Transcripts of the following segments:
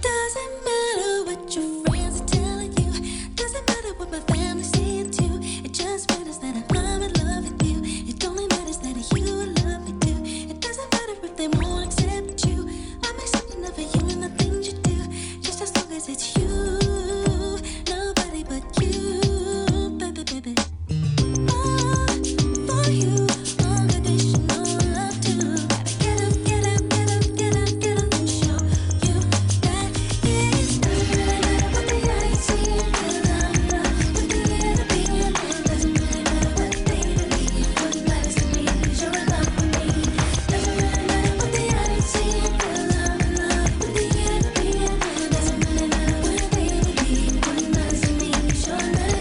Doesn't matter what your friends are telling you. Doesn't matter what my family saying too. It just matters that I'm in love with you. It only matters that you love me too. It doesn't matter if they won't accept you. I'm accepting of you and the things you do. Just as long as it's you. Nobody but you, baby, baby. Oh, for you, unconditional love too. Gotta get up, get up, get up, get up, get up and show you that it doesn't really matter what the eyes see. 'Cause I'm in love with the enemy. It doesn't really matter what they believe. What matters to me is you're in love with me. Doesn't really matter what the eyes see. 'Cause I'm in love with the enemy. It doesn't really matter what they believe. What matters to me is you're in love.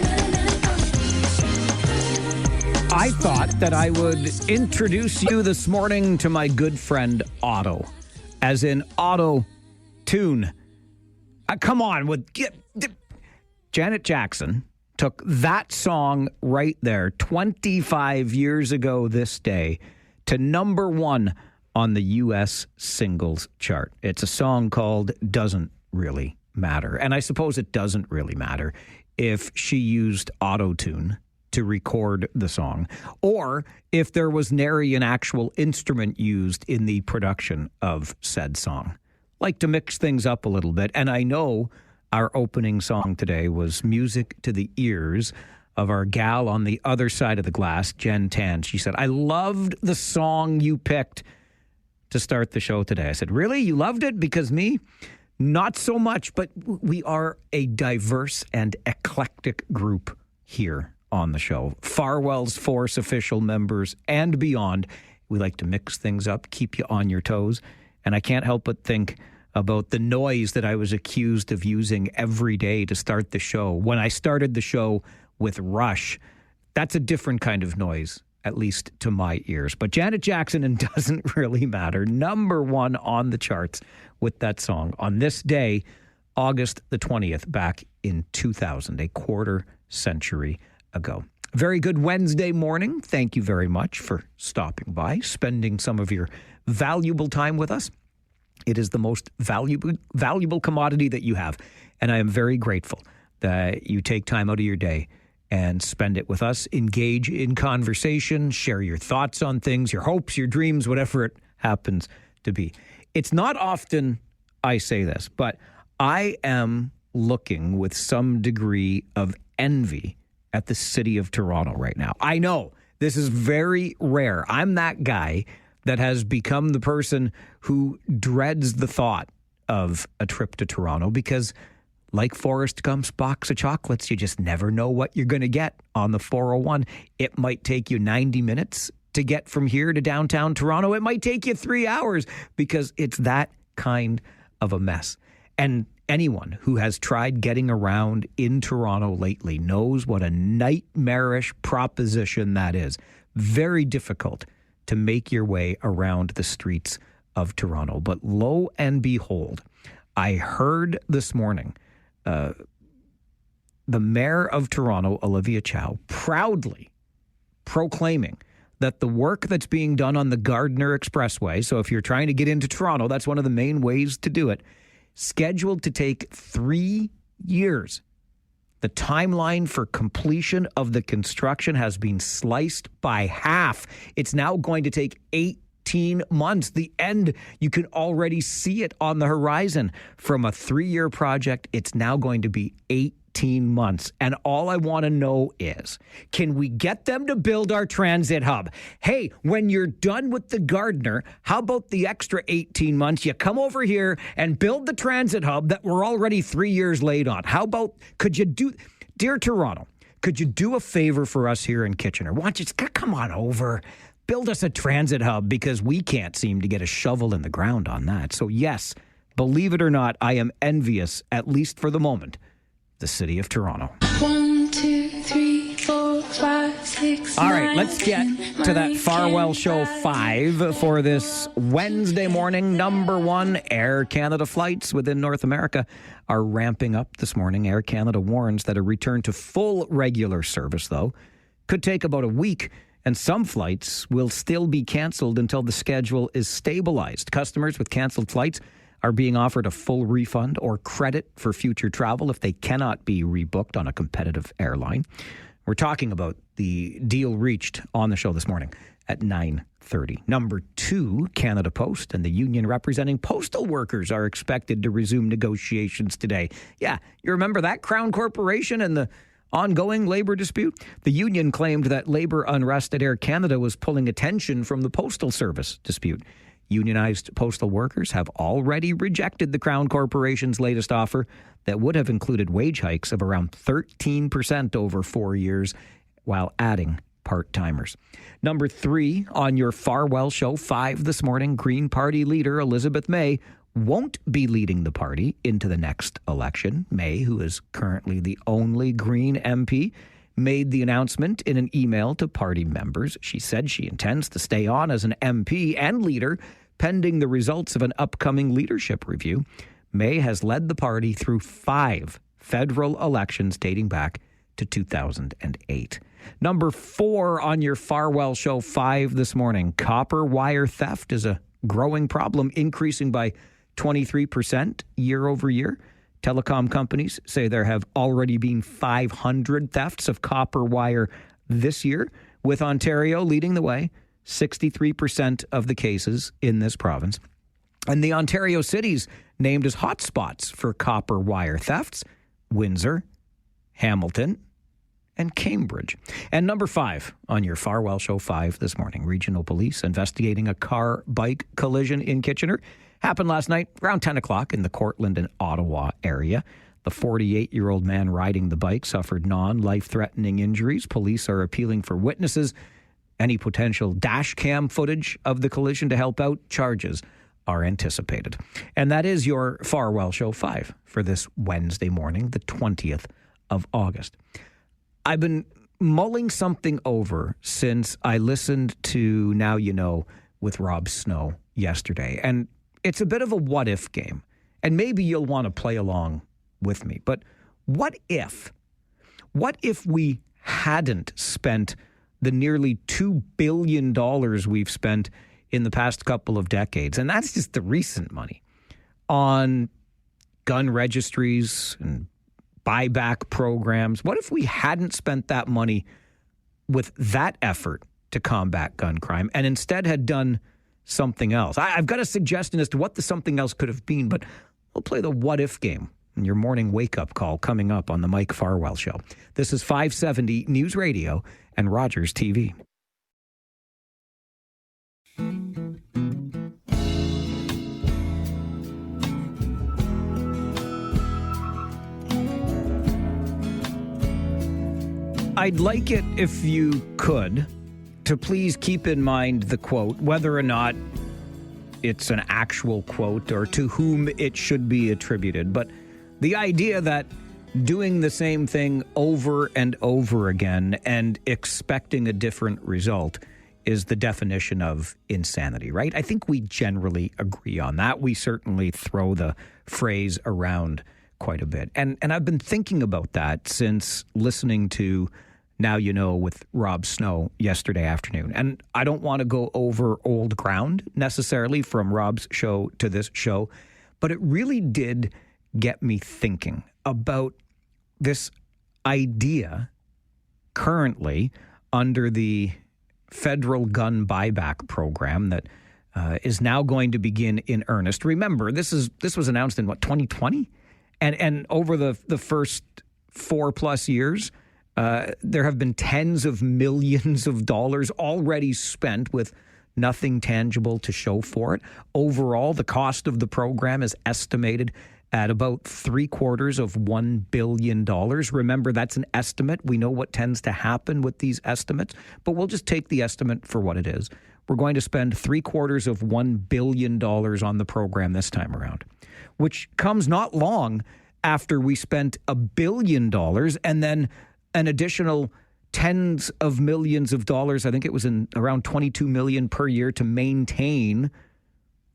I thought that I would introduce you this morning to my good friend Otto, as in Auto Tune. Come on, Janet Jackson took that song right there 25 years ago this day to number one on the U.S. singles chart. It's a song called Doesn't Really Matter. And I suppose it doesn't really matter if she used auto-tune to record the song, or if there was nary an actual instrument used in the production of said song. Like to mix things up a little bit, and I know our opening song today was music to the ears of our gal on the other side of the glass, Jen Tan. She said, I loved the song you picked to start the show today. I said, really? You loved it? Because me? Not so much, but we are a diverse and eclectic group here on the show. Farwell's Force official members and beyond. We like to mix things up, keep you on your toes. And I can't help but think about the noise that I was accused of using every day to start the show. When I started the show with Rush, that's a different kind of noise, at least to my ears. But Janet Jackson, and Doesn't Really Matter, number one on the charts with that song on this day, August the 20th, back in 2000, a quarter century ago. Very good Wednesday morning. Thank you very much for stopping by, spending some of your valuable time with us. It is the most valuable commodity that you have, and I am very grateful that you take time out of your day and spend it with us. Engage in conversation, share your thoughts on things, your hopes, your dreams, whatever it happens to be. It's not often I say this, but I am looking with some degree of envy at the city of Toronto right now. I know this is very rare. I'm that guy that has become the person who dreads the thought of a trip to Toronto because, like Forrest Gump's box of chocolates, you just never know what you're going to get on the 401. It might take you 90 minutes to get from here to downtown Toronto. It might take you 3 hours because it's that kind of a mess. And anyone who has tried getting around in Toronto lately knows what a nightmarish proposition that is. Very difficult to make your way around the streets of Toronto. But lo and behold, I heard this morning the mayor of Toronto, Olivia Chow, proudly proclaiming that the work that's being done on the Gardiner Expressway, so if you're trying to get into Toronto, that's one of the main ways to do it, scheduled to take 3 years. The timeline for completion of the construction has been sliced by half. It's now going to take 18 months. The end, you can already see it on the horizon. From a 3-year project, it's now going to be 18 months. And all I want to know is, can we get them to build our transit hub? Hey, when you're done with the Gardiner, how about the extra 18 months? You come over here and build the transit hub that we're already 3 years late on. How about, dear Toronto, could you do a favor for us here in Kitchener? Why don't you come on over, build us a transit hub, because we can't seem to get a shovel in the ground on that. So yes, believe it or not, I am envious, at least for the moment, the city of Toronto. 1, 2, 3, 4, 5, 6. All right, let's get to that Farwell Show 5 for this Wednesday morning. Number one, Air Canada flights within North America are ramping up this morning. Air Canada warns that a return to full regular service, though, could take about a week and some flights will still be canceled until the schedule is stabilized. Customers with canceled flights are being offered a full refund or credit for future travel if they cannot be rebooked on a competitive airline. We're talking about the deal reached on the show this morning at 9:30. Number 2, Canada Post and the union representing postal workers are expected to resume negotiations today. Yeah, you remember that Crown Corporation and the ongoing labor dispute? The union claimed that labor unrest at Air Canada was pulling attention from the Postal Service dispute. Unionized postal workers have already rejected the Crown Corporation's latest offer that would have included wage hikes of around 13% over 4 years while adding part-timers. Number 3 on your Farwell Show 5 this morning, Green Party leader Elizabeth May won't be leading the party into the next election. May, who is currently the only Green MP, made the announcement in an email to party members. She said she intends to stay on as an MP and leader pending the results of an upcoming leadership review. May has led the party through 5 federal elections dating back to 2008. Number 4 on your Farwell Show 5 this morning, copper wire theft is a growing problem, increasing by 23% year over year. Telecom companies say there have already been 500 thefts of copper wire this year, with Ontario leading the way, 63% of the cases in this province. And the Ontario cities named as hotspots for copper wire thefts: Windsor, Hamilton, and Cambridge. And number 5 on your Farwell Show 5 this morning, regional police investigating a car-bike collision in Kitchener. Happened last night around 10 o'clock in the Cortland and Ottawa area. The 48-year-old man riding the bike suffered non-life-threatening injuries. Police are appealing for witnesses. Any potential dash cam footage of the collision to help out, charges are anticipated. And that is your Farwell Show 5 for this Wednesday morning, the 20th of August. I've been mulling something over since I listened to Now You Know with Rob Snow yesterday. And it's a bit of a what-if game. And maybe you'll want to play along with me. But what if we hadn't spent the nearly $2 billion we've spent in the past couple of decades, and that's just the recent money, on gun registries and buyback programs? What if we hadn't spent that money with that effort to combat gun crime and instead had done something else? I've got a suggestion as to what the something else could have been, but we'll play the what-if game in your morning wake-up call coming up on the Mike Farwell Show. This is 570 News Radio and Rogers TV. I'd like it if you could to please keep in mind the quote, whether or not it's an actual quote or to whom it should be attributed. But the idea that doing the same thing over and over again and expecting a different result is the definition of insanity, right? I think we generally agree on that. We certainly throw the phrase around quite a bit. And I've been thinking about that since listening to Now You Know with Rob Snow yesterday afternoon. And I don't want to go over old ground necessarily from Rob's show to this show, but it really did get me thinking about this idea currently under the federal gun buyback program that is now going to begin in earnest. Remember, this was announced in 2020? And over the first 4+ years, there have been tens of millions of dollars already spent with nothing tangible to show for it. Overall, the cost of the program is estimated at about $750 million. Remember, that's an estimate. We know what tends to happen with these estimates, but we'll just take the estimate for what it is. We're going to spend $750 million on the program this time around, which comes not long after we spent $1 billion and then an additional tens of millions of dollars. I think it was in around $22 million per year to maintain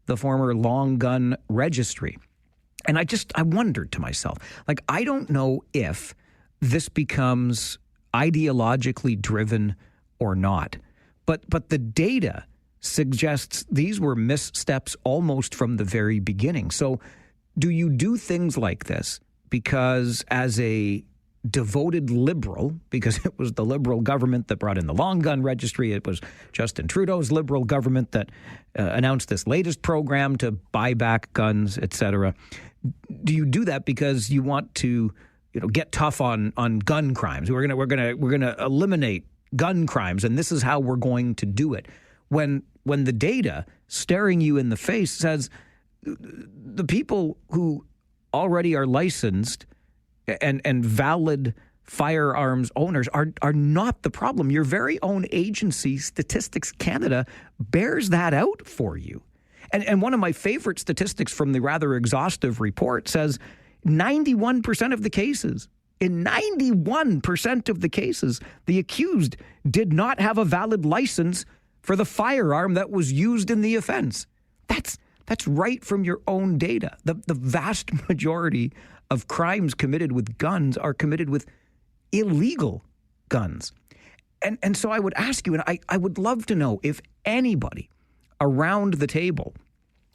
the former long gun registry. And I wondered to myself, like, I don't know if this becomes ideologically driven or not. But the data suggests these were missteps almost from the very beginning. So do you do things like this because as a devoted liberal, because it was the liberal government that brought in the long gun registry, it was Justin Trudeau's liberal government that announced this latest program to buy back guns, etc. Do you do that because you want to, get tough on gun crimes? We're gonna eliminate gun crimes, and this is how we're going to do it. When the data staring you in the face says the people who already are licensed and valid firearms owners are not the problem. Your very own agency, Statistics Canada, bears that out for you. And one of my favorite statistics from the rather exhaustive report says 91% of the cases, in 91% of the cases, the accused did not have a valid license for the firearm that was used in the offense. That's right from your own data. The vast majority of crimes committed with guns are committed with illegal guns. And so I would ask you, and I would love to know if anybody around the table,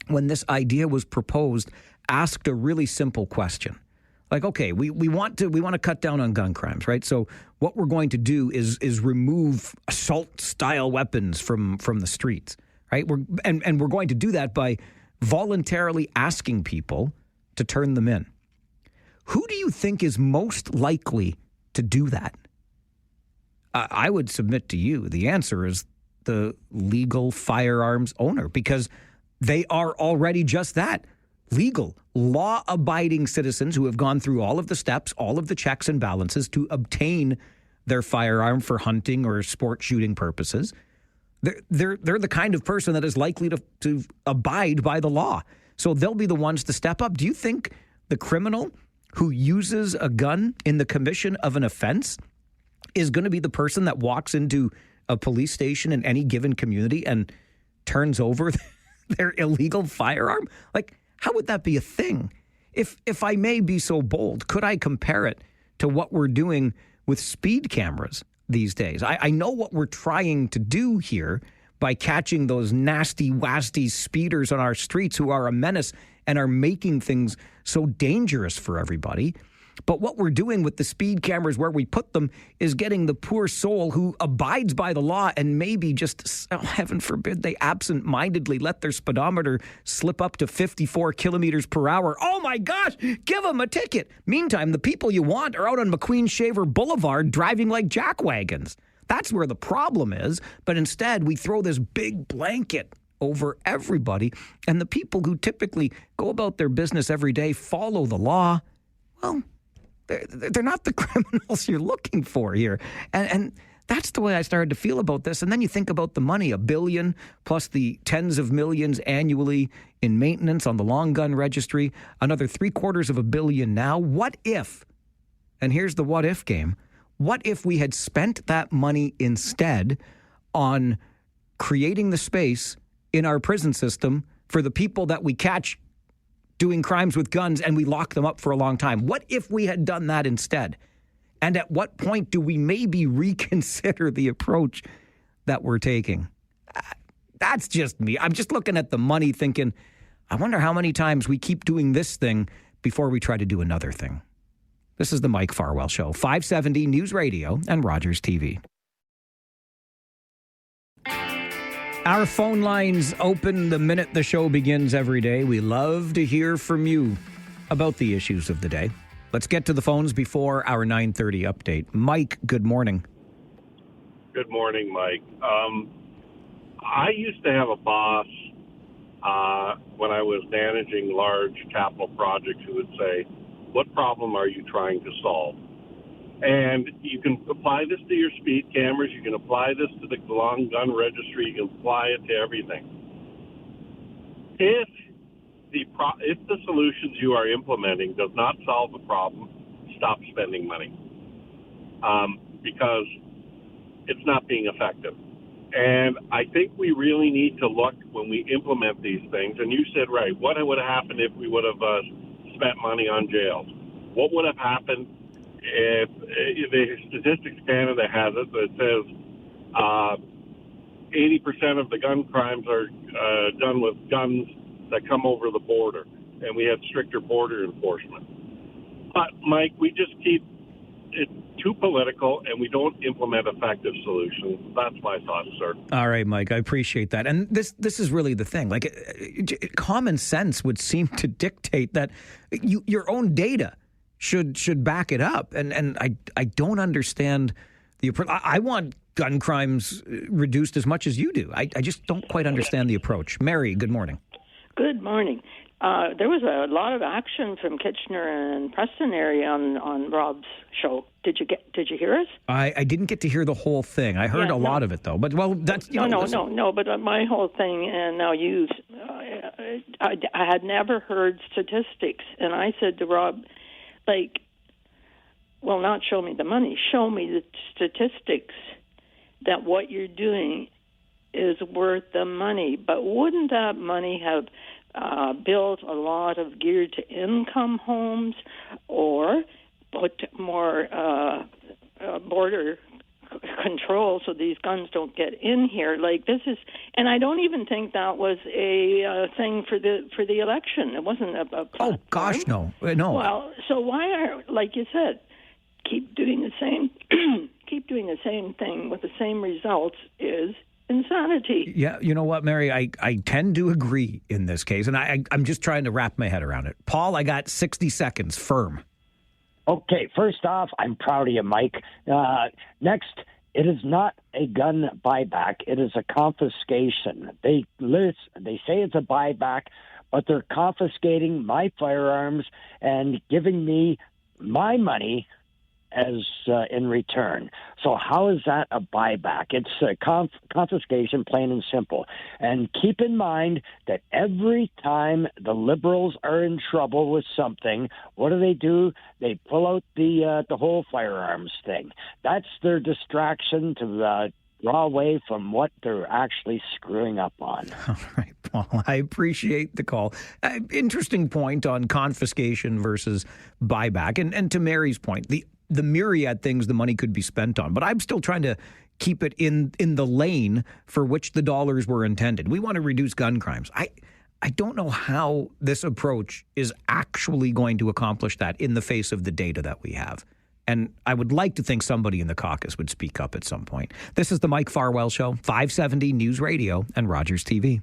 when this idea was proposed, asked a really simple question. Like, okay, we want to cut down on gun crimes, right? So what we're going to do is remove assault-style weapons from the streets, right? We're going to do that by voluntarily asking people to turn them in. Who do you think is most likely to do that? I would submit to you the answer is the legal firearms owner, because they are already just that. Legal, law-abiding citizens who have gone through all of the steps, all of the checks and balances to obtain their firearm for hunting or sport shooting purposes. They're the kind of person that is likely to abide by the law. So they'll be the ones to step up. Do you think the criminal who uses a gun in the commission of an offense is going to be the person that walks into a police station in any given community and turns over their illegal firearm? Like, how would that be a thing? If I may be so bold, could I compare it to what we're doing with speed cameras these days? I know what we're trying to do here by catching those nasty, wasty speeders on our streets who are a menace and are making things so dangerous for everybody. But what we're doing with the speed cameras where we put them is getting the poor soul who abides by the law and maybe just, heaven forbid, they absent-mindedly let their speedometer slip up to 54 kilometers per hour. Oh my gosh, give them a ticket. Meantime, the people you want are out on McQueen Shaver Boulevard driving like jackwagons. That's where the problem is. But instead, we throw this big blanket over everybody. And the people who typically go about their business every day, follow the law, well, they're not the criminals you're looking for here. And that's the way I started to feel about this. And then you think about the money, $1 billion plus the tens of millions annually in maintenance on the long gun registry, another $750 million now. What if, and here's the what if game, what if we had spent that money instead on creating the space in our prison system for the people that we catch doing crimes with guns and we lock them up for a long time? What if we had done that instead? And at what point do we maybe reconsider the approach that we're taking? That's just me. I'm just looking at the money thinking, I wonder how many times we keep doing this thing before we try to do another thing. This is the Mike Farwell Show, 570 News Radio and Rogers TV. Our phone lines open the minute the show begins every day. We love to hear from you about the issues of the day. Let's get to the phones before our 9:30 update. Mike, good morning. Good morning, Mike. I used to have a boss when I was managing large capital projects who would say, what problem are you trying to solve? And you can apply this to your speed cameras. You can apply this to the long gun registry. You can apply it to everything. If the solutions you are implementing does not solve the problem, stop spending money because it's not being effective. And I think we really need to look when we implement these things. And you said, right, what would have happened if we would have spent money on jails? What would have happened if the Statistics Canada has it that says 80% of the gun crimes are done with guns that come over the border, and we have stricter border enforcement. But, Mike, we just keep it too political, and we don't implement effective solutions. That's my thoughts, sir. All right, Mike, I appreciate that. And this is really the thing. Like, common sense would seem to dictate that your own data should back it up. And I don't understand the approach. I want gun crimes reduced as much as you do. I just don't quite understand the approach. Mary, good morning. Good morning. There was a lot of action from Kitchener and Preston area on Rob's show. Did you hear us? I didn't get to hear the whole thing. I heard a lot of it though. But that's no. But my whole thing, and now I had never heard statistics, and I said to Rob, not show me the money, show me the statistics that what you're doing is worth the money. But wouldn't that money have built a lot of geared-to-income homes, or put more border control so these guns don't get in here? And I don't even think that was a thing for the election. It wasn't a platform. Oh gosh, no. Well, so why are, like you said, keep doing the same thing with the same results is insanity. Yeah, you know what, Mary? I tend to agree in this case, and I'm just trying to wrap my head around it. Paul, I got 60 seconds, firm. Okay, first off, I'm proud of you, Mike. Next, it is not a gun buyback. It is a confiscation. They say it's a buyback, but they're confiscating my firearms and giving me my money as in return. So how is that a buyback? It's a confiscation, plain and simple. And keep in mind that every time the Liberals are in trouble with something, what do? They pull out the whole firearms thing. That's their distraction to draw away from what they're actually screwing up on. All right, Paul, I appreciate the call. Interesting point on confiscation versus buyback. And to Mary's point, the myriad things the money could be spent on. But I'm still trying to keep it in the lane for which the dollars were intended. We want to reduce gun crimes. I don't know how this approach is actually going to accomplish that in the face of the data that we have. And I would like to think somebody in the caucus would speak up at some point. This is the Mike Farwell Show, 570 News Radio and Rogers TV.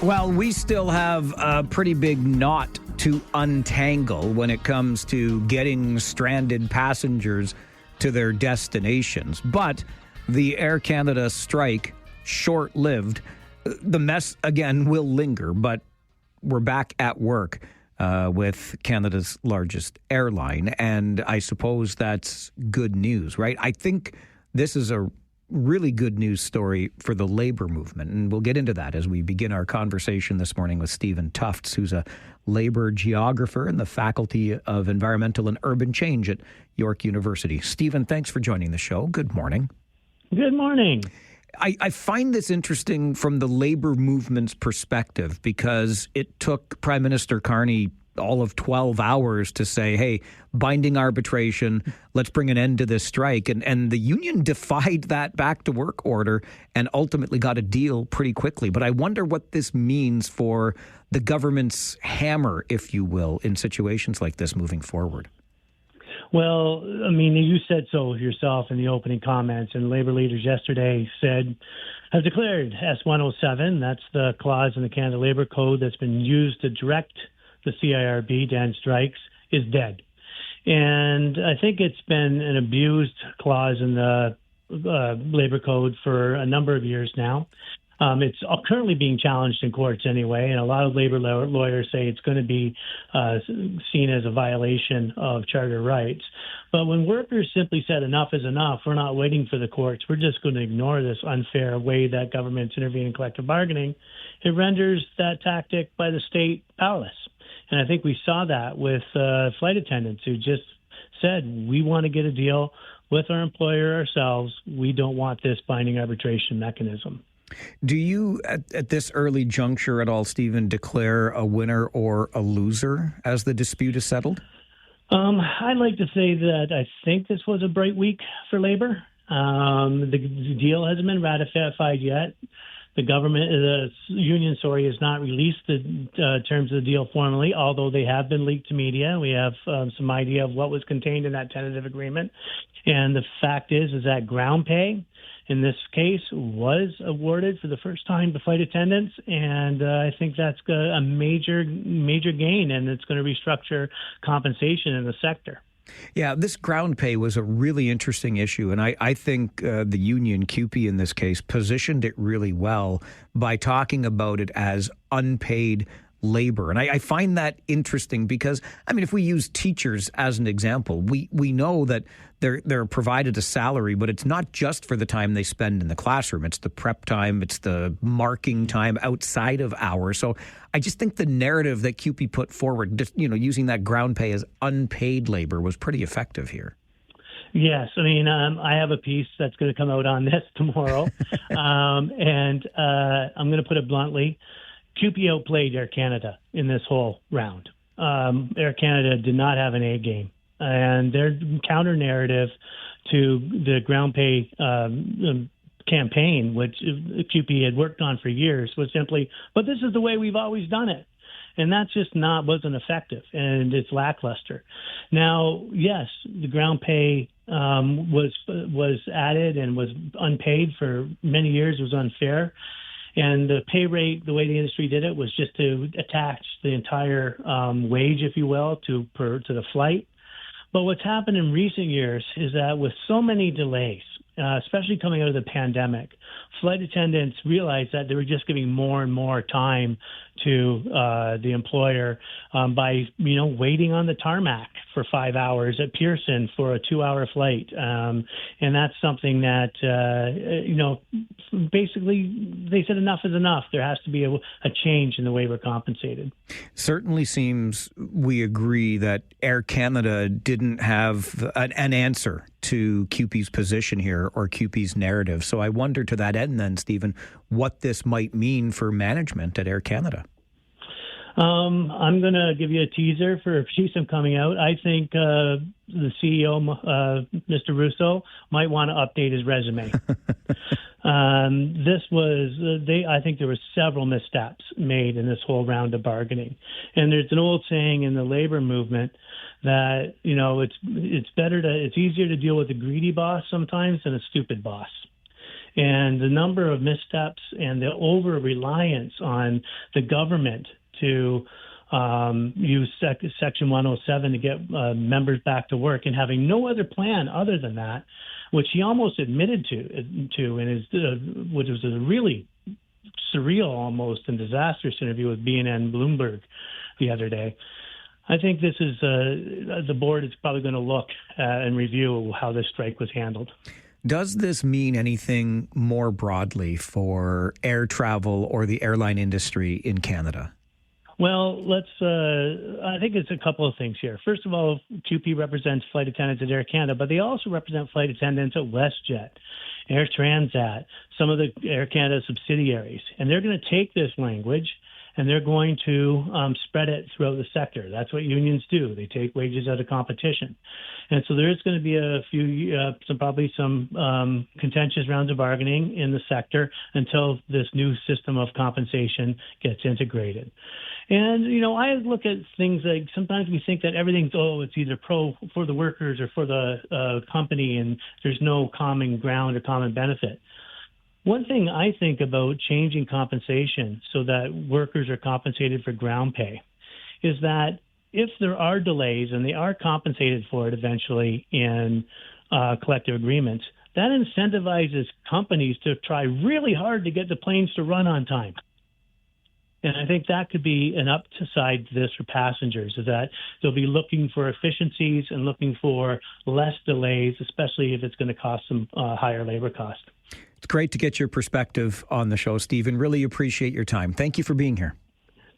Well, we still have a pretty big knot to untangle when it comes to getting stranded passengers to their destinations. But the Air Canada strike, short-lived. The mess, again, will linger, but we're back at work with Canada's largest airline, and I suppose that's good news, right? I think this is a really good news story for the labor movement, and we'll get into that as we begin our conversation this morning with Stephen Tufts, who's a labor geographer in the Faculty of Environmental and Urban Change at York University. Stephen, thanks for joining the show. Good morning. Good morning. I find this interesting from the labor movement's perspective because it took Prime Minister Carney all of 12 hours to say, hey, binding arbitration, let's bring an end to this strike. And the union defied that back to work order and ultimately got a deal pretty quickly. But I wonder what this means for the government's hammer, if you will, in situations like this moving forward. Well, I mean, you said so yourself in the opening comments, and labor leaders yesterday have declared S-107, that's the clause in the Canada Labor Code that's been used to direct the CIRB to end strikes, is dead. And I think it's been an abused clause in the Labor Code for a number of years now. It's currently being challenged in courts anyway, and a lot of labor lawyers say it's going to be seen as a violation of charter rights. But when workers simply said enough is enough, we're not waiting for the courts, we're just going to ignore this unfair way that governments intervene in collective bargaining, it renders that tactic by the state powerless. And I think we saw that with flight attendants who just said, we want to get a deal. with our employer ourselves, we don't want this binding arbitration mechanism. Do you, at this early juncture at all, Stephen, declare a winner or a loser as the dispute is settled? I'd like to say that I think this was a bright week for labor. The deal hasn't been ratified yet. The union, has not released the terms of the deal formally, although they have been leaked to media. We have some idea of what was contained in that tentative agreement. And the fact is that ground pay, in this case, was awarded for the first time to flight attendants. And I think that's a major gain, and it's going to restructure compensation in the sector. Yeah, this ground pay was a really interesting issue, and I think the union, CUPE in this case, positioned it really well by talking about it as unpaid labor. And I find that interesting because, I mean, if we use teachers as an example, we know that they're provided a salary, but it's not just for the time they spend in the classroom. It's the prep time, it's the marking time outside of hours. So I just think the narrative that CUPE put forward, just, using that ground pay as unpaid labor was pretty effective here. Yes, I mean, I have a piece that's going to come out on this tomorrow, and I'm going to put it bluntly. CUPE outplayed Air Canada in this whole round. Air Canada did not have an A game. And their counter-narrative to the ground pay campaign, which CUPE had worked on for years, was simply, but this is the way we've always done it. And that just wasn't effective, and it's lackluster. Now, yes, the ground pay was added and was unpaid for many years, was unfair. And the pay rate, the way the industry did it, was just to attach the entire wage, if you will, to the flight. But what's happened in recent years is that with so many delays, especially coming out of the pandemic, flight attendants realized that they were just giving more and more time to the employer by, waiting on the tarmac for 5 hours at Pearson for a 2-hour flight. And that's something that, basically they said enough is enough. There has to be a change in the way we're compensated. Certainly seems we agree that Air Canada didn't have an answer to CUPE's position here or CUPE's narrative. So I wonder to that end then, Stephen, what this might mean for management at Air Canada. I'm going to give you a teaser for a piece I'm coming out. I think the CEO, Mr. Russo, might want to update his resume. I think there were several missteps made in this whole round of bargaining. And there's an old saying in the labor movement that, it's easier to deal with a greedy boss sometimes than a stupid boss. And the number of missteps and the over-reliance on the government to use Section 107 to get members back to work and having no other plan other than that, which he almost admitted to in his, which was a really surreal almost and disastrous interview with BNN Bloomberg the other day. I think this is the board is probably going to look and review how this strike was handled. Does this mean anything more broadly for air travel or the airline industry in Canada? Well, I think it's a couple of things here. First of all, CUPE represents flight attendants at Air Canada, but they also represent flight attendants at WestJet, Air Transat, some of the Air Canada subsidiaries. And they're going to take this language and they're going to spread it throughout the sector. That's what unions do. They take wages out of competition. And so there is going to be a few, some contentious rounds of bargaining in the sector until this new system of compensation gets integrated. And, I look at things like sometimes we think that everything's, it's either for the workers or for the company, and there's no common ground or common benefit. One thing I think about changing compensation so that workers are compensated for ground pay is that if there are delays and they are compensated for it eventually in collective agreements, that incentivizes companies to try really hard to get the planes to run on time. And I think that could be an upside to this for passengers, is that they'll be looking for efficiencies and looking for less delays, especially if it's going to cost them higher labor costs. It's great to get your perspective on the show, Stephen. Really appreciate your time. Thank you for being here.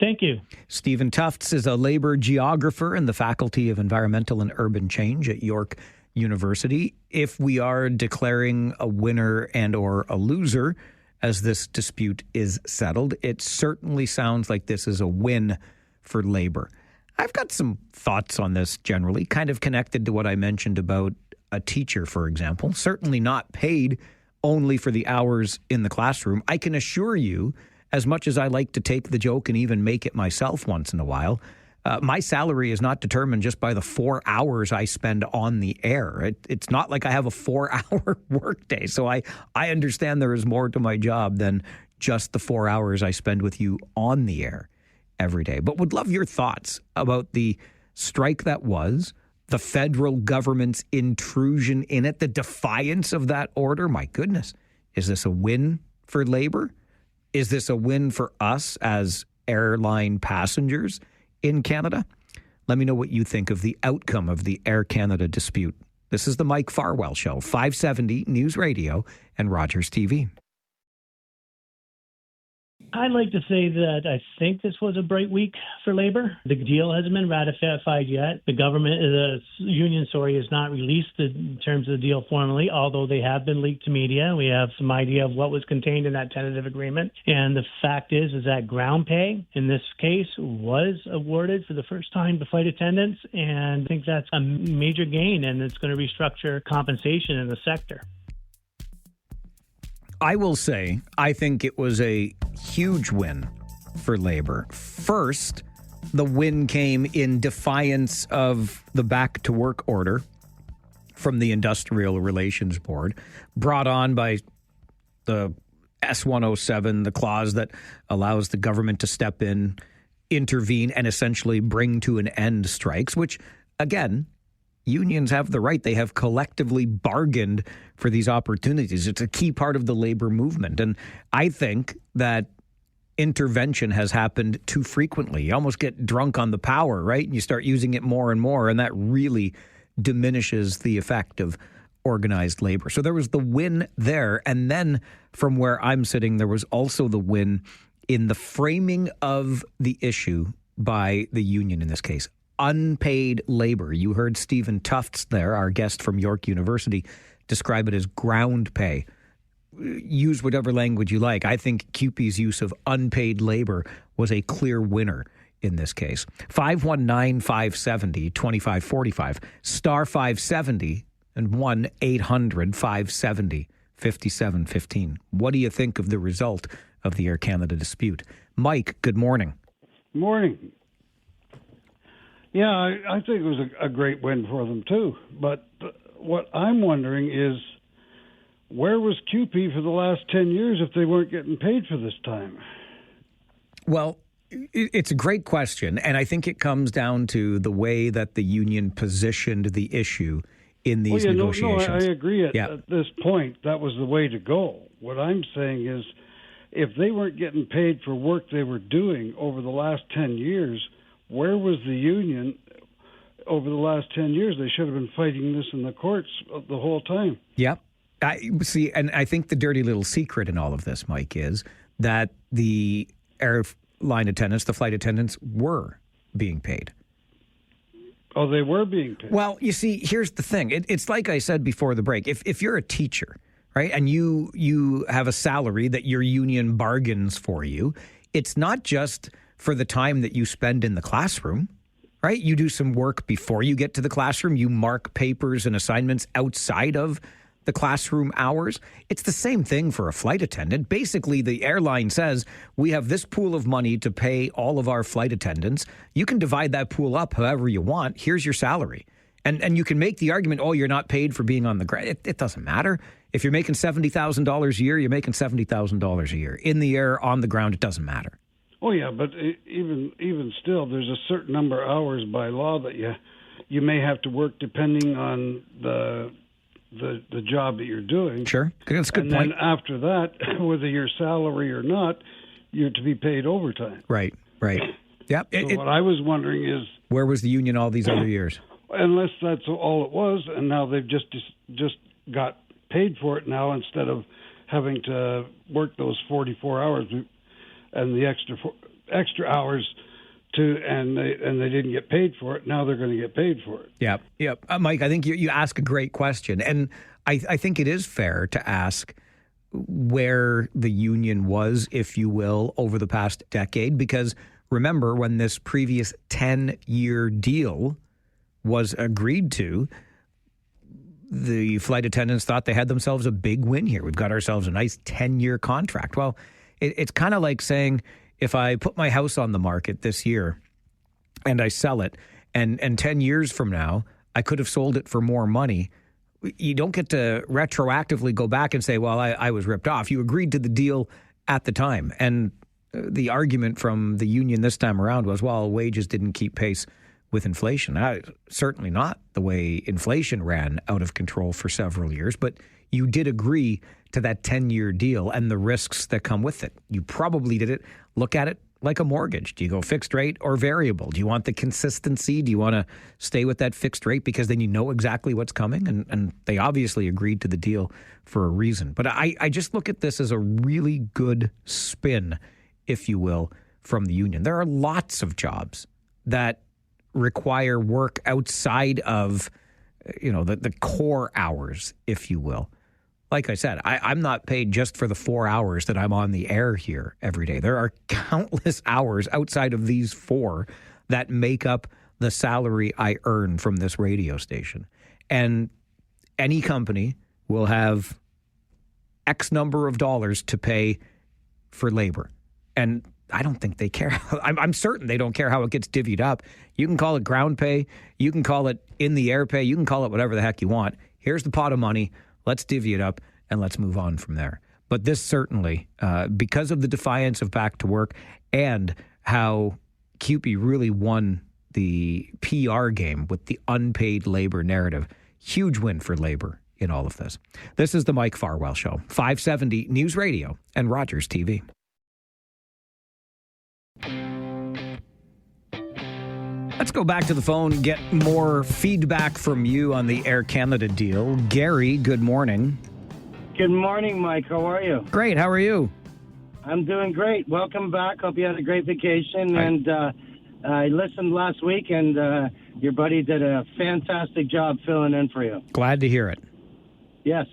Thank you. Stephen Tufts is a labor geographer in the Faculty of Environmental and Urban Change at York University. If we are declaring a winner and or a loser as this dispute is settled, it certainly sounds like this is a win for labor. I've got some thoughts on this generally, kind of connected to what I mentioned about a teacher, for example, certainly not paid only for the hours in the classroom. I can assure you, as much as I like to take the joke and even make it myself once in a while, my salary is not determined just by the 4 hours I spend on the air. It's not like I have a 4-hour workday. So I understand there is more to my job than just the 4 hours I spend with you on the air every day. But would love your thoughts about the strike that was, the federal government's intrusion in it, the defiance of that order. My goodness, is this a win for labor? Is this a win for us as airline passengers in Canada? Let me know what you think of the outcome of the Air Canada dispute. This is the Mike Farwell Show, 570 News Radio and Rogers TV. I'd like to say that I think this was a bright week for labor. The deal hasn't been ratified yet. The union, has not released the terms of the deal formally, although they have been leaked to media. We have some idea of what was contained in that tentative agreement. And the fact is that ground pay, in this case, was awarded for the first time to flight attendants. And I think that's a major gain, and it's going to restructure compensation in the sector. I will say, I think it was a huge win for labor. First, the win came in defiance of the back to work order from the Industrial Relations Board, brought on by the S-107, the clause that allows the government to step in, intervene, and essentially bring to an end strikes, which, again, unions have the right. They have collectively bargained for these opportunities. It's a key part of the labor movement. And I think that intervention has happened too frequently. You almost get drunk on the power, right? And you start using it more and more, and that really diminishes the effect of organized labor. So there was the win there. And then from where I'm sitting, there was also the win in the framing of the issue by the union in this case. Unpaid labor. You heard Stephen Tufts there, our guest from York University, describe it as ground pay. Use whatever language you like. I think CUPE's use of unpaid labor was a clear winner in this case. 519-570-2545, star 570 and 1-800-570-5715. What do you think of the result of the Air Canada dispute? Mike, good morning. Morning. Yeah, I think it was a great win for them, too. But what I'm wondering is, where was CUPE for the last 10 years if they weren't getting paid for this time? Well, it's a great question, and I think it comes down to the way that the union positioned the issue in these negotiations. No, I agree at this point. That was the way to go. What I'm saying is, if they weren't getting paid for work they were doing over the last 10 years, where was the union over the last 10 years? They should have been fighting this in the courts the whole time. Yep. See, and I think the dirty little secret in all of this, Mike, is that the airline attendants, the flight attendants, were being paid. Oh, they were being paid. Well, you see, here's the thing. It's like I said before the break. If you're a teacher, right, and you have a salary that your union bargains for you, it's not just for the time that you spend in the classroom, right? You do some work before you get to the classroom. You mark papers and assignments outside of the classroom hours. It's the same thing for a flight attendant. Basically, the airline says, we have this pool of money to pay all of our flight attendants. You can divide that pool up however you want. Here's your salary. And you can make the argument, oh, you're not paid for being on the ground. It doesn't matter. If you're making $70,000 a year, you're making $70,000 a year. In the air, on the ground, it doesn't matter. Oh, yeah, but even still, there's a certain number of hours by law that you may have to work depending on the job that you're doing. Sure, that's a good point. And then after that, whether you're salary or not, you're to be paid overtime. Right. Yeah. So what I was wondering is, where was the union all these other years? Unless that's all it was, and now they've just got paid for it now instead of having to work those 44 hours and the extra hours and they didn't get paid for it. Now they're going to get paid for it. Yep. Mike, I think you ask a great question. And I think it is fair to ask where the union was, if you will, over the past decade. Because remember, when this previous 10-year deal was agreed to, the flight attendants thought they had themselves a big win here. We've got ourselves a nice 10-year contract. Well, it's kind of like saying, if I put my house on the market this year and I sell it, and 10 years from now, I could have sold it for more money, you don't get to retroactively go back and say, well, I was ripped off. You agreed to the deal at the time. And the argument from the union this time around was, well, wages didn't keep pace with inflation. Certainly not the way inflation ran out of control for several years, but you did agree to that 10-year deal and the risks that come with it. You probably did it. Look at it like a mortgage. Do you go fixed rate or variable? Do you want the consistency? Do you want to stay with that fixed rate because then you know exactly what's coming? And they obviously agreed to the deal for a reason. But I just look at this as a really good spin, if you will, from the union. There are lots of jobs that require work outside of, the core hours, if you will. Like I said, I'm not paid just for the 4 hours that I'm on the air here every day. There are countless hours outside of these 4 that make up the salary I earn from this radio station. And any company will have X number of dollars to pay for labor. And I don't think they care. I'm certain they don't care how it gets divvied up. You can call it ground pay. You can call it in the air pay. You can call it whatever the heck you want. Here's the pot of money. Let's divvy it up and let's move on from there. But this certainly, because of the defiance of back to work and how CUPE really won the PR game with the unpaid labor narrative, huge win for labor in all of this. This is the Mike Farwell Show, 570 News Radio and Rogers TV. Let's go back to the phone, get more feedback from you on the Air Canada deal. Gary, good morning. Good morning, Mike. How are you? Great. How are you? I'm doing great. Welcome back. Hope you had a great vacation. And I listened last week, and your buddy did a fantastic job filling in for you. Glad to hear it. Yes.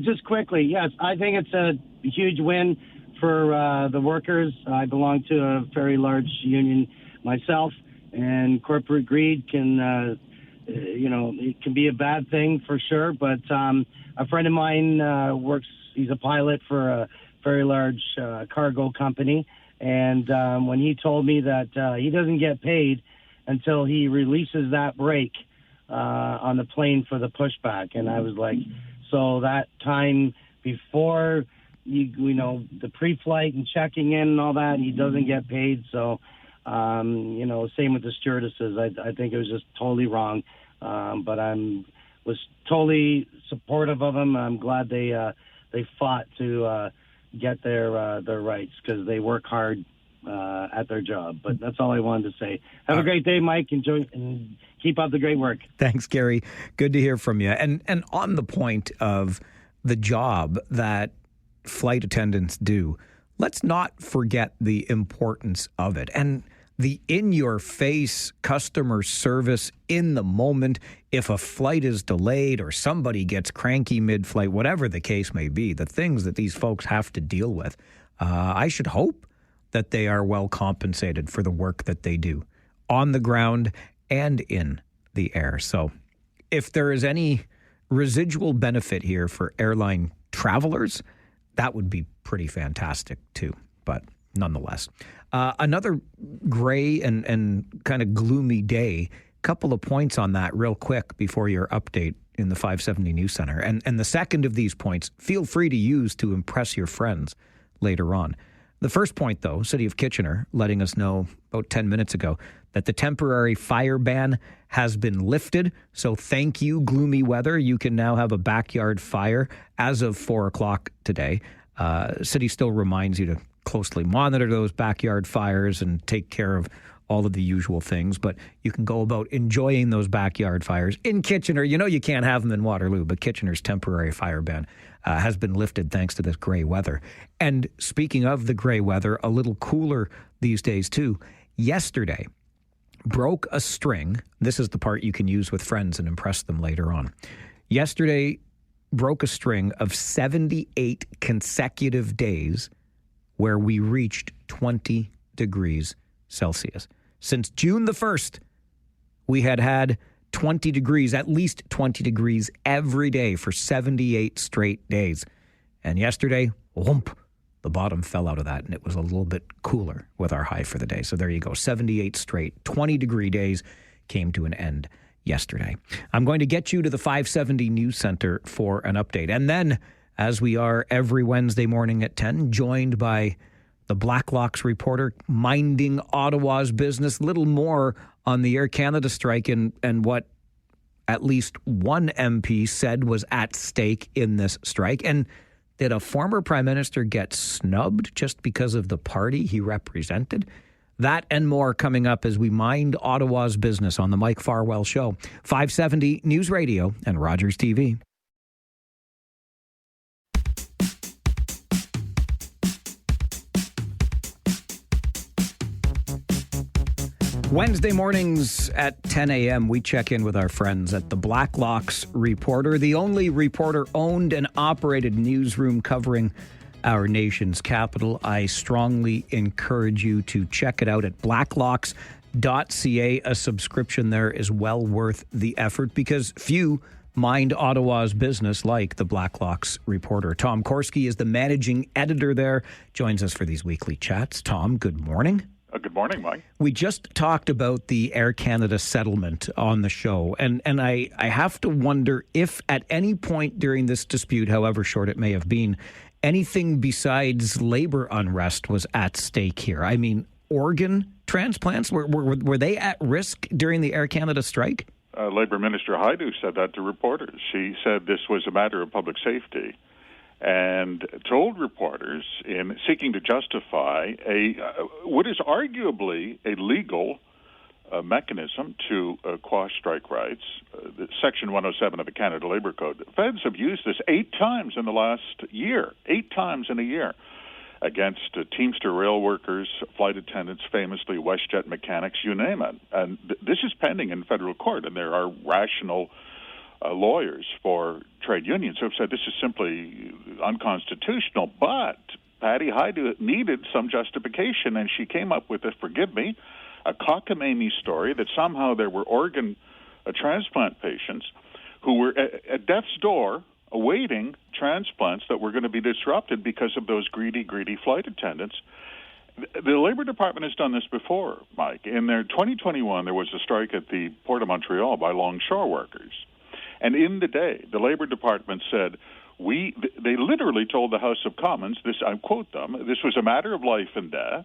Just quickly, yes, I think it's a huge win for the workers. I belong to a very large union myself. And corporate greed can, it can be a bad thing for sure. But a friend of mine he's a pilot for a very large cargo company. And when he told me that he doesn't get paid until he releases that brake on the plane for the pushback. And I was like, so that time before, the pre-flight and checking in and all that, he doesn't get paid. So, same with the stewardesses. I think it was just totally wrong. But was totally supportive of them. I'm glad they fought to get their rights because they work hard at their job. But that's all I wanted to say. Have a great day, Mike. Enjoy and keep up the great work. Thanks, Gary. Good to hear from you. And on the point of the job that flight attendants do, let's not forget the importance of it. And the in-your-face customer service in the moment, if a flight is delayed or somebody gets cranky mid-flight, whatever the case may be, the things that these folks have to deal with, I should hope that they are well compensated for the work that they do on the ground and in the air. So if there is any residual benefit here for airline travelers, that would be pretty fantastic too. But nonetheless, another gray and kind of gloomy day. Couple of points on that real quick before your update in the 570 News Center. And the second of these points, feel free to use to impress your friends later on. The first point, though, City of Kitchener letting us know about 10 minutes ago that the temporary fire ban has been lifted. So thank you, gloomy weather. You can now have a backyard fire as of 4 o'clock today. City still reminds you to closely monitor those backyard fires and take care of all of the usual things, but you can go about enjoying those backyard fires in Kitchener. You know you can't have them in Waterloo, but Kitchener's temporary fire ban has been lifted thanks to this gray weather. And speaking of the gray weather, a little cooler these days too. Yesterday, broke a string. This is the part you can use with friends and impress them later on. Yesterday broke a string of 78 consecutive days where we reached 20 degrees Celsius. Since June the 1st, we had 20 degrees, at least 20 degrees every day for 78 straight days. And yesterday, whoomp, the bottom fell out of that, and it was a little bit cooler with our high for the day. So there you go, 78 straight, 20-degree days came to an end yesterday. I'm going to get you to the 570 News Center for an update. And then, as we are every Wednesday morning at 10, joined by the Blacklocks reporter minding Ottawa's business, little more on the Air Canada strike and what at least one MP said was at stake in this strike. And did a former prime minister get snubbed just because of the party he represented? That and more coming up as we mind Ottawa's business on the Mike Farwell Show. 570 News Radio and Rogers TV. Wednesday mornings at 10 a.m., we check in with our friends at the Blacklocks Reporter, the only reporter-owned and operated newsroom covering our nation's capital. I strongly encourage you to check it out at blacklocks.ca. A subscription there is well worth the effort because few mind Ottawa's business like the Blacklocks Reporter. Tom Korski is the managing editor there, joins us for these weekly chats. Tom, good morning. Good morning, Mike. We just talked about the Air Canada settlement on the show, and I have to wonder if at any point during this dispute, however short it may have been, anything besides labor unrest was at stake here. I mean, organ transplants, were they at risk during the Air Canada strike? Labor Minister Haidu said that to reporters. She said this was a matter of public safety and told reporters in seeking to justify what is arguably a legal mechanism to quash strike rights, Section 107 of the Canada Labour Code. Feds have used this 8 times in the last year, 8 times in a year, against Teamster rail workers, flight attendants, famously WestJet mechanics, you name it. And this is pending in federal court, and there are rational lawyers for trade unions who have said this is simply unconstitutional. But Patty Haidu needed some justification, and she came up with, forgive me, a cockamamie story that somehow there were organ transplant patients who were at death's door awaiting transplants that were going to be disrupted because of those greedy flight attendants. The Labor Department has done this before, Mike. In their 2021, there was a strike at the Port of Montreal by longshore workers. And in the day, the Labor Department said, they literally told the House of Commons, this, I quote them, this was a matter of life and death,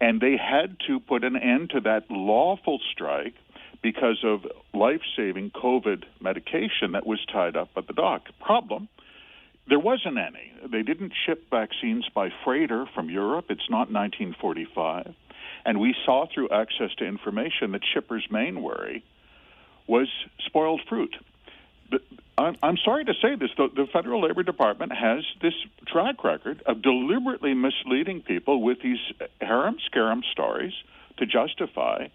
and they had to put an end to that lawful strike because of life-saving COVID medication that was tied up at the dock. Problem, there wasn't any. They didn't ship vaccines by freighter from Europe. It's not 1945. And we saw through access to information that shippers' main worry was spoiled fruit. I'm sorry to say this, the Federal Labor Department has this track record of deliberately misleading people with these harem-scarum stories to justify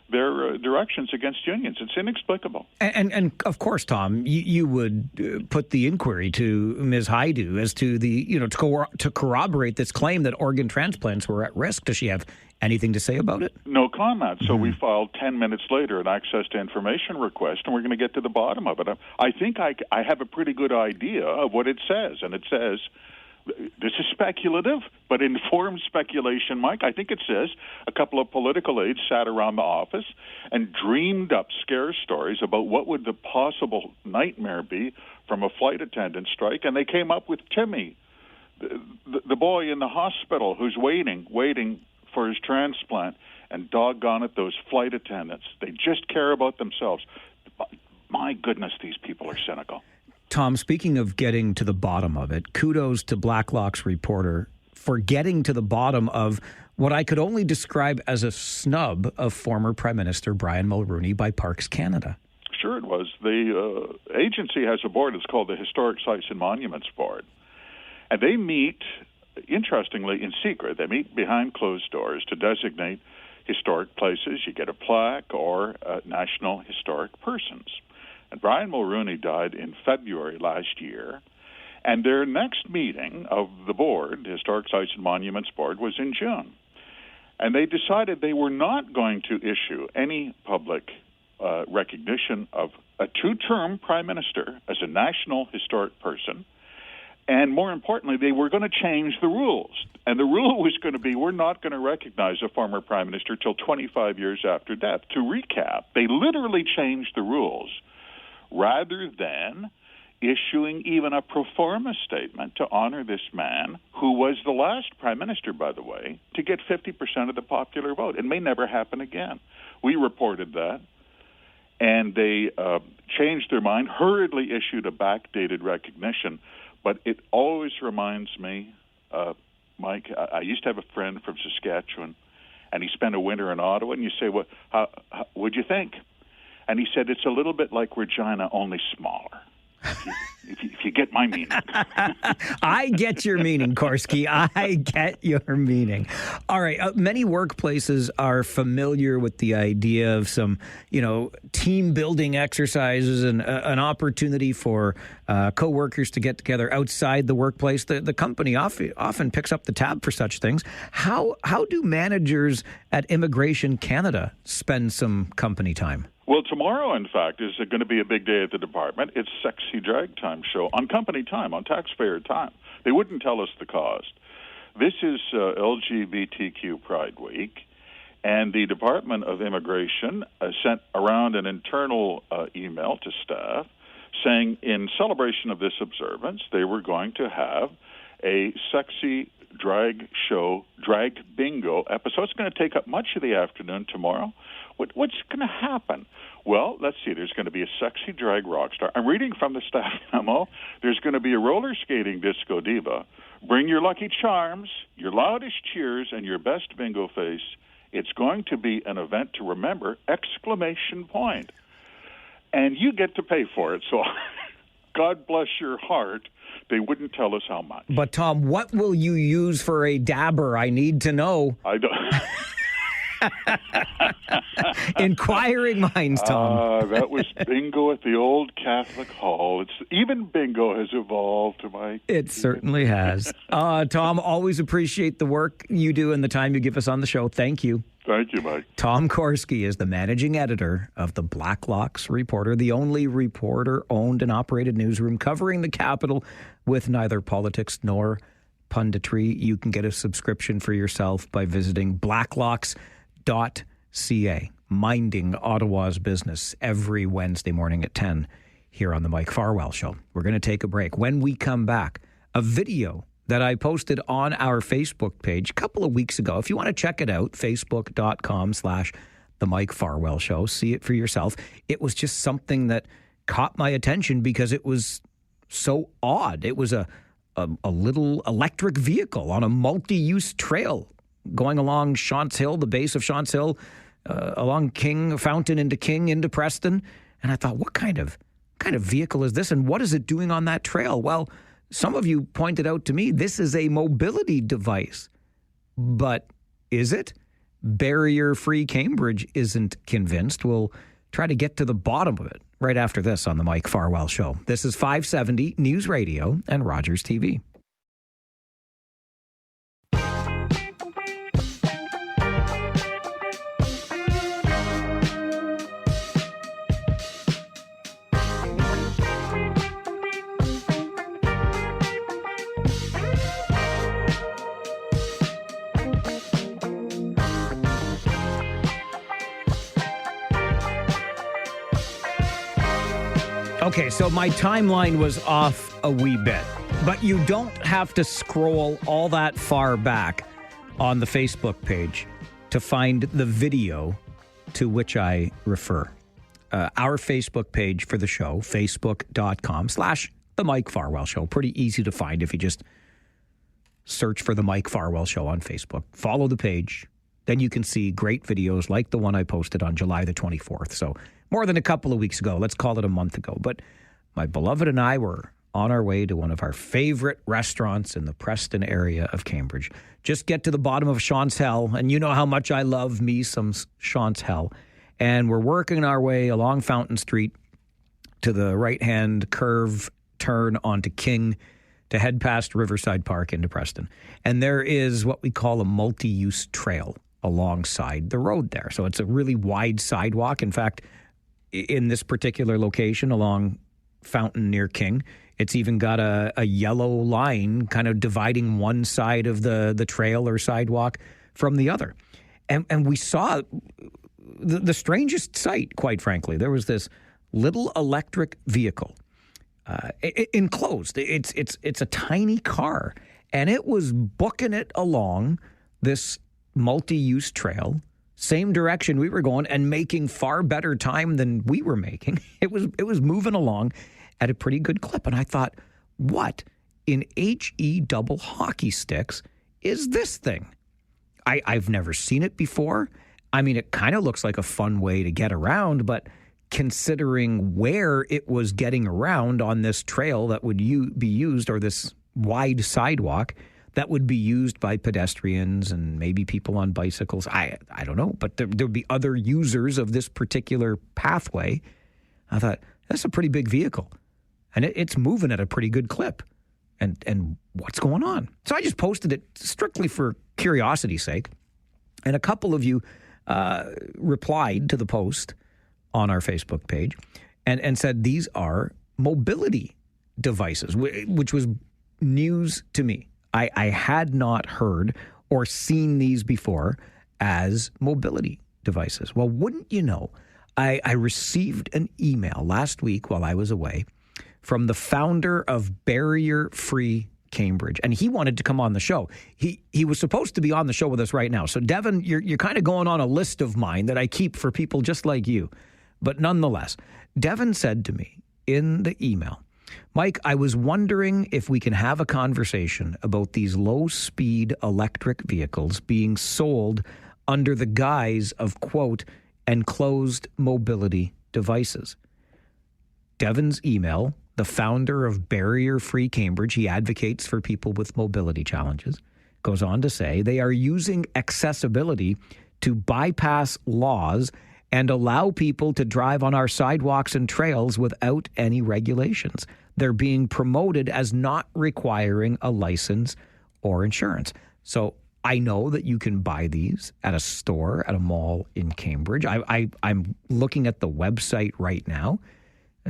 their directions against unions. It's inexplicable. And of course, Tom, you would put the inquiry to Ms. Haidu as to to corroborate this claim that organ transplants were at risk. Does she have anything to say about it? No comment. So we filed 10 minutes later an access to information request, and we're going to get to the bottom of it. I think I have a pretty good idea of what it says, and it says, this is speculative, but informed speculation, Mike. I think it says a couple of political aides sat around the office and dreamed up scare stories about what would the possible nightmare be from a flight attendant strike, and they came up with Timmy, the boy in the hospital who's waiting for his transplant, and doggone it, those flight attendants, they just care about themselves. My goodness, these people are cynical. Tom, speaking of getting to the bottom of it, kudos to Blacklocks Reporter for getting to the bottom of what I could only describe as a snub of former Prime Minister Brian Mulroney by Parks Canada. Sure it was. The agency has a board. It's called the Historic Sites and Monuments Board. And they meet, interestingly, in secret. They meet behind closed doors to designate historic places, you get a plaque or national historic persons. And Brian Mulrooney died in February last year. And their next meeting of the board, the Historic Sites and Monuments Board, was in June. And they decided they were not going to issue any public recognition of a two-term prime minister as a national historic person. And more importantly, they were going to change the rules. And the rule was going to be, we're not going to recognize a former prime minister till 25 years after death. To recap, they literally changed the rules rather than issuing even a pro forma statement to honor this man, who was the last prime minister, by the way, to get 50% of the popular vote. It may never happen again. We reported that, and they changed their mind, hurriedly issued a backdated recognition. But it always reminds me, Mike, I used to have a friend from Saskatchewan, and he spent a winter in Ottawa, and you say, well, what'd you think? And he said, it's a little bit like Regina, only smaller. If you get my meaning. I get your meaning, Korski. I get your meaning. All right. Many workplaces are familiar with the idea of some, team building exercises and an opportunity for coworkers to get together outside the workplace. The company often picks up the tab for such things. How do managers at Immigration Canada spend some company time? Well, tomorrow, in fact, is going to be a big day at the department. It's Sexy Drag Time show on company time, on taxpayer time. They wouldn't tell us the cost. This is LGBTQ Pride Week, and the Department of Immigration sent around an internal email to staff saying in celebration of this observance, they were going to have a sexy drag show, drag bingo episode. It's going to take up much of the afternoon tomorrow. What's going to happen? Well, let's see. There's going to be a sexy drag rock star. I'm reading from the staff memo. There's going to be a roller skating disco diva. Bring your lucky charms, your loudest cheers, and your best bingo face. It's going to be an event to remember! Exclamation point. And you get to pay for it. So God bless your heart. They wouldn't tell us how much. But, Tom, what will you use for a dabber? I need to know. I don't... Inquiring minds, Tom. That was bingo at the old Catholic Hall. Even bingo has evolved to my... It certainly has. Tom, always appreciate the work you do and the time you give us on the show. Thank you. Thank you, Mike. Tom Korski is the managing editor of the Blacklocks Reporter, the only reporter-owned and operated newsroom covering the capital with neither politics nor punditry. You can get a subscription for yourself by visiting blacklocks.ca, minding Ottawa's business every Wednesday morning at 10 here on the Mike Farwell Show. We're going to take a break. When we come back, a video that I posted on our Facebook page a couple of weeks ago. If you want to check it out, facebook.com/The Mike Farwell Show. See it for yourself. It was just something that caught my attention because it was so odd. It was a little electric vehicle on a multi-use trail going along Shantz Hill, the base of Shantz Hill, along King Fountain into King into Preston. And I thought, what kind of vehicle is this, and what is it doing on that trail? Well, some of you pointed out to me this is a mobility device, but is it? Barrier Free Cambridge isn't convinced. We'll try to get to the bottom of it right after this on the Mike Farwell Show. This is 570 News Radio and Rogers TV. Okay, so my timeline was off a wee bit, but you don't have to scroll all that far back on the Facebook page to find the video to which I refer. Our Facebook page for the show, facebook.com/The Mike Farwell Show. Pretty easy to find if you just search for The Mike Farwell Show on Facebook. Follow the page. Then you can see great videos like the one I posted on July the 24th. So more than a couple of weeks ago. Let's call it a month ago. But my beloved and I were on our way to one of our favorite restaurants in the Preston area of Cambridge. Just get to the bottom of Chantel, and you know how much I love me some Chantel. And we're working our way along Fountain Street to the right-hand curve turn onto King to head past Riverside Park into Preston. And there is what we call a multi-use trail alongside the road there. So it's a really wide sidewalk. In fact, in this particular location along Fountain near King, it's even got a yellow line kind of dividing one side of the trail or sidewalk from the other. And we saw the strangest sight, quite frankly. There was this little electric vehicle enclosed. It's a tiny car, and it was booking it along this multi-use trail, same direction we were going, and making far better time than we were making. It was moving along at a pretty good clip, and I thought, what in HE double hockey sticks is this thing? I've never seen it before. I mean, it kind of looks like a fun way to get around, but considering where it was getting around on this trail that would be used, or this wide sidewalk that would be used by pedestrians and maybe people on bicycles, I don't know, but there would be other users of this particular pathway. I thought, that's a pretty big vehicle, and it's moving at a pretty good clip. And what's going on? So I just posted it strictly for curiosity's sake. And a couple of you replied to the post on our Facebook page and said these are mobility devices, which was news to me. I had not heard or seen these before as mobility devices. Well, wouldn't you know, I received an email last week while I was away from the founder of Barrier Free Cambridge, and he wanted to come on the show. He was supposed to be on the show with us right now. So, Devin, you're kind of going on a list of mine that I keep for people just like you. But nonetheless, Devin said to me in the email, Mike, I was wondering if we can have a conversation about these low-speed electric vehicles being sold under the guise of, quote, enclosed mobility devices. Devin's email, the founder of Barrier Free Cambridge, he advocates for people with mobility challenges, goes on to say they are using accessibility to bypass laws and allow people to drive on our sidewalks and trails without any regulations. They're being promoted as not requiring a license or insurance. So I know that you can buy these at a store, at a mall in Cambridge. I'm looking at the website right now.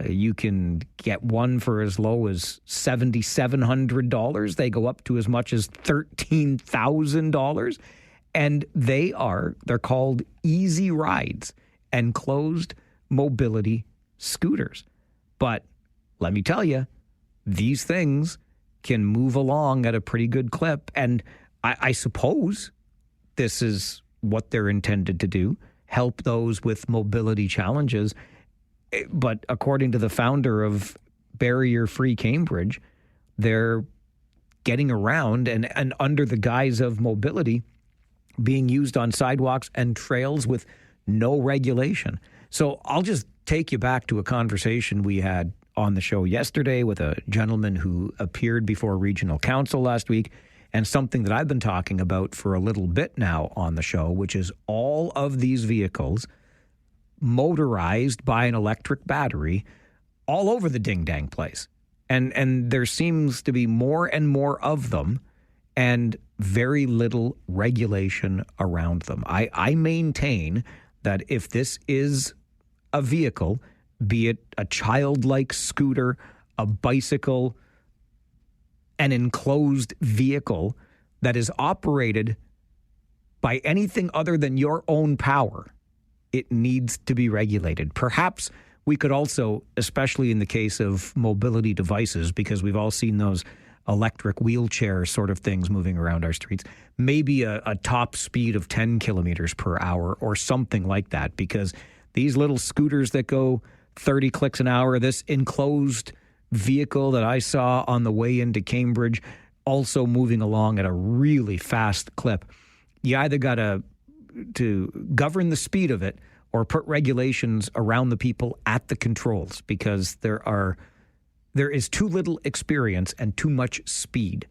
You can get one for as low as $7,700. They go up to as much as $13,000. And they're called Easy Rides, enclosed mobility scooters. But let me tell you, these things can move along at a pretty good clip. And I suppose this is what they're intended to do, help those with mobility challenges. But according to the founder of Barrier Free Cambridge, they're getting around and under the guise of mobility being used on sidewalks and trails with no regulation. So I'll just take you back to a conversation we had on the show yesterday with a gentleman who appeared before Regional Council last week, and something that I've been talking about for a little bit now on the show, which is all of these vehicles motorized by an electric battery all over the ding-dang place. And there seems to be more and more of them and very little regulation around them. I maintain that if this is a vehicle, be it a childlike scooter, a bicycle, an enclosed vehicle that is operated by anything other than your own power, it needs to be regulated. Perhaps we could also, especially in the case of mobility devices, because we've all seen those electric wheelchair sort of things moving around our streets, maybe a top speed of 10 kilometers per hour or something like that, because these little scooters that go 30 clicks an hour, this enclosed vehicle that I saw on the way into Cambridge, also moving along at a really fast clip. You either got to govern the speed of it or put regulations around the people at the controls, because there are There is too little experience and too much speed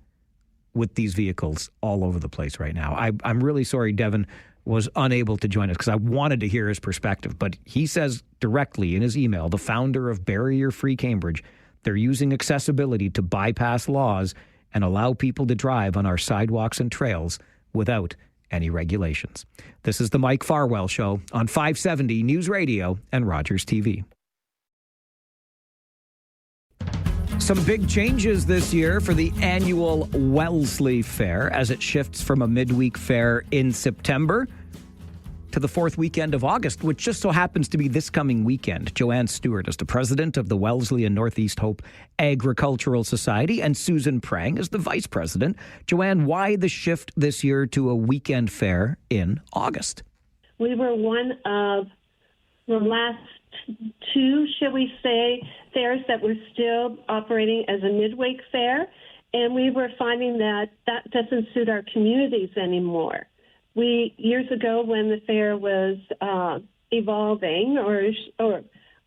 with these vehicles all over the place right now. I'm really sorry Devin was unable to join us because I wanted to hear his perspective. But he says directly in his email, the founder of Barrier Free Cambridge, they're using accessibility to bypass laws and allow people to drive on our sidewalks and trails without any regulations. This is the Mike Farwell Show on 570 News Radio and Rogers TV. Some big changes this year for the annual Wellesley Fair as it shifts from a midweek fair in September to the fourth weekend of August, which just so happens to be this coming weekend. Joanne Stewart is the president of the Wellesley and Northeast Hope Agricultural Society, and Susan Prang is the vice president. Joanne, why the shift this year to a weekend fair in August? We were one of the last two, shall we say, fairs that were still operating as a midweek fair, and we were finding that that doesn't suit our communities anymore. Years ago, when the fair was evolving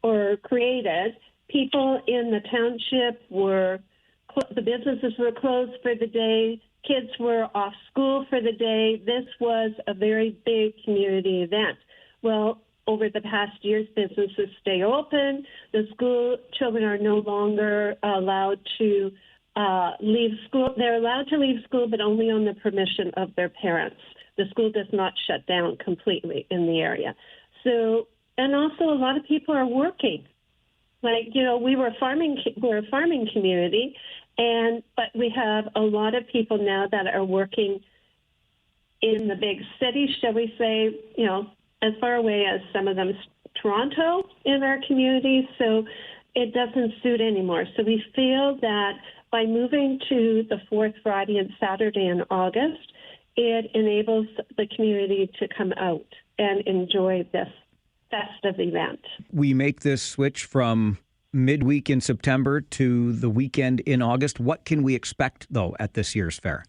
or created, people in the township the businesses were closed for the day, kids were off school for the day. This was a very big community event. Well, over the past years, businesses stay open. The school children are no longer allowed to leave school. They're allowed to leave school, but only on the permission of their parents. The school does not shut down completely in the area. So, and also a lot of people are working. We're a farming community, but we have a lot of people now that are working in the big cities, shall we say, as far away as some of them, Toronto in our community. So it doesn't suit anymore. So we feel that by moving to the fourth Friday and Saturday in August, it enables the community to come out and enjoy this festive event. We make this switch from midweek in September to the weekend in August. What can we expect, though, at this year's fair?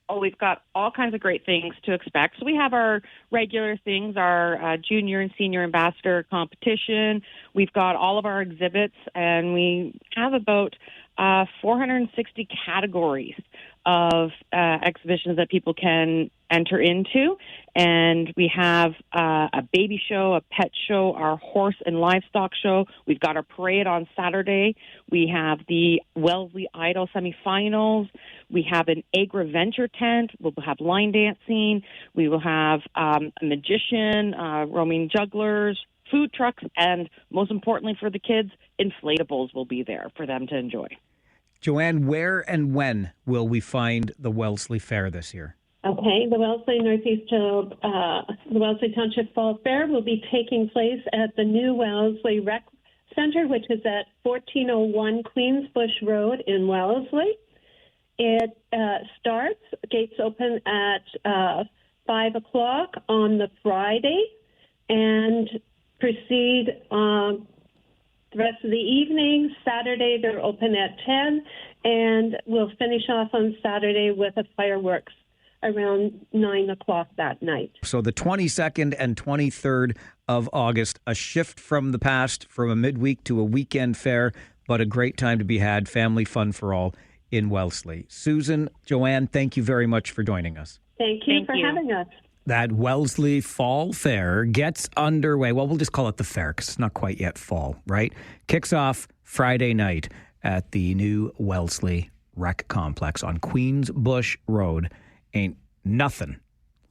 Oh, we've got all kinds of great things to expect. So we have our regular things, our junior and senior ambassador competition. We've got all of our exhibits, and we have about 460 categories of exhibitions that people can enter into. And we have a baby show, a pet show, our horse and livestock show. We've got our parade on Saturday. We have the Wellesley Idol semifinals. We have an agri-venture tent. We'll have line dancing. We will have a magician, roaming jugglers, food trucks, and most importantly for the kids, inflatables will be there for them to enjoy. Joanne, where and when will we find the Wellesley Fair this year? Okay, the Wellesley Township Fall Fair will be taking place at the new Wellesley Rec Center, which is at 1401 Queensbush Road in Wellesley. It gates open at 5 o'clock on the Friday and proceed the rest of the evening. Saturday, they're open at 10, and we'll finish off on Saturday with a fireworks around 9 o'clock that night. So the 22nd and 23rd of August, a shift from the past, from a midweek to a weekend fair, but a great time to be had, family fun for all in Wellesley. Susan, Joanne, thank you very much for joining us. Thank you for having us. That Wellesley Fall Fair gets underway. Well, we'll just call it the fair because it's not quite yet fall, right? Kicks off Friday night at the new Wellesley Rec Complex on Queensbush Road. Ain't nothing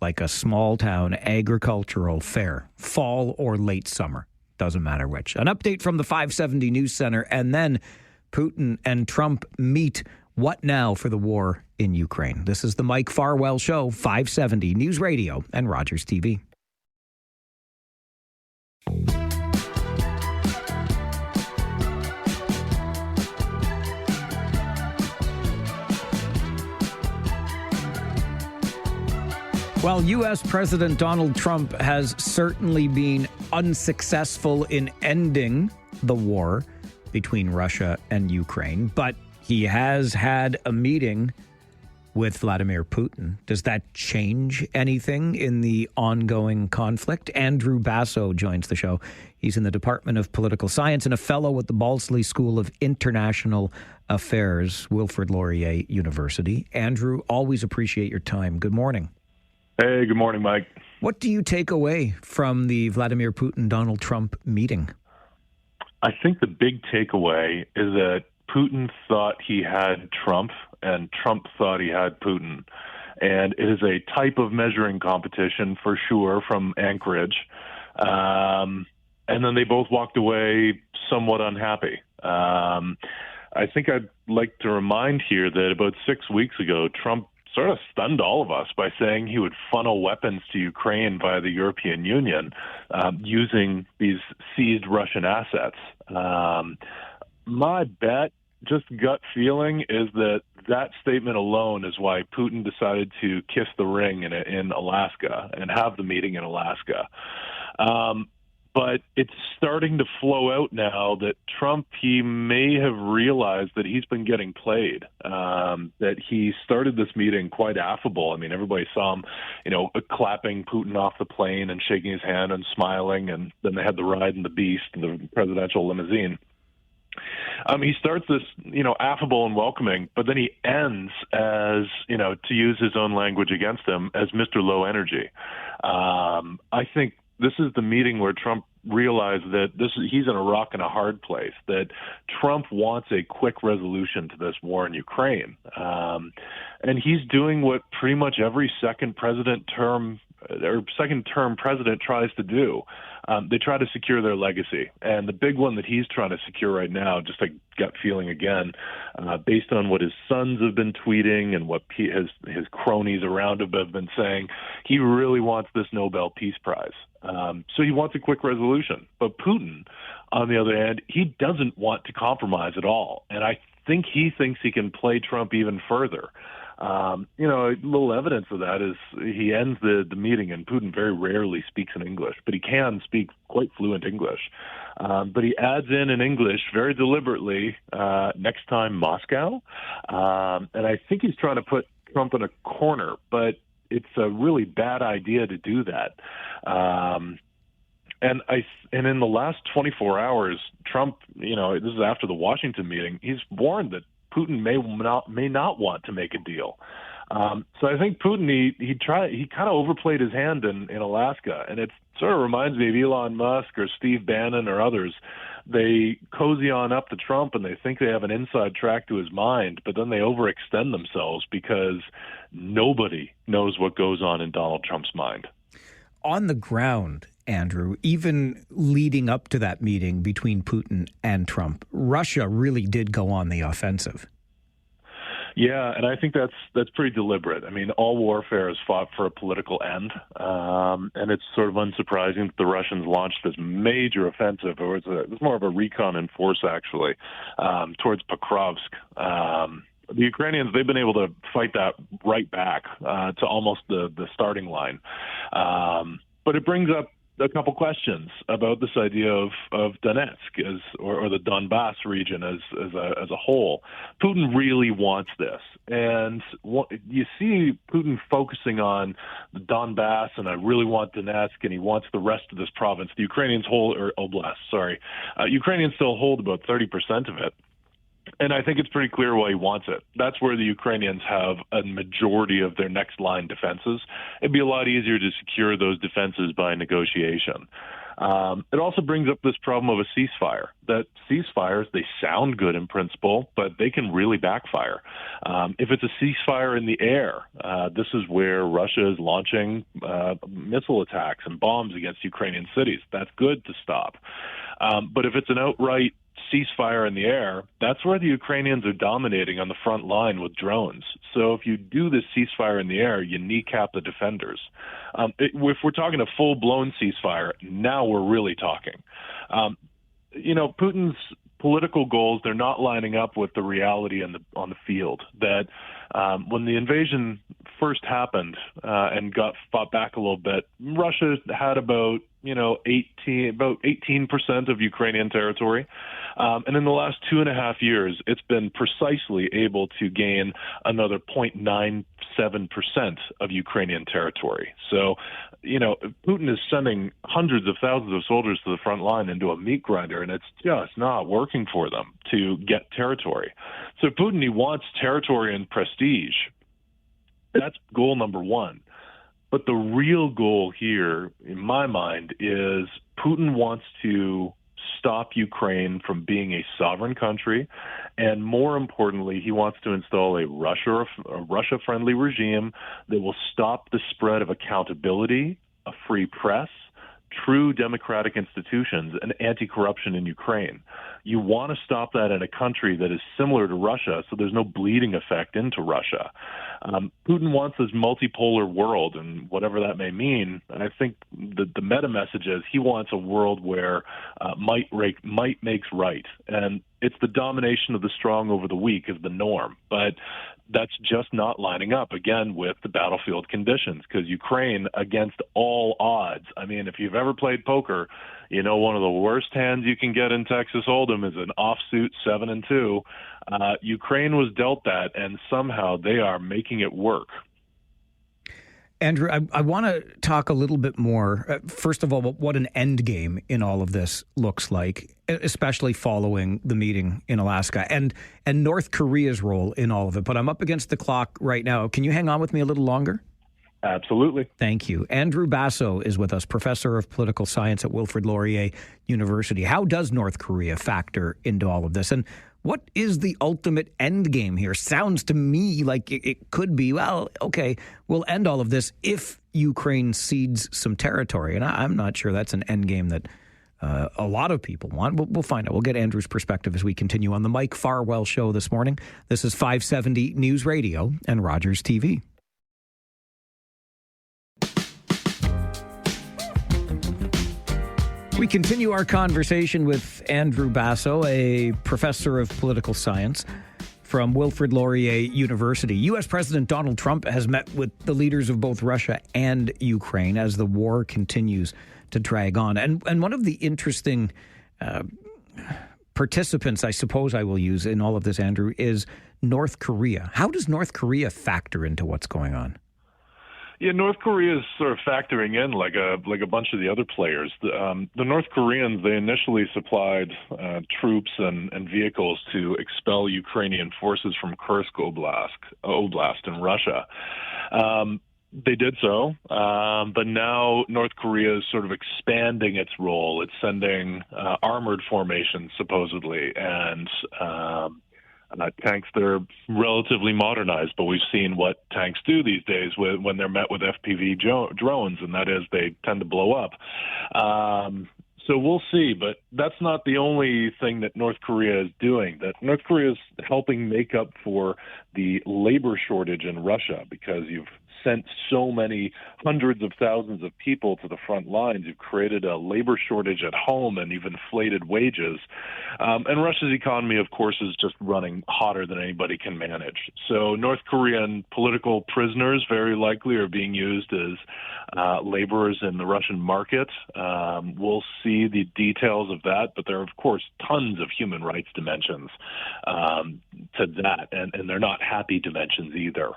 like a small town agricultural fair, fall or late summer. Doesn't matter which. An update from the 570 News Center, and then Putin and Trump meet. What now for the war in Ukraine? This is the Mike Farwell Show, 570 News Radio and Rogers TV. Well, U.S. President Donald Trump has certainly been unsuccessful in ending the war between Russia and Ukraine, but he has had a meeting with Vladimir Putin. Does that change anything in the ongoing conflict? Andrew Basso joins the show. He's in the Department of Political Science and a fellow at the Balsley School of International Affairs, Wilfrid Laurier University. Andrew, always appreciate your time. Good morning. Hey, good morning, Mike. What do you take away from the Vladimir Putin-Donald Trump meeting? I think the big takeaway is that Putin thought he had Trump, and Trump thought he had Putin. And it is a type of measuring competition for sure from Anchorage. And then they both walked away somewhat unhappy. I think I'd like to remind here that about 6 weeks ago, Trump sort of stunned all of us by saying he would funnel weapons to Ukraine via the European Union using these seized Russian assets. My bet, just gut feeling, is that that statement alone is why Putin decided to kiss the ring in Alaska and have the meeting in Alaska. But it's starting to flow out now that Trump, he may have realized that he's been getting played, that he started this meeting quite affable. I mean, everybody saw him, clapping Putin off the plane and shaking his hand and smiling, and then they had the ride in the Beast, the presidential limousine. He starts this, affable and welcoming, but then he ends as, to use his own language against him, as Mr. Low Energy. I think this is the meeting where Trump realized that he's in a rock and a hard place, that Trump wants a quick resolution to this war in Ukraine. And he's doing what pretty much every second term president tries to do. They try to secure their legacy. And the big one that he's trying to secure right now, just a gut feeling again, based on what his sons have been tweeting and what his cronies around him have been saying, he really wants this Nobel Peace Prize. So he wants a quick resolution. But Putin, on the other hand, he doesn't want to compromise at all. And I think he thinks he can play Trump even further. A little evidence of that is he ends the meeting, and Putin very rarely speaks in English, but he can speak quite fluent English. But he adds in English very deliberately, next time Moscow. And I think he's trying to put Trump in a corner, but it's a really bad idea to do that. And in the last 24 hours, Trump, this is after the Washington meeting, he's warned that Putin may not want to make a deal. So I think Putin, he kind of overplayed his hand in Alaska, and it sort of reminds me of Elon Musk or Steve Bannon or others. They cozy on up to Trump and they think they have an inside track to his mind, but then they overextend themselves because nobody knows what goes on in Donald Trump's mind. On the ground, Andrew, even leading up to that meeting between Putin and Trump, Russia really did go on the offensive. Yeah, and I think that's pretty deliberate. I mean, all warfare is fought for a political end, and it's sort of unsurprising that the Russians launched this major offensive. It was more of a recon in force, actually, towards Pokrovsk. The Ukrainians, they've been able to fight that right back to almost the starting line. But it brings up a couple questions about this idea of Donetsk or the Donbass region as a whole. Putin really wants this. And you see Putin focusing on the Donbass, and I really want Donetsk, and he wants the rest of this province. The Ukrainians Ukrainians still hold about 30% of it. And I think it's pretty clear why he wants it. That's where the Ukrainians have a majority of their next line defenses. It'd be a lot easier to secure those defenses by negotiation. It also brings up this problem of a ceasefire, that ceasefires, they sound good in principle, but they can really backfire. If it's a ceasefire in the air, this is where Russia is launching missile attacks and bombs against Ukrainian cities. That's good to stop. But if it's an outright ceasefire in the air, that's where the Ukrainians are dominating on the front line with drones. So if you do this ceasefire in the air, you kneecap the defenders. If we're talking a full-blown ceasefire, now we're really talking. Putin's political goals, they're not lining up with the reality on the field. That when the invasion first happened and got fought back a little bit, Russia had about about 18% of Ukrainian territory. And in the last 2.5 years, it's been precisely able to gain another 0.97% of Ukrainian territory. So, Putin is sending hundreds of thousands of soldiers to the front line into a meat grinder, and it's just not working for them to get territory. So Putin, he wants territory and prestige. That's goal number one. But the real goal here, in my mind, is Putin wants to stop Ukraine from being a sovereign country, and more importantly, he wants to install a Russia-friendly regime that will stop the spread of accountability, a free press, true democratic institutions, and anti-corruption in Ukraine. You want to stop that in a country that is similar to Russia, so there's no bleeding effect into Russia. Putin wants this multipolar world, and whatever that may mean, and I think the meta message is he wants a world where might makes right, and it's the domination of the strong over the weak is the norm. But that's just not lining up, again, with the battlefield conditions, because Ukraine, against all odds, I mean, if you've ever played poker, one of the worst hands you can get in Texas Hold'em is an offsuit 7-2. Ukraine was dealt that, and somehow they are making it work. Andrew, I want to talk a little bit more, first of all, what an end game in all of this looks like, especially following the meeting in Alaska, and North Korea's role in all of it. But I'm up against the clock right now. Can you hang on with me a little longer? Absolutely. Thank you. Andrew Basso is with us, professor of political science at Wilfrid Laurier University. How does North Korea factor into all of this? And what is the ultimate end game here? Sounds to me like it could be, well, okay, we'll end all of this if Ukraine cedes some territory. And I'm not sure that's an end game that a lot of people want. We'll find out. We'll get Andrew's perspective as we continue on the Mike Farwell Show this morning. This is 570 News Radio and Rogers TV. We continue our conversation with Andrew Basso, a professor of political science from Wilfrid Laurier University. U.S. President Donald Trump has met with the leaders of both Russia and Ukraine as the war continues to drag on. And one of the interesting participants, I suppose I will use in all of this, Andrew, is North Korea. How does North Korea factor into what's going on? Yeah, North Korea is sort of factoring in like a bunch of the other players. The North Koreans, they initially supplied troops and vehicles to expel Ukrainian forces from Kursk Oblast in Russia. They did so, but now North Korea is sort of expanding its role. It's sending armored formations, supposedly, and tanks that are relatively modernized, but we've seen what tanks do these days when they're met with FPV drones, and that is they tend to blow up. So we'll see, but that's not the only thing that North Korea is doing. That North Korea is helping make up for the labor shortage in Russia, because you've sent so many hundreds of thousands of people to the front lines. You've created a labor shortage at home, and you've inflated wages. And Russia's economy, of course, is just running hotter than anybody can manage. So North Korean political prisoners very likely are being used as laborers in the Russian market. We'll see the details of that, but there are, of course, tons of human rights dimensions to that, and they're not happy dimensions either.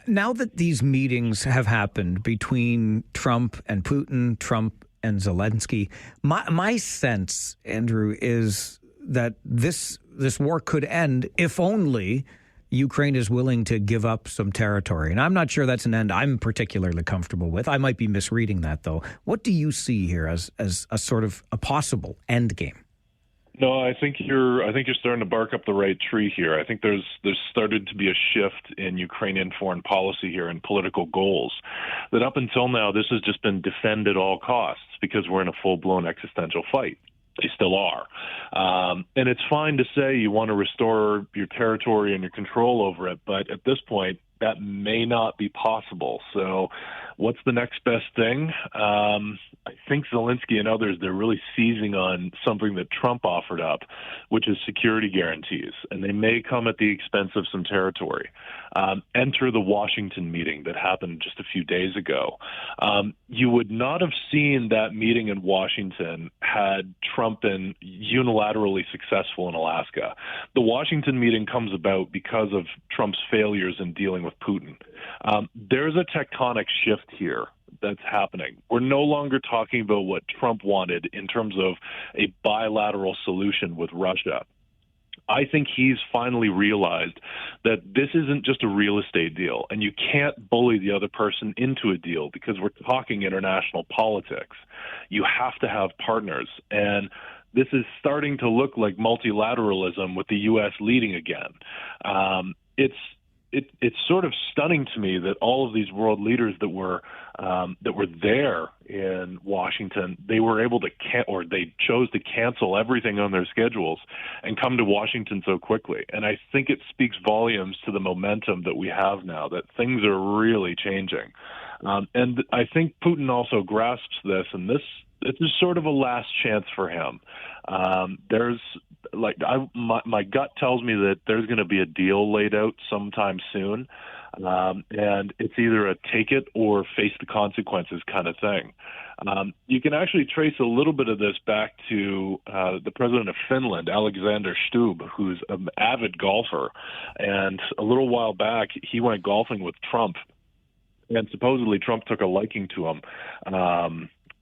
Now that these meetings have happened between Trump and Putin, Trump and Zelensky, my sense, Andrew, is that this war could end if only Ukraine is willing to give up some territory. And I'm not sure that's an end I'm particularly comfortable with. I might be misreading that, though. What do you see here as a sort of a possible end game? No, I think you're starting to bark up the right tree here. I think there's started to be a shift in Ukrainian foreign policy here and political goals. That up until now, this has just been defend at all costs because we're in a full-blown existential fight. They still are. And it's fine to say you want to restore your territory and your control over it, but at this point, that may not be possible. So What's the next best thing? I think Zelensky and others, they're really seizing on something that Trump offered up, which is security guarantees. And they may come at the expense of some territory. Enter the Washington meeting that happened just a few days ago. You would not have seen that meeting in Washington had Trump been unilaterally successful in Alaska. The Washington meeting comes about because of Trump's failures in dealing with Putin. There's a tectonic shift here that's happening. We're no longer talking about what Trump wanted in terms of a bilateral solution with Russia. I think he's finally realized that this isn't just a real estate deal, and you can't bully the other person into a deal because we're talking international politics. You have to have partners, and this is starting to look like multilateralism with the U.S. leading again. It's sort of stunning to me that all of these world leaders that were there in Washington, they were able to they chose to cancel everything on their schedules and come to Washington so quickly. And I think it speaks volumes to the momentum that we have now, that things are really changing. And I think Putin also grasps this, and this is sort of a last chance for him. My gut tells me that there's going to be a deal laid out sometime soon, and it's either a take it or face the consequences kind of thing. You can actually trace a little bit of this back to the president of Finland, Alexander Stubb, who's an avid golfer, and a little while back he went golfing with Trump, and supposedly Trump took a liking to him.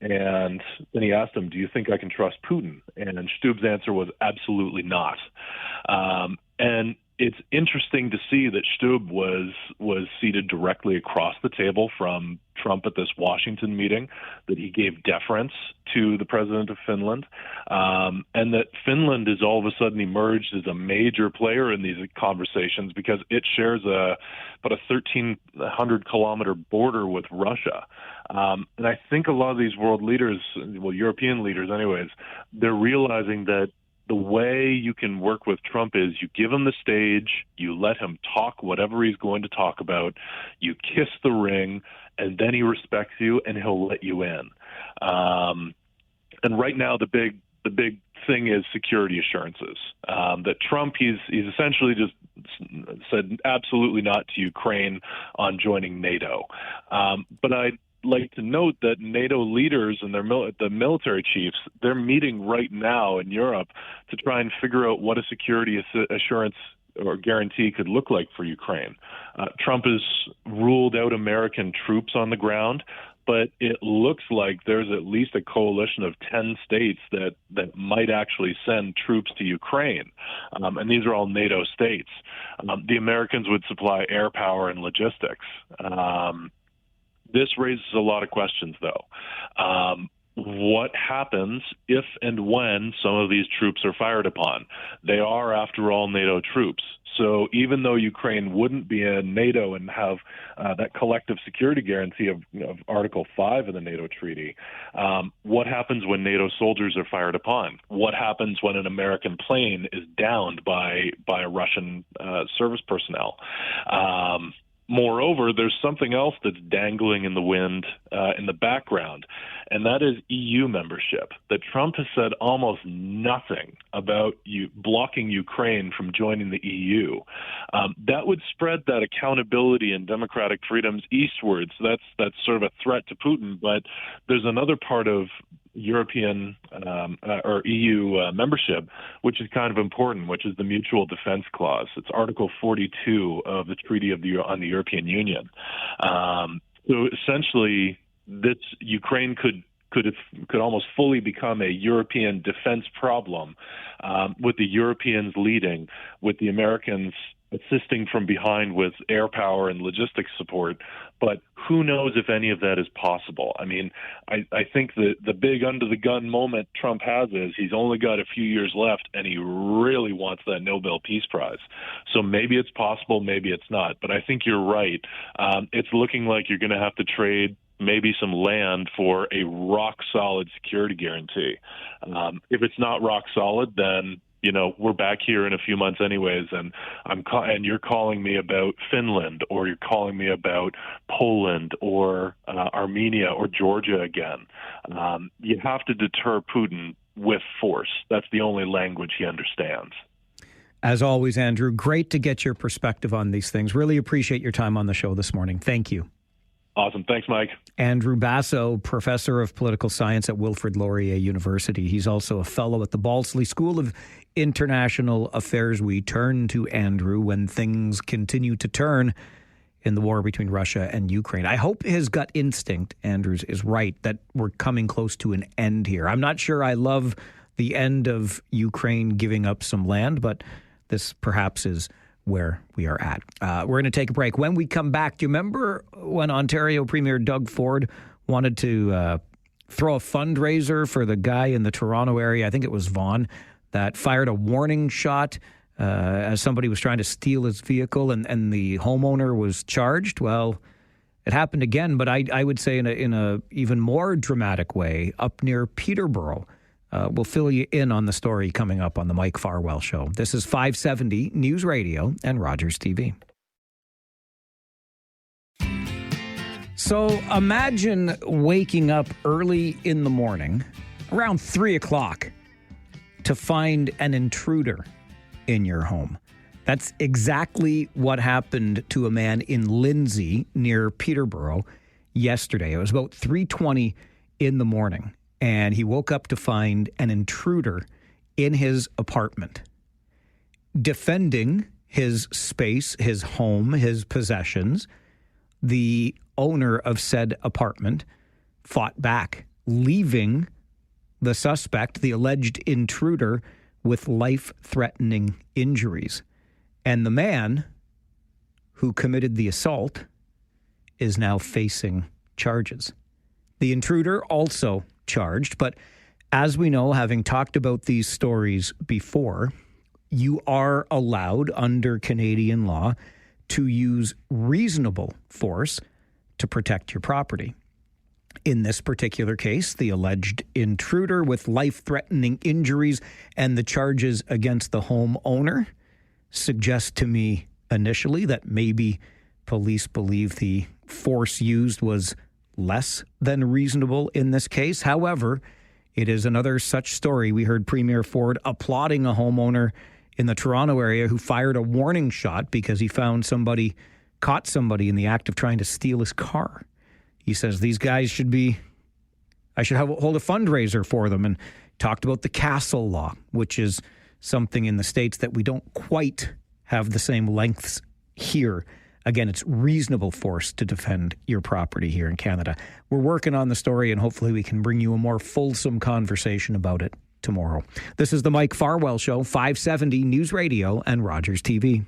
And then he asked him, do you think I can trust Putin? And Stubb's answer was absolutely not. And it's interesting to see that Stubb was seated directly across the table from Trump at this Washington meeting, that he gave deference to the president of Finland, and that Finland is all of a sudden emerged as a major player in these conversations because it shares about a 1,300-kilometer border with Russia. And I think a lot of these world leaders, well, European leaders anyways, they're realizing that the way you can work with Trump is you give him the stage, you let him talk whatever he's going to talk about, you kiss the ring, and then he respects you and he'll let you in. And right now the big thing is security assurances. That Trump, he's essentially just said absolutely not to Ukraine on joining NATO. But I'd like to note that NATO leaders and the military chiefs, they're meeting right now in Europe to try and figure out what a security assurance or guarantee could look like for Ukraine. Trump has ruled out American troops on the ground, but it looks like there's at least a coalition of 10 states that might actually send troops to Ukraine. And these are all NATO states. The Americans would supply air power and logistics. This raises a lot of questions, though. What happens if and when some of these troops are fired upon? They are, after all, NATO troops. So even though Ukraine wouldn't be in NATO and have that collective security guarantee of Article 5 of the NATO treaty, what happens when NATO soldiers are fired upon? What happens when an American plane is downed by Russian service personnel? Moreover, there's something else that's dangling in the wind in the background, and that is EU membership. That Trump has said almost nothing about blocking Ukraine from joining the EU. That would spread that accountability and democratic freedoms eastwards. That's sort of a threat to Putin, but there's another part of European or EU membership, which is kind of important, which is the Mutual Defense Clause. It's Article 42 of the Treaty on the European Union. So essentially, this Ukraine could almost fully become a European defense problem, with the Europeans leading, with the Americans assisting from behind with air power and logistics support. But who knows if any of that is possible? I mean, I think that the big under-the-gun moment Trump has is he's only got a few years left, and he really wants that Nobel Peace Prize. So maybe it's possible, maybe it's not. But I think you're right. It's looking like you're going to have to trade maybe some land for a rock-solid security guarantee. If it's not rock-solid, then we're back here in a few months anyways, and and you're calling me about Finland, or you're calling me about Poland or Armenia or Georgia again. You have to deter Putin with force. That's the only language he understands. As always, Andrew, great to get your perspective on these things. Really appreciate your time on the show this morning. Thank you. Awesome. Thanks, Mike. Andrew Basso, professor of political science at Wilfrid Laurier University. He's also a fellow at the Balsley School of International Affairs. We turn to Andrew when things continue to turn in the war between Russia and Ukraine. I hope his gut instinct, Andrews, is right, that we're coming close to an end here. I'm not sure I love the end of Ukraine giving up some land, but this perhaps is where we are at. We're going to take a break. When we come back, do you remember when Ontario Premier Doug Ford wanted to throw a fundraiser for the guy in the Toronto area, I think it was Vaughan, that fired a warning shot as somebody was trying to steal his vehicle and the homeowner was charged? Well, it happened again, but I would say in a even more dramatic way up near Peterborough. We'll fill you in on the story coming up on the Mike Farwell Show. This is 570 News Radio and Rogers TV. So imagine waking up early in the morning, around 3 o'clock, to find an intruder in your home. That's exactly what happened to a man in Lindsay near Peterborough yesterday. It was about 3:20 in the morning. And he woke up to find an intruder in his apartment, defending his space, his home, his possessions. The owner of said apartment fought back, leaving the suspect, the alleged intruder, with life-threatening injuries. And the man who committed the assault is now facing charges. The intruder also charged, but as we know, having talked about these stories before, you are allowed under Canadian law to use reasonable force to protect your property. In this particular case, the alleged intruder with life-threatening injuries and the charges against the homeowner suggest to me initially that maybe police believe the force used was less than reasonable in this case. However, it is another such story. We heard Premier Ford applauding a homeowner in the Toronto area who fired a warning shot because he caught somebody in the act of trying to steal his car. He says these guys I should hold a fundraiser for them, and talked about the castle law, which is something in the States that we don't quite have the same lengths here. Again, it's reasonable force to defend your property here in Canada. We're working on the story, and hopefully we can bring you a more fulsome conversation about it tomorrow. This is the Mike Farwell Show, 570 News Radio and Rogers TV.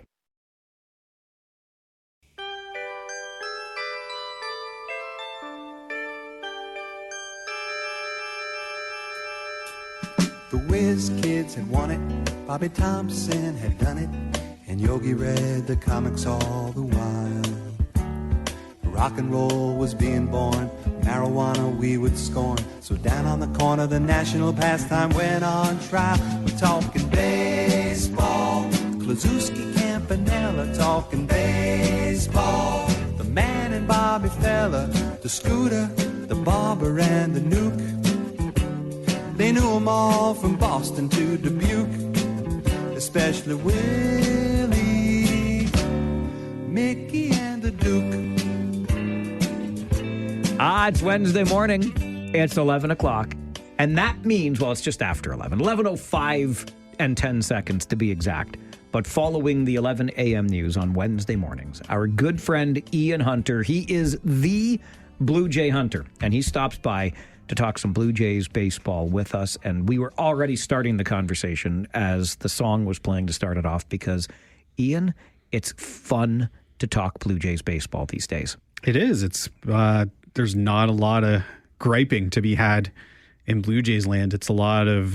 The Whiz Kids had won it, Bobby Thompson had done it, and Yogi read the comics all the while. Rock and roll was being born, marijuana we would scorn. So down on the corner the national pastime went on trial. We're talking baseball, Klazuski, Campanella, talking baseball. The man and Bobby Fella, the Scooter, the Barber and the Nuke. They knew them all from Boston to Dubuque, especially Willie, Mickey, and the Duke. It's Wednesday morning. It's 11 o'clock. And that means, well, it's just after 11. 11:05 and 10 seconds to be exact. But following the 11 a.m. news on Wednesday mornings, our good friend Ian Hunter, he is the Blue Jay Hunter. And he stops by to talk some Blue Jays baseball with us. And we were already starting the conversation as the song was playing to start it off because, Ian, it's fun to talk Blue Jays baseball these days. It is. It's there's not a lot of griping to be had in Blue Jays land. It's a lot of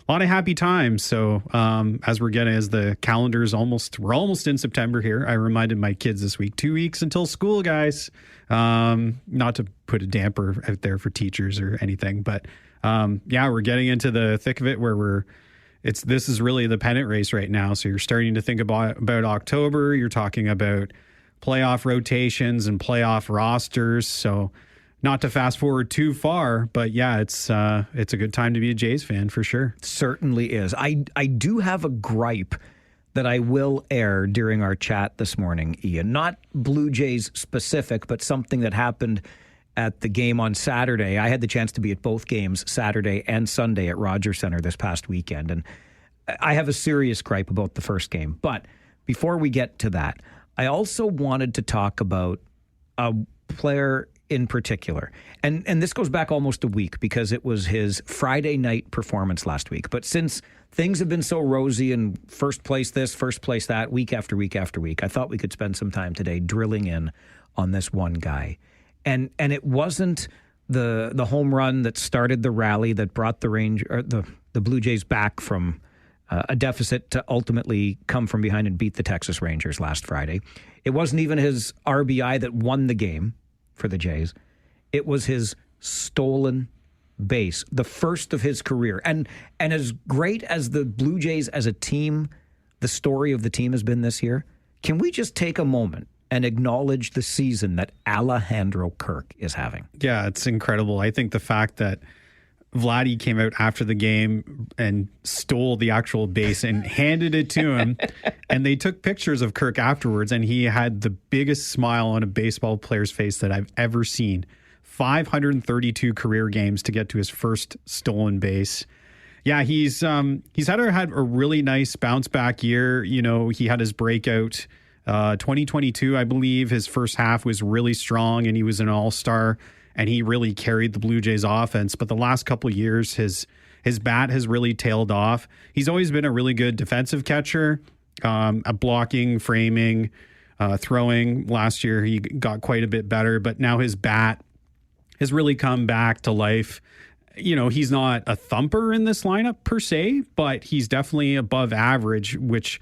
happy times. So as the calendar's we're almost in September here. I reminded my kids this week, 2 weeks until school, guys. Not to put a damper out there for teachers or anything, but we're getting into the thick of it where this is really the pennant race right now. So you're starting to think about October. You're talking about playoff rotations and playoff rosters. So not to fast forward too far, but yeah, it's a good time to be a Jays fan for sure. Certainly is. I do have a gripe that I will air during our chat this morning, Ian. Not Blue Jays specific, but something that happened at the game on Saturday. I had the chance to be at both games, Saturday and Sunday, at Rogers Centre this past weekend. And I have a serious gripe about the first game. But before we get to that, I also wanted to talk about a player in particular. And this goes back almost a week because it was his Friday night performance last week. But since things have been so rosy and first place this, first place that, week after week after week, I thought we could spend some time today drilling in on this one guy. And it wasn't the home run that started the rally that brought the Blue Jays back from a deficit to ultimately come from behind and beat the Texas Rangers last Friday. It wasn't even his RBI that won the game for the Jays. It was his stolen base, the first of his career. And as great as the Blue Jays as a team, the story of the team has been this year, can we just take a moment and acknowledge the season that Alejandro Kirk is having? Yeah, it's incredible. I think the fact that Vladdy came out after the game and stole the actual base and handed it to him, and they took pictures of Kirk afterwards, and he had the biggest smile on a baseball player's face that I've ever seen. 532 career games to get to his first stolen base. Yeah, he's had a really nice bounce back year. You know, he had his breakout 2022, I believe. His first half was really strong, and he was an all-star, and he really carried the Blue Jays offense. But the last couple of years, his bat has really tailed off. He's always been a really good defensive catcher, at blocking, framing, throwing. Last year, he got quite a bit better, but now his bat has really come back to life. You know, he's not a thumper in this lineup per se, but he's definitely above average, which,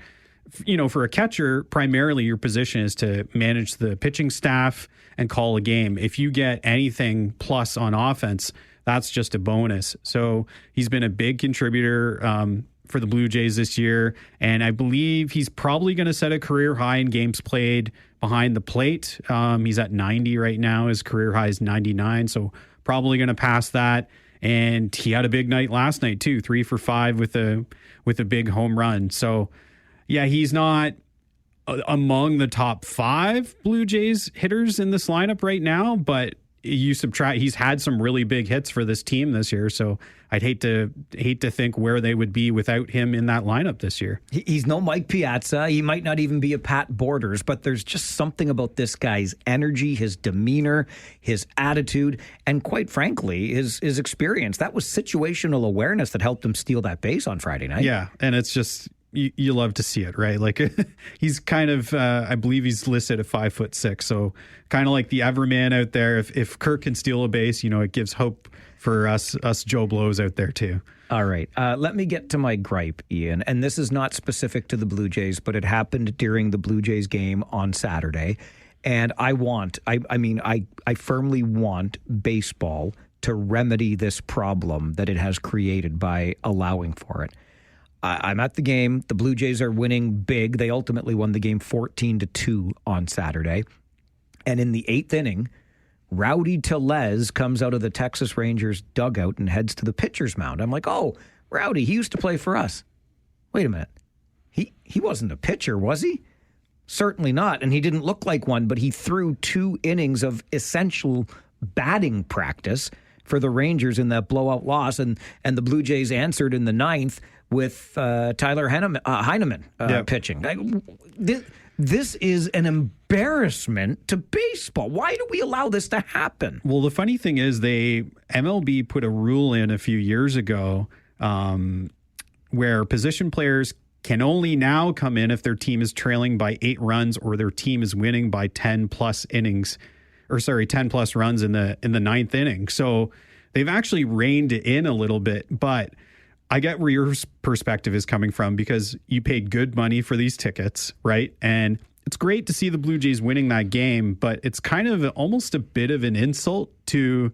you know, for a catcher, primarily your position is to manage the pitching staff and call a game. If you get anything plus on offense, that's just a bonus. So he's been a big contributor for the Blue Jays this year, and I believe he's probably going to set a career high in games played behind the plate. He's at 90 right now. His career high is 99, so probably going to pass that. And he had a big night last night too, 3 for 5 with a big home run. So yeah, he's not among the top 5 Blue Jays hitters in this lineup right now, but you subtract, he's had some really big hits for this team this year. So I'd hate to think where they would be without him in that lineup this year. He's no Mike Piazza. He might not even be a Pat Borders, but there's just something about this guy's energy, his demeanor, his attitude, and quite frankly, his experience. That was situational awareness that helped him steal that base on Friday night. Yeah, and it's just, you love to see it, right? Like he's kind of, I believe he's listed at 5'6", so kind of like the Everman out there. If Kirk can steal a base, you know, it gives hope for us Joe Blows out there too. All right, let me get to my gripe, Ian, and this is not specific to the Blue Jays, but it happened during the Blue Jays game on Saturday, and I firmly want baseball to remedy this problem that it has created by allowing for it. I'm at the game. The Blue Jays are winning big. They ultimately won the game 14-2 on Saturday. And in the 8th inning, Rowdy Tellez comes out of the Texas Rangers dugout and heads to the pitcher's mound. I'm like, oh, Rowdy, he used to play for us. Wait a minute. He wasn't a pitcher, was he? Certainly not. And he didn't look like one, but he threw 2 innings of essential batting practice for the Rangers in that blowout loss. And the Blue Jays answered in the 9th with Tyler Heineman pitching. This is an embarrassment to baseball. Why do we allow this to happen? Well, the funny thing is MLB put a rule in a few years ago where position players can only now come in if their team is trailing by 8 runs or their team is winning by 10 plus runs in the 9th inning. So they've actually reined it in a little bit, but I get where your perspective is coming from because you paid good money for these tickets, right? And it's great to see the Blue Jays winning that game, but it's kind of almost a bit of an insult to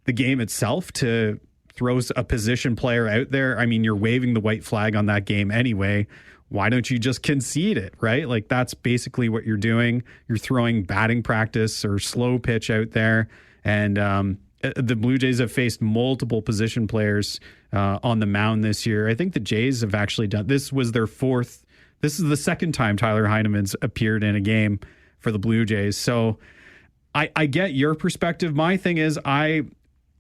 the game itself to throws a position player out there, I mean, you're waving the white flag on that game anyway. Why don't you just concede it, right? Like, that's basically what you're doing. You're throwing batting practice or slow pitch out there. And the Blue Jays have faced multiple position players on the mound this year. I think the Jays have actually done, this was their fourth. This is the second time Tyler Heineman's appeared in a game for the Blue Jays. So I get your perspective. My thing is,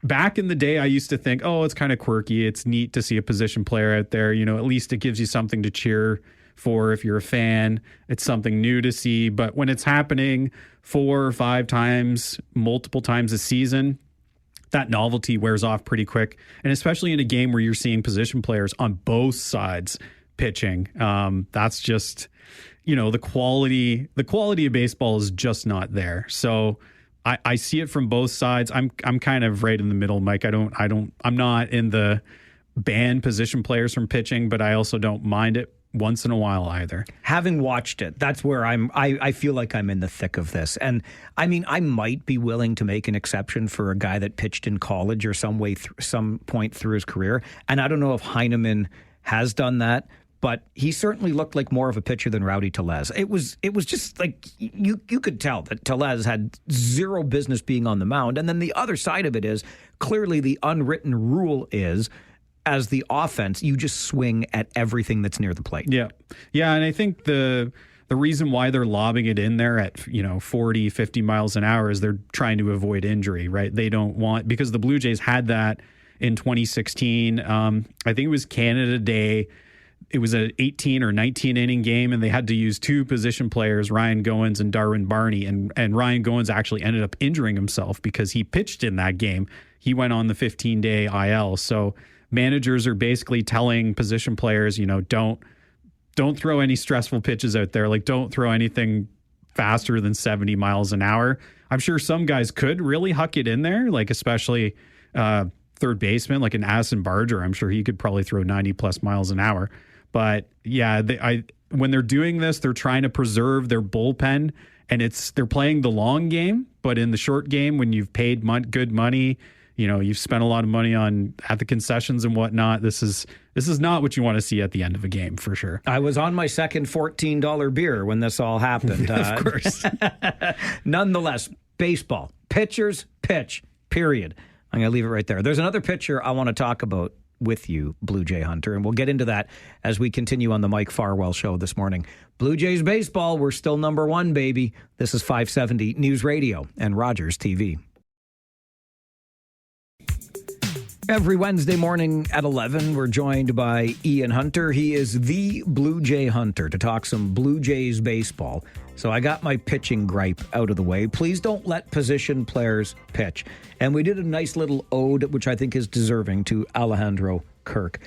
back in the day, I used to think, oh, it's kind of quirky. It's neat to see a position player out there. You know, at least it gives you something to cheer for if you're a fan. It's something new to see. But when it's happening 4 or 5 times, multiple times a season, that novelty wears off pretty quick. And especially in a game where you're seeing position players on both sides pitching, that's just, you know, the quality of baseball is just not there. So I see it from both sides. I'm kind of right in the middle, Mike. I'm not in the ban position players from pitching, but I also don't mind it once in a while either. Having watched it, that's where I feel like I'm in the thick of this. And I mean, I might be willing to make an exception for a guy that pitched in college or some point through his career. And I don't know if Heineman has done that, but he certainly looked like more of a pitcher than Rowdy Tellez. It was just like you could tell that Tellez had zero business being on the mound. And then the other side of it is clearly the unwritten rule is, as the offense, you just swing at everything that's near the plate. Yeah. Yeah, and I think the reason why they're lobbing it in there at, 40, 50 miles an hour is they're trying to avoid injury, right? They don't want, because the Blue Jays had that in 2016. I think it was Canada Day. It was an 18 or 19 inning game, and they had to use 2 position players, Ryan Goins and Darwin Barney. And Ryan Goins actually ended up injuring himself because he pitched in that game. He went on the 15-day IL. So managers are basically telling position players, don't throw any stressful pitches out there. Like, don't throw anything faster than 70 miles an hour. I'm sure some guys could really huck it in there, like especially third baseman, like an Addison Barger. I'm sure he could probably throw 90 plus miles an hour. But yeah, when they're doing this, they're trying to preserve their bullpen, and they're playing the long game. But in the short game, when you've paid good money, you've spent a lot of money at the concessions and whatnot. This is not what you want to see at the end of a game, for sure. I was on my second $14 beer when this all happened. Of course. Nonetheless, baseball, pitchers pitch, period. I'm going to leave it right there. There's another pitcher I want to talk about with you, Blue Jay Hunter, and we'll get into that as we continue on the Mike Farwell Show this morning. Blue Jays baseball, we're still number 1, baby. This is 570 News Radio and Rogers TV. Every Wednesday morning at 11, we're joined by Ian Hunter. He is the Blue Jay Hunter to talk some Blue Jays baseball. So I got my pitching gripe out of the way. Please don't let position players pitch. And we did a nice little ode, which I think is deserving, to Alejandro Kirk.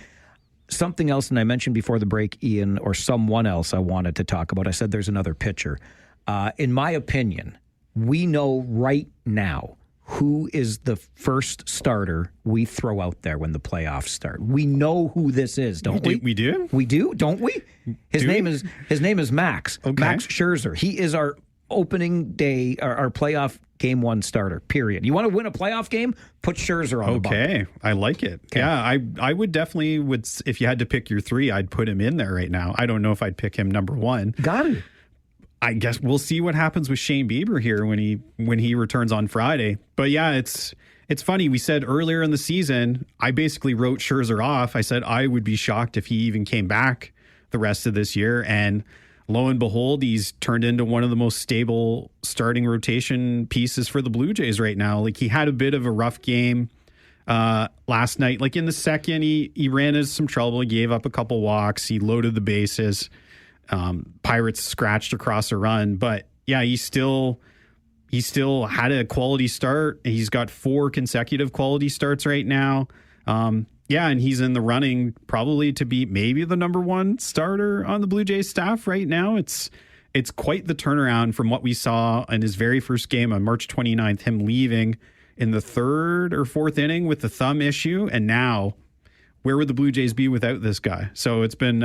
Something else, and I mentioned before the break, Ian, or someone else I wanted to talk about. I said there's another pitcher. In my opinion, we know right now who is the first starter we throw out there when the playoffs start. We know who this is, don't we? We do? We do, don't we? His name is Max. Okay. Max Scherzer. He is our opening day, our playoff game 1 starter, period. You want to win a playoff game? Put Scherzer on the bump. Okay, I like it. Okay. Yeah, I would definitely, if you had to pick your 3, I'd put him in there right now. I don't know if I'd pick him number 1. Got it. I guess we'll see what happens with Shane Bieber here when he returns on Friday. But yeah, it's funny. We said earlier in the season, I basically wrote Scherzer off. I said I would be shocked if he even came back the rest of this year. And lo and behold, he's turned into one of the most stable starting rotation pieces for the Blue Jays right now. Like, he had a bit of a rough game last night. Like, in the second, he ran into some trouble. He gave up a couple walks. He loaded the bases. Pirates scratched across a run, but yeah, he still had a quality start. He's got 4 consecutive quality starts right now. Yeah, and he's in the running probably to be maybe the number 1 starter on the Blue Jays staff right now. It's quite the turnaround from what we saw in his very first game on March 29th, him leaving in the 3rd or 4th inning with the thumb issue, and now where would the Blue Jays be without this guy? So it's been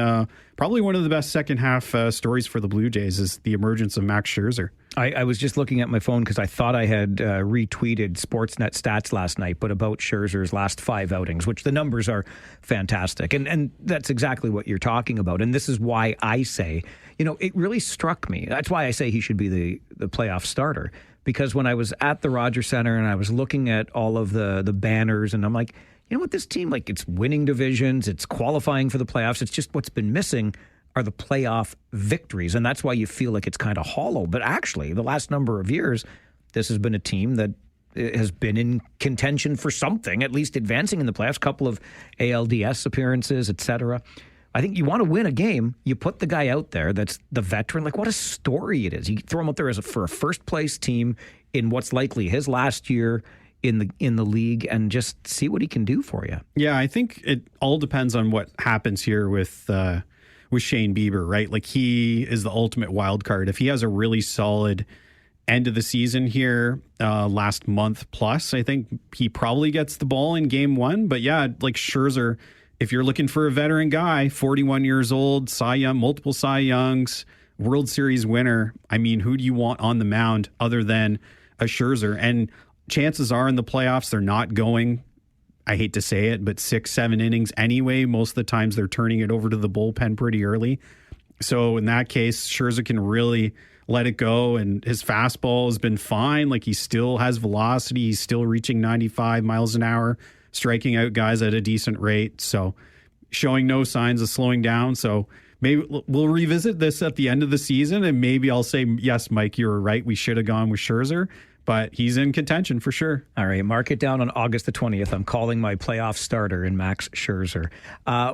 probably one of the best second half stories for the Blue Jays is the emergence of Max Scherzer. I was just looking at my phone because I thought I had retweeted Sportsnet stats last night, but about Scherzer's last 5 outings, which the numbers are fantastic. And that's exactly what you're talking about. And this is why I say, it really struck me. That's why I say he should be the playoff starter. Because when I was at the Rogers Center and I was looking at all of the banners, and I'm like, you know what, this team, like, it's winning divisions, it's qualifying for the playoffs. It's just what's been missing are the playoff victories. And that's why you feel like it's kind of hollow. But actually, the last number of years, this has been a team that has been in contention for something, at least advancing in the playoffs, couple of ALDS appearances, etc. I think you want to win a game, you put the guy out there that's the veteran. Like, what a story it is. You throw him out there for a first-place team in what's likely his last year in the league and just see what he can do for you. Yeah, I think it all depends on what happens here with Shane Bieber, right? Like, he is the ultimate wild card. If he has a really solid end of the season here, last month plus, I think he probably gets the ball in game 1. But yeah, like Scherzer, if you're looking for a veteran guy, 41 years old, Cy Young, multiple Cy Youngs, World Series winner, I mean, who do you want on the mound other than a Scherzer? And chances are in the playoffs, they're not going, I hate to say it, but 6-7 innings anyway. Most of the times they're turning it over to the bullpen pretty early. So in that case, Scherzer can really let it go. And his fastball has been fine. Like, he still has velocity. He's still reaching 95 miles an hour, striking out guys at a decent rate. So showing no signs of slowing down. So maybe we'll revisit this at the end of the season. And maybe I'll say, yes, Mike, you were right. We should have gone with Scherzer. But he's in contention for sure. All right, mark it down on August the 20th. I'm calling my playoff starter in Max Scherzer.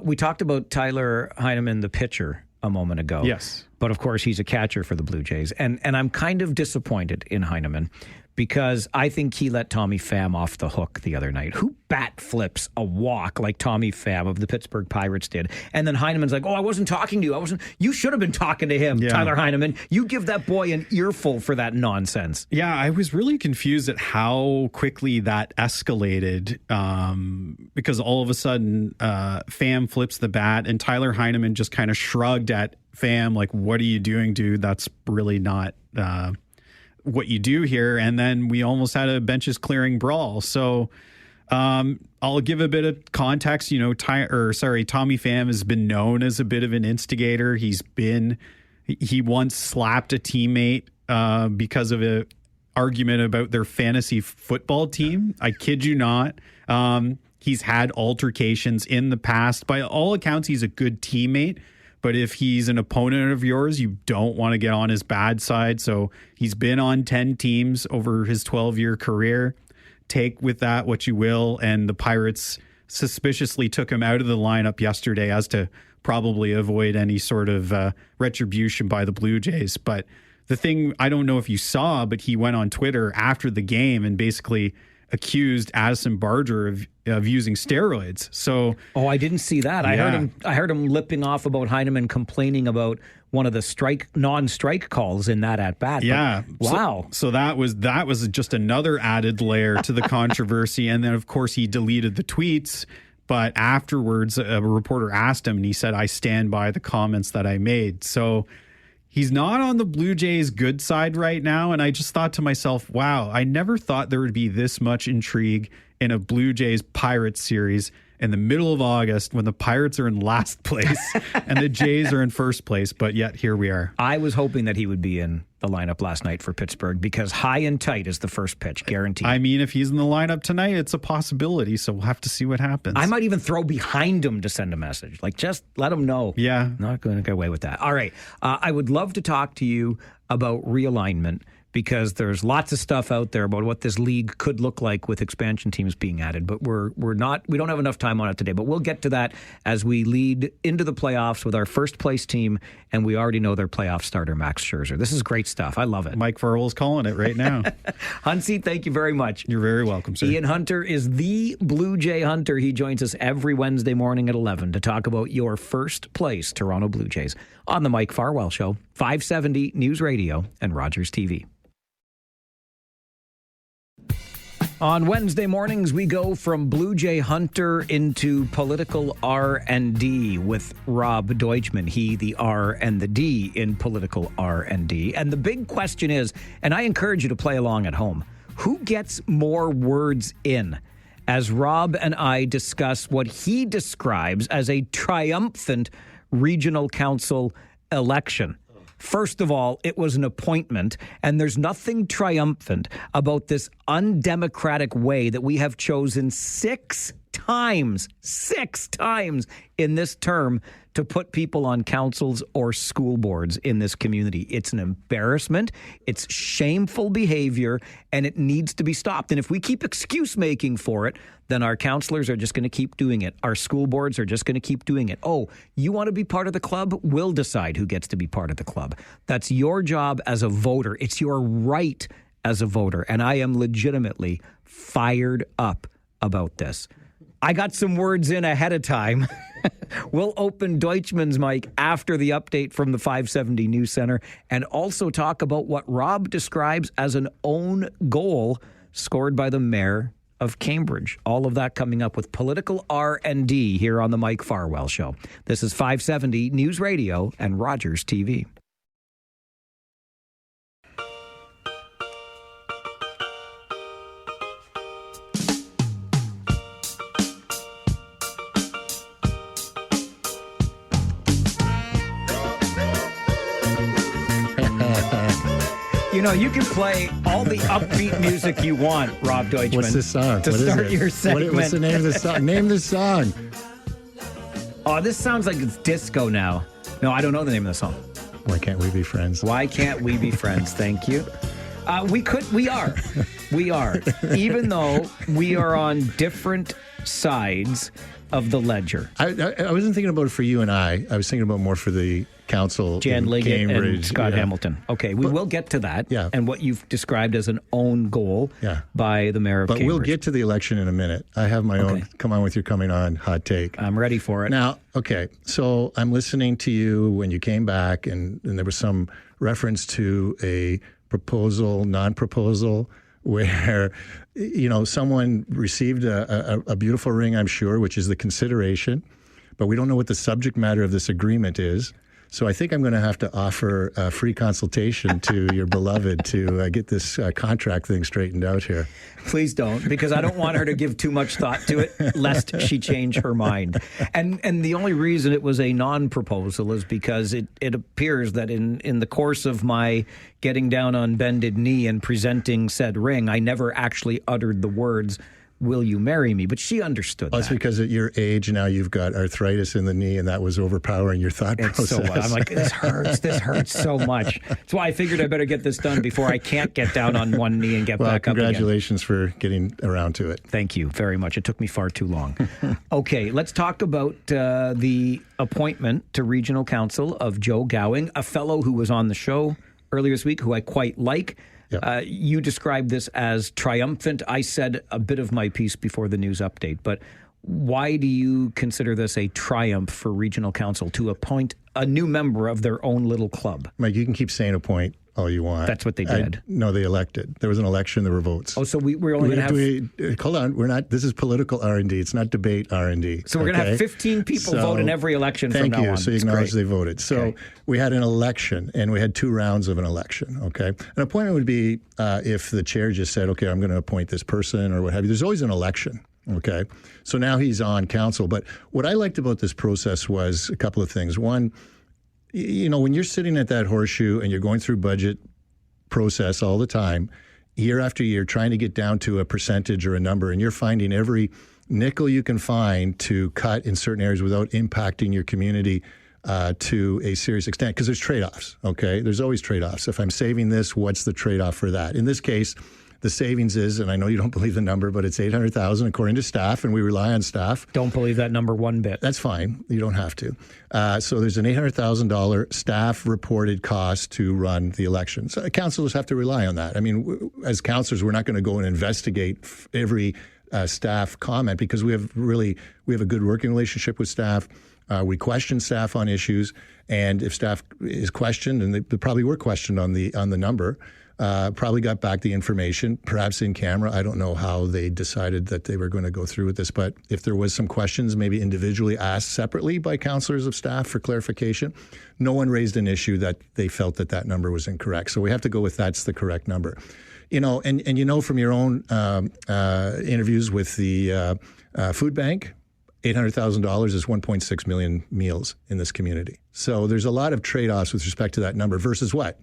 We talked about Tyler Heineman, the pitcher, a moment ago. Yes. But, of course, he's a catcher for the Blue Jays. And I'm kind of disappointed in Heineman because I think he let Tommy Pham off the hook the other night. Who bat flips a walk like Tommy Pham of the Pittsburgh Pirates did? And then Heineman's like, I wasn't talking to you. You should have been talking to him, yeah. Tyler Heineman. You give that boy an earful for that nonsense. Yeah, I was really confused at how quickly that escalated because all of a sudden Pham flips the bat and Tyler Heineman just kind of shrugged at Pham like, what are you doing, dude? That's really not what you do here. And then we almost had a benches clearing brawl. So I'll give a bit of context. Tommy Pham has been known as a bit of an instigator. He once slapped a teammate because of an argument about their fantasy football team. I kid you not. He's had altercations in the past. By all accounts, he's a good teammate. But if he's an opponent of yours, you don't want to get on his bad side. So he's been on 10 teams over his 12-year career. Take with that what you will. And the Pirates suspiciously took him out of the lineup yesterday as to probably avoid any sort of retribution by the Blue Jays. But the thing, I don't know if you saw, but he went on Twitter after the game and basically accused Addison Barger of using steroids. So, I didn't see that. Yeah. I heard him lipping off about Heineman complaining about one of the non-strike calls in that at bat. Yeah. But, wow. So that was just another added layer to the controversy. And then of course he deleted the tweets. But afterwards, a reporter asked him, and he said, "I stand by the comments that I made." So he's not on the Blue Jays' good side right now. And I just thought to myself, wow, I never thought there would be this much intrigue in a Blue Jays Pirates series in the middle of August when the Pirates are in last place and the Jays are in first place. But yet here we are. I was hoping that he would be in the lineup last night for Pittsburgh because high and tight is the first pitch, guaranteed. I mean, if he's in the lineup tonight, it's a possibility. So we'll have to see what happens. I might even throw behind him to send a message. Like, just let him know. Yeah. Not going to get away with that. All right. I would love to talk to you about realignment because there's lots of stuff out there about what this league could look like with expansion teams being added. But we don't have enough time on it today. But we'll get to that as we lead into the playoffs with our first place team, and we already know their playoff starter, Max Scherzer. This is great stuff. I love it. Mike Farwell's calling it right now. Huntsy, thank you very much. You're very welcome, sir. Ian Hunter is the Blue Jay Hunter. He joins us every Wednesday morning at 11 to talk about your first place Toronto Blue Jays on the Mike Farwell Show, 570 News Radio and Rogers TV. On Wednesday mornings, we go from Blue Jay Hunter into political R&D with Rob Deutschman. He, the R and the D in political R&D. And the big question is, and I encourage you to play along at home, who gets more words in? As Rob and I discuss what he describes as a triumphant regional council election. First of all, it was an appointment, and there's nothing triumphant about this undemocratic way that we have chosen six times in this term to put people on councils or school boards in this community. It's an embarrassment. It's shameful behavior, and it needs to be stopped. And if we keep excuse making for it, then our councillors are just going to keep doing it. Our school boards are just going to keep doing it. Oh, you want to be part of the club? We'll decide who gets to be part of the club. That's your job as a voter. It's your right as a voter. And I am legitimately fired up about this. I got some words in ahead of time. We'll open Deutschman's mic after the update from the 570 News Center and also talk about what Rob describes as an own goal scored by the mayor of Cambridge. All of that coming up with political R&D here on the Mike Farwell Show. This is 570 News Radio and Rogers TV. You know, you can play all the upbeat music you want, Rob Deutschman. What's this song? To start your segment. What's the name of the song? Name the song. Oh, this sounds like it's disco now. No, I don't know the name of the song. Why can't we be friends? Why can't we be friends? Thank you. We are. Even though we are on different sides of the ledger. I wasn't thinking about it for you and I. I was thinking about more for the council Jan in Liggett Cambridge. and Scott Hamilton. Okay, we will get to that. Yeah. And what you've described as an own goal by the mayor of Cambridge. But we'll get to the election in a minute. I have my own come on with your coming on hot take. I'm ready for it. Now, okay, so I'm listening to you when you came back and there was some reference to a proposal, non-proposal, where, you know, someone received a beautiful ring, I'm sure, which is the consideration, but we don't know what the subject matter of this agreement is. So I think I'm going to have to offer a free consultation to your beloved to get this contract thing straightened out here. Please don't, because I don't want her to give too much thought to it, lest she change her mind. And the only reason it was a non-proposal is because it appears that in the course of my getting down on bended knee and presenting said ring, I never actually uttered the words, "Will you marry me?" But she understood That's that. because at your age now you've got arthritis in the knee, and that was overpowering your thought process. So I'm like, this hurts so much. That's why I figured I better get this done before I can't get down on one knee and get back up again. Congratulations for getting around to it. Thank you very much. It took me far too long. Okay, let's talk about the appointment to Regional Council of Joe Gowing, a fellow who was on the show earlier this week, who I quite like. Yep. You described this as triumphant. I said a bit of my piece before the news update, but why do you consider this a triumph for Regional Council to appoint a new member of their own little club? Mike, you can keep saying appoint all you want. That's what they did. No, they elected. There was an election. There were votes. Oh, so we're only going to have... Hold on. We're not... This is political R&D. It's not debate R&D. So we're going to have 15 people vote in every election from now on. Thank you. So you acknowledge they voted. So we had an election, and we had 2 rounds of an election, okay? An appointment would be if the chair just said, okay, I'm going to appoint this person or what have you. There's always an election, okay? So now he's on council. But what I liked about this process was a couple of things. One, you know, when you're sitting at that horseshoe and you're going through budget process all the time, year after year, trying to get down to a percentage or a number, and you're finding every nickel you can find to cut in certain areas without impacting your community to a serious extent, because there's trade-offs, okay? There's always trade-offs. If I'm saving this, what's the trade-off for that? In this case, the savings is, and I know you don't believe the number, but it's $800,000 according to staff, and we rely on staff. Don't believe that number one bit. That's fine. You don't have to. So there's an $800,000 staff-reported cost to run the election. So councillors have to rely on that. I mean, as councillors, we're not going to go and investigate every staff comment, because we have a good working relationship with staff. We question staff on issues, and if staff is questioned, and they probably were questioned on the number, probably got back the information, perhaps in camera. I don't know how they decided that they were going to go through with this, but if there was some questions, maybe individually asked separately by counselors of staff for clarification, no one raised an issue that they felt that number was incorrect. So we have to go with that's the correct number. And from your own interviews with the food bank, $800,000 is 1.6 million meals in this community. So there's a lot of trade-offs with respect to that number versus what?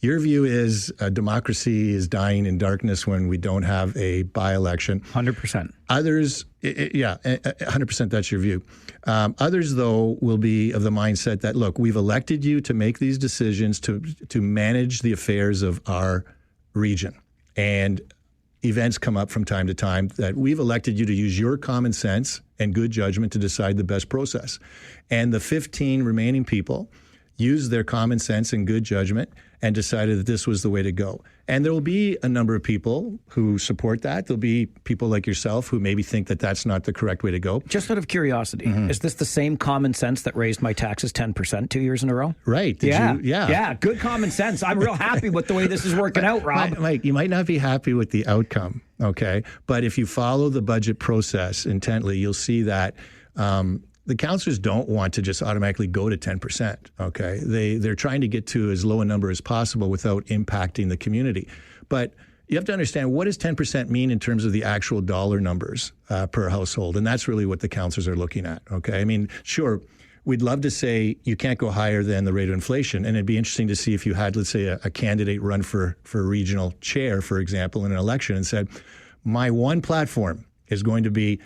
Your view is democracy is dying in darkness when we don't have a by-election. 100%. Others, 100%, that's your view. Others, though, will be of the mindset that, look, we've elected you to make these decisions to manage the affairs of our region. And events come up from time to time that we've elected you to use your common sense and good judgment to decide the best process. And the 15 remaining people used their common sense and good judgment and decided that this was the way to go. And there will be a number of people who support that. There'll be people like yourself who maybe think that that's not the correct way to go. Just out of curiosity, is this the same common sense that raised my taxes 10% 2 years in a row? Right. Yeah, good common sense. I'm real happy with the way this is working out, Rob. Mike, you might not be happy with the outcome, okay? But if you follow the budget process intently, you'll see that the councillors don't want to just automatically go to 10%, okay? They're trying to get to as low a number as possible without impacting the community. But you have to understand, what does 10% mean in terms of the actual dollar numbers per household? And that's really what the councillors are looking at, okay? I mean, sure, we'd love to say you can't go higher than the rate of inflation. And it'd be interesting to see if you had, let's say, a candidate run for regional chair, for example, in an election and said, my one platform is going to be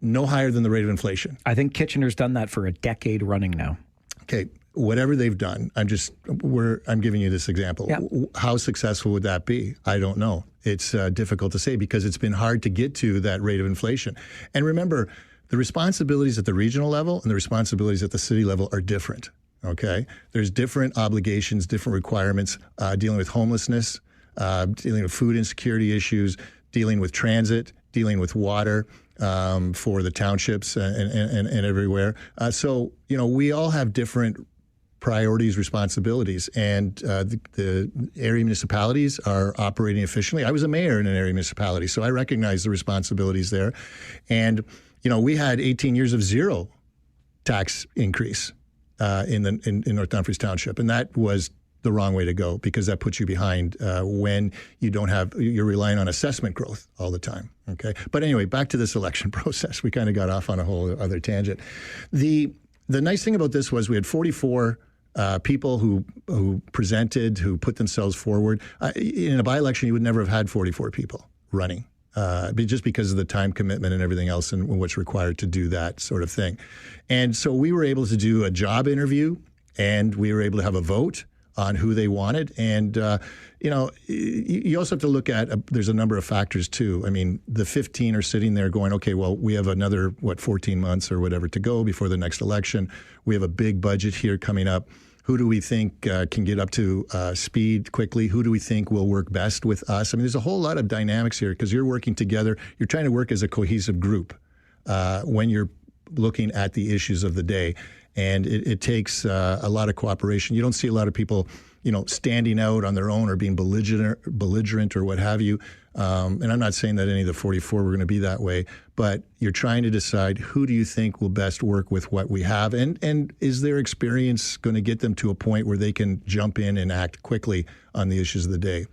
no higher than the rate of inflation. I think Kitchener's done that for a decade running now. Okay, whatever they've done, I'm giving you this example. Yeah. How successful would that be? I don't know. It's difficult to say because it's been hard to get to that rate of inflation. And remember, the responsibilities at the regional level and the responsibilities at the city level are different, okay? There's different obligations, different requirements, dealing with homelessness, dealing with food insecurity issues, dealing with transit, dealing with water, for the townships and everywhere. So, we all have different priorities, responsibilities, and the area municipalities are operating efficiently. I was a mayor in an area municipality, so I recognize the responsibilities there. And, we had 18 years of zero tax increase in North Dumfries Township, and that was the wrong way to go because that puts you behind when you're relying on assessment growth all the time. Okay, but anyway, back to this election process. We kind of got off on a whole other tangent. The nice thing about this was we had 44 people who presented, who put themselves forward. In a by-election, you would never have had 44 people running, just because of the time commitment and everything else and what's required to do that sort of thing. And so we were able to do a job interview, and we were able to have a vote on who they wanted. And, you also have to look at, there's a number of factors too. I mean, the 15 are sitting there going, okay, well, we have another, 14 months or whatever to go before the next election. We have a big budget here coming up. Who do we think can get up to speed quickly? Who do we think will work best with us? I mean, there's a whole lot of dynamics here because you're working together. You're trying to work as a cohesive group when you're looking at the issues of the day. And it takes a lot of cooperation. You don't see a lot of people, standing out on their own or being belligerent or what have you. And I'm not saying that any of the 44 were going to be that way, but you're trying to decide who do you think will best work with what we have, and is their experience going to get them to a point where they can jump in and act quickly on the issues of the day.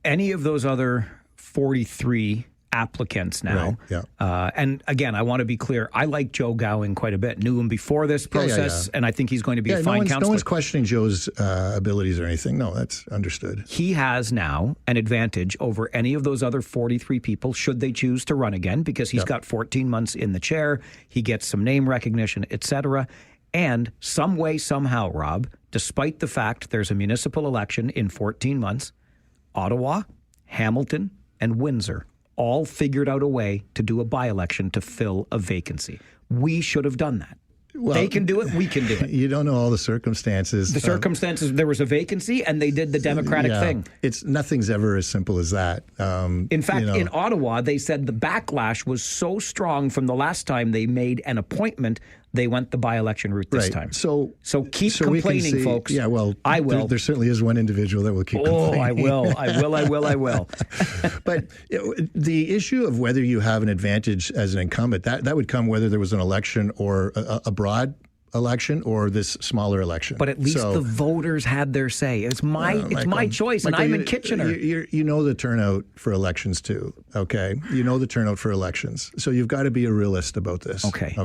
Any of those other 43 applicants now. Right, yeah. And again, I want to be clear. I like Joe Gowing quite a bit. Knew him before this process, and I think he's going to be a fine counselor. No one's questioning Joe's abilities or anything. No, that's understood. He has now an advantage over any of those other 43 people should they choose to run again because he's got 14 months in the chair. He gets some name recognition, etc. And some way, somehow, Rob, despite the fact there's a municipal election in 14 months, Ottawa, Hamilton, and Windsor all figured out a way to do a by-election to fill a vacancy. We should have done that. Well, they can do it. We can do it. You don't know all the circumstances. The circumstances, there was a vacancy and they did the democratic thing. Nothing's ever as simple as that. In fact, in Ottawa, they said the backlash was so strong from the last time they made an appointment they went the by-election route this Right. time. So keep we can complaining, see- folks. Yeah, well, I will. There certainly is one individual that will keep complaining. I will. But the issue of whether you have an advantage as an incumbent, that would come whether there was an election or a broad election or this smaller election. But at least the voters had their say. It's my choice, and I'm in Kitchener. You know the turnout for elections too, okay? You know the turnout for elections. So you've got to be a realist about this. Okay.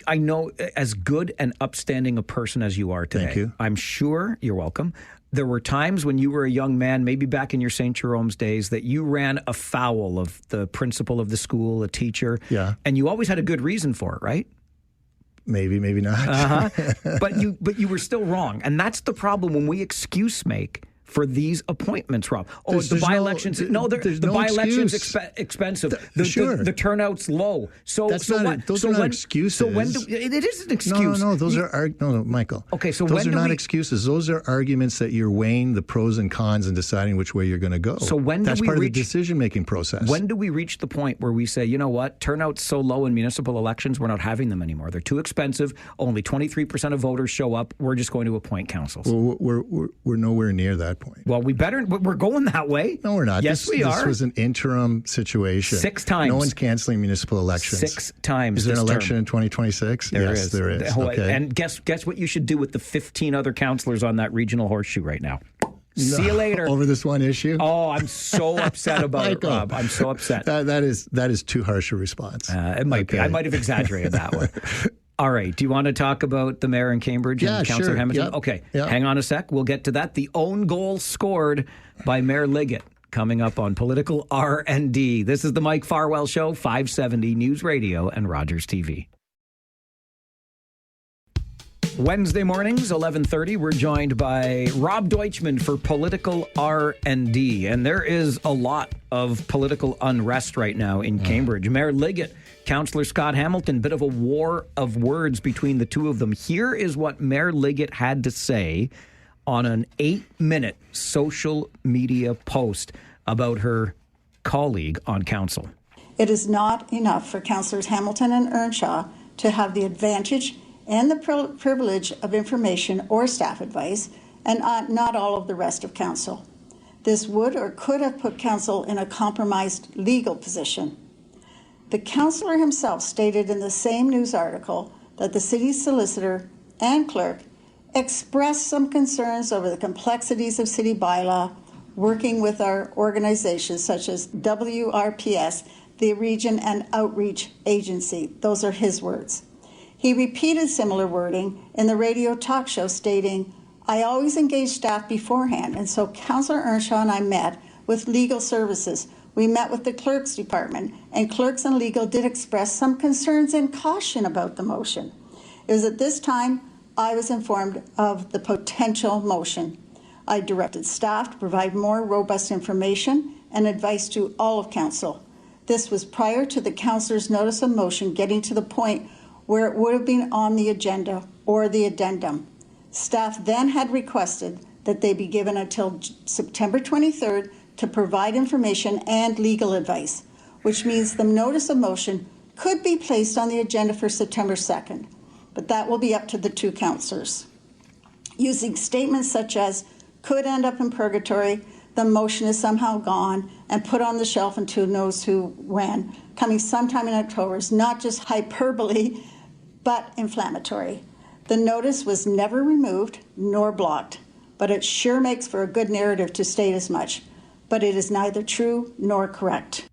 I know, as good and upstanding a person as you are today, Thank you. I'm sure, you're welcome, there were times when you were a young man, maybe back in your St. Jerome's days, that you ran afoul of the principal of the school, a teacher, and you always had a good reason for it, right? Maybe not. But you were still wrong, and that's the problem when we excuse make for these appointments, Rob. The by-elections. The by-elections expensive. The turnout's low. Those are not excuses. So when it is an excuse. No, those are Michael. Okay, so those are not excuses. Those are arguments that you're weighing the pros and cons and deciding which way you're going to go. So that's part of the decision-making process. When do we reach the point where we say, you know what, turnout's so low in municipal elections, we're not having them anymore. They're too expensive. Only 23% of voters show up. We're just going to appoint councils. Well, we're nowhere near that point. Well, we're going that way. No, we're not. Yes, we are. This was an interim situation. 6 times. No one's canceling municipal elections. 6 times. Is there an this election term. in 2026? Yes, there is. Okay. And guess what you should do with the 15 other councillors on that regional horseshoe right now? See you later. Over this one issue? Oh, I'm so upset about it, Rob. I'm so upset. That is too harsh a response. It might be. I might have exaggerated that one. All right. Do you want to talk about the mayor in Cambridge and Councillor Hamilton? Yep. Okay. Yep. Hang on a sec. We'll get to that. The own goal scored by Mayor Liggett coming up on Political R&D. This is the Mike Farwell Show, 570 News Radio and Rogers TV. Wednesday mornings, 11:30, we're joined by Rob Deutschman for Political R&D. And there is a lot of political unrest right now in Cambridge. Mayor Liggett, Councillor Scott Hamilton, bit of a war of words between the two of them. Here is what Mayor Liggett had to say on an 8-minute social media post about her colleague on council. It is not enough for Councillors Hamilton and Earnshaw to have the advantage and the privilege of information or staff advice, and not all of the rest of council. This would or could have put council in a compromised legal position. The councillor himself stated in the same news article that the city's solicitor and clerk expressed some concerns over the complexities of city bylaw, working with our organizations such as WRPS, the Region and Outreach Agency. Those are his words. He repeated similar wording in the radio talk show, stating, "I always engage staff beforehand, and so Councillor Earnshaw and I met with legal services. We met with the clerk's department, and clerks and legal did express some concerns and caution about the motion. It was at this time I was informed of the potential motion. I directed staff to provide more robust information and advice to all of council. This was prior to the councillor's notice of motion getting to the point where it would have been on the agenda or the addendum. Staff then had requested that they be given until September 23rd to provide information and legal advice, which means the notice of motion could be placed on the agenda for September 2nd, but that will be up to the two councillors. Using statements such as could end up in purgatory, the motion is somehow gone and put on the shelf until who knows who when, coming sometime in October is not just hyperbole, but inflammatory. The notice was never removed nor blocked, but it sure makes for a good narrative to state as much. But it is neither true nor correct."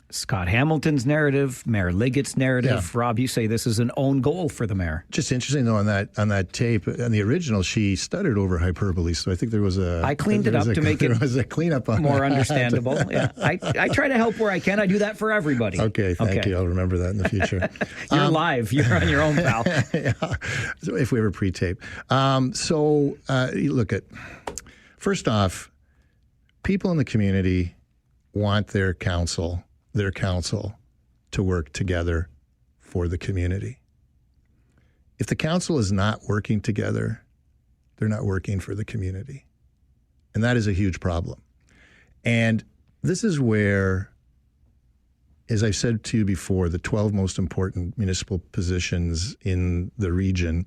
Scott Hamilton's narrative, Mayor Liggett's narrative. Yeah. Rob, you say this is an own goal for the mayor. Just interesting, though, on that tape, on the original, she stuttered over hyperbole, so I think there was I cleaned it up to make it there was a cleanup on more that. Understandable. Yeah, I try to help where I can. I do that for everybody. Okay, thank you. I'll remember that in the future. You're live. You're on your own, pal. Yeah, so if we ever pre-tape. You look at, first off, people in the community want their council to work together for the community. If the council is not working together, they're not working for the community. And that is a huge problem. And this is where as I've said to you before, the 12 most important municipal positions in the region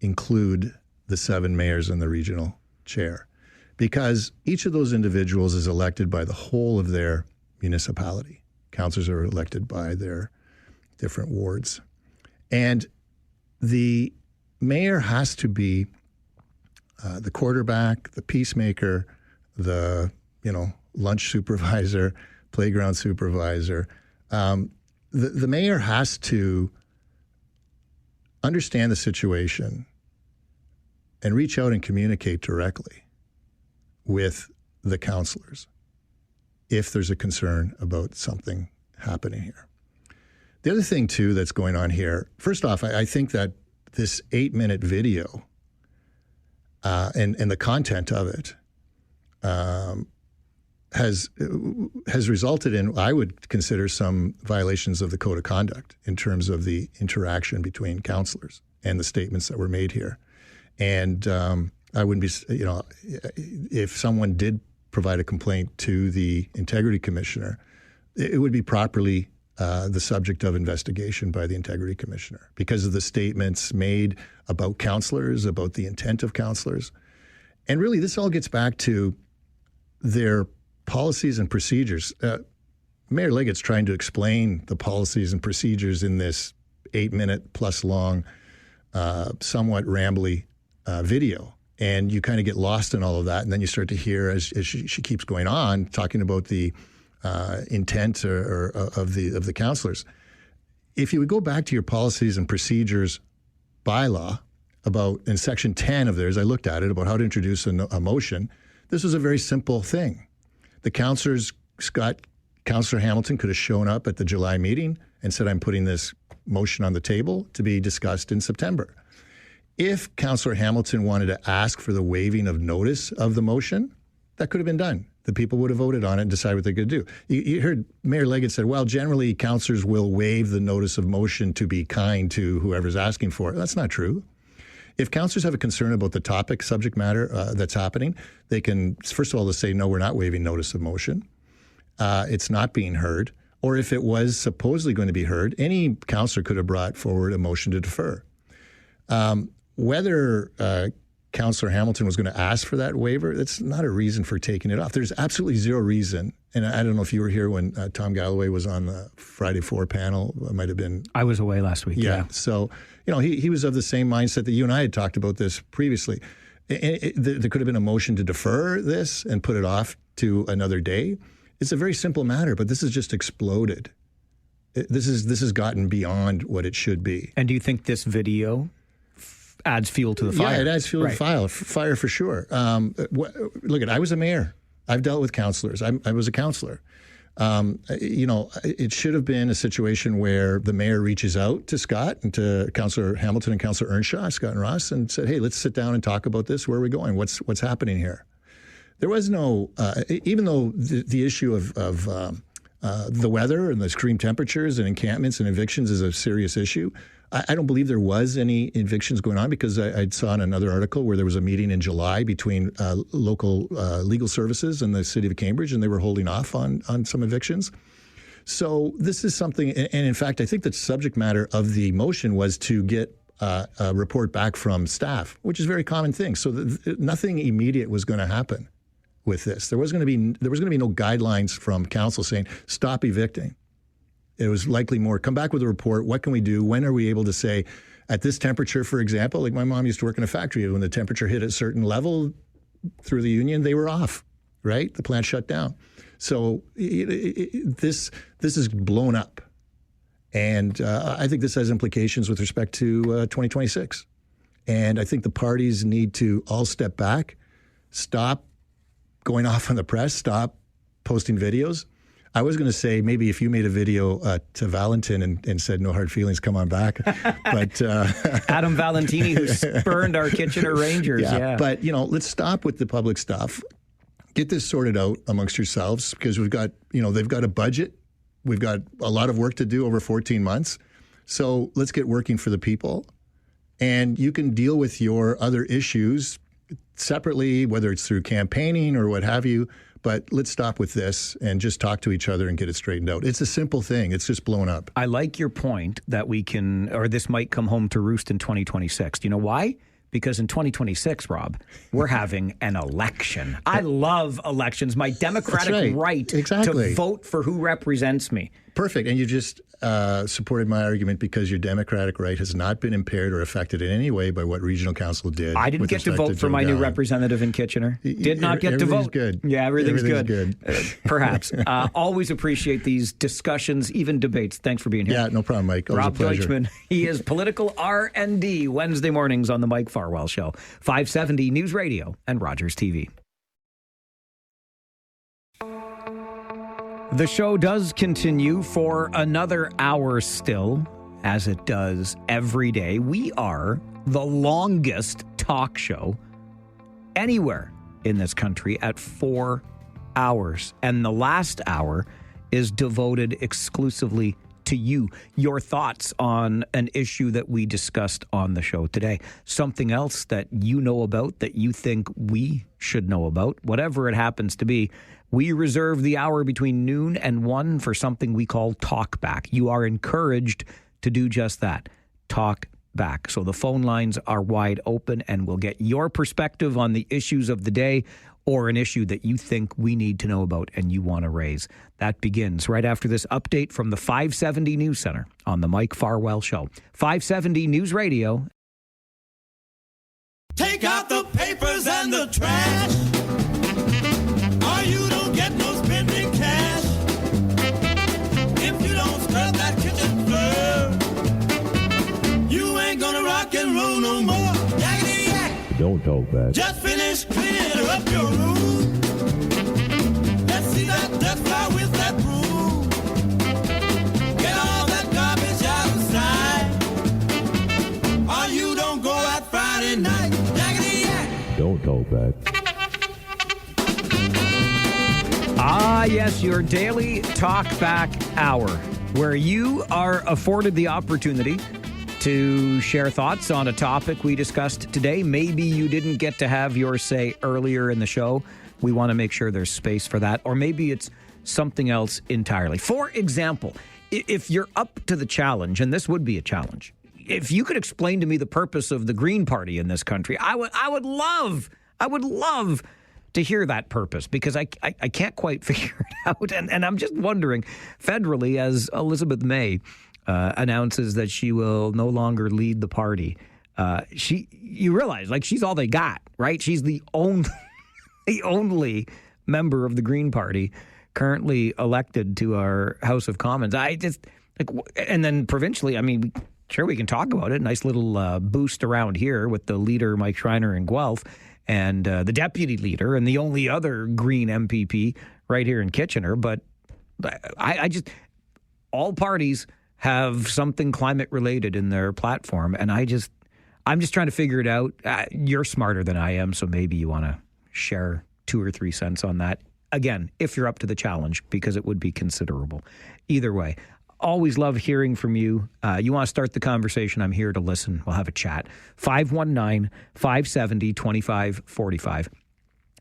include the 7 mayors and the regional chair, because each of those individuals is elected by the whole of their municipality. Councillors are elected by their different wards. And the mayor has to be the quarterback, the peacemaker, the lunch supervisor, playground supervisor. The mayor has to understand the situation and reach out and communicate directly with the councillors if there's a concern about something happening here. The other thing, too, that's going on here, first off, I think that this 8-minute video and the content of it has resulted in, I would consider, some violations of the code of conduct in terms of the interaction between councillors and the statements that were made here. And I wouldn't be, if someone did provide a complaint to the Integrity Commissioner, it would be properly the subject of investigation by the Integrity Commissioner because of the statements made about councillors, about the intent of councillors. And really, this all gets back to their policies and procedures. Mayor Liggett's trying to explain the policies and procedures in this 8-minute plus long, somewhat rambly video. And you kind of get lost in all of that. And then you start to hear, as she keeps going on, talking about the intent of the councillors. If you would go back to your policies and procedures bylaw about, in section 10 of theirs, I looked at it, about how to introduce a motion. This was a very simple thing. The councillors, Councillor Hamilton could have shown up at the July meeting and said, I'm putting this motion on the table to be discussed in September. If Councillor Hamilton wanted to ask for the waiving of notice of the motion, that could have been done. The people would have voted on it and decided what they could do. You heard Mayor Leggett said, well, generally councillors will waive the notice of motion to be kind to whoever's asking for it. That's not true. If councillors have a concern about the topic, subject matter that's happening, they can, first of all, say, no, we're not waiving notice of motion. It's not being heard. Or if it was supposedly going to be heard, any councillor could have brought forward a motion to defer. Whether Councillor Hamilton was going to ask for that waiver, that's not a reason for taking it off. There's absolutely zero reason. And I don't know if you were here when Tom Galloway was on the Friday 4 panel. It might have been. I was away last week. Yeah. So, he was of the same mindset that you and I had talked about this previously. There could have been a motion to defer this and put it off to another day. It's a very simple matter, but this has just exploded. This has gotten beyond what it should be. And do you think this video adds fuel to the fire? Yeah, it adds fuel to the fire for sure. Look, I was a mayor. I've dealt with councillors. I was a councillor. It should have been a situation where the mayor reaches out to Scott and to Councillor Hamilton and Councillor Earnshaw, Scott and Ross, and said, hey, let's sit down and talk about this. Where are we going? What's happening here? There was no, even though the issue of the weather and the extreme temperatures and encampments and evictions is a serious issue, I don't believe there was any evictions going on because I saw in another article where there was a meeting in July between local legal services and the city of Cambridge, and they were holding off on some evictions. So this is something, and in fact, I think the subject matter of the motion was to get a report back from staff, which is a very common thing. So nothing immediate was going to happen with this. There was going to be no guidelines from council saying stop evicting. It was likely more, come back with a report. What can we do? When are we able to say, at this temperature, for example, like my mom used to work in a factory. When the temperature hit a certain level through the union, they were off, right? The plant shut down. So this is blown up. And I think this has implications with respect to 2026. And I think the parties need to all step back, stop going off on the press, stop posting videos. I was going to say maybe if you made a video to Valentin and said no hard feelings, come on back. But Adam Valentini, who spurned our Kitchener Rangers. Yeah. But, let's stop with the public stuff. Get this sorted out amongst yourselves because we've got, they've got a budget. We've got a lot of work to do over 14 months. So let's get working for the people. And you can deal with your other issues separately, whether it's through campaigning or what have you. But let's stop with this and just talk to each other and get it straightened out. It's a simple thing. It's just blown up. I like your point that we can, or this might come home to roost in 2026. Do you know why? Because in 2026, Rob, we're having an election. I love elections. My democratic right to vote for who represents me. Perfect. And you just supported my argument because your democratic right has not been impaired or affected in any way by what regional council did. I didn't get to vote for my new representative in Kitchener. Did not get to vote. Good. Yeah, everything's good. Perhaps. Always appreciate these discussions, even debates. Thanks for being here. Yeah, no problem, Mike. Always Rob a pleasure. Deutschman. He is political R&D Wednesday mornings on the Mike Farwell Show. 570 News Radio and Rogers TV. The show does continue for another hour still, as it does every day. We are the longest talk show anywhere in this country at 4 hours. And the last hour is devoted exclusively to you, your thoughts on an issue that we discussed on the show today. Something else that you know about that you think we should know about, whatever it happens to be. We reserve the hour between noon and 1 for something we call Talkback. You are encouraged to do just that. Talk back. So the phone lines are wide open and we'll get your perspective on the issues of the day or an issue that you think we need to know about and you want to raise. That begins right after this update from the 570 News Center on the Mike Farwell Show. 570 News Radio. Take out the papers and the trash, or you don't get no spending cash. If you don't scrub that kitchen floor, you ain't gonna rock and roll no more. Yakety yak. Don't talk back. Just finish cleaning up your room. Let's see that dust fly with that broom. Get all that garbage out of sight, or you don't go out Friday night. Yakety yak. Don't talk back. Ah, yes, your daily Talkback Hour, where you are afforded the opportunity to share thoughts on a topic we discussed today. Maybe you didn't get to have your say earlier in the show. We want to make sure there's space for that. Or maybe it's something else entirely. For example, if you're up to the challenge, and this would be a challenge, if you could explain to me the purpose of the Green Party in this country, I would love to hear that purpose, because I can't quite figure it out. And I'm just wondering, federally, as Elizabeth May announces that she will no longer lead the party, you realize, like, she's all they got, right? She's the only member of the Green Party currently elected to our House of Commons. And then provincially, I mean, sure, we can talk about it. Nice little boost around here with the leader, Mike Schreiner, in Guelph, and the deputy leader and the only other Green MPP right here in Kitchener. But all parties have something climate related in their platform. And I'm just trying to figure it out. You're smarter than I am, so maybe you want to share 2 or 3 cents on that. Again, if you're up to the challenge, because it would be considerable. Either way, always love hearing from you. You want to start the conversation, I'm here to listen. We'll have a chat. 519-570-2545.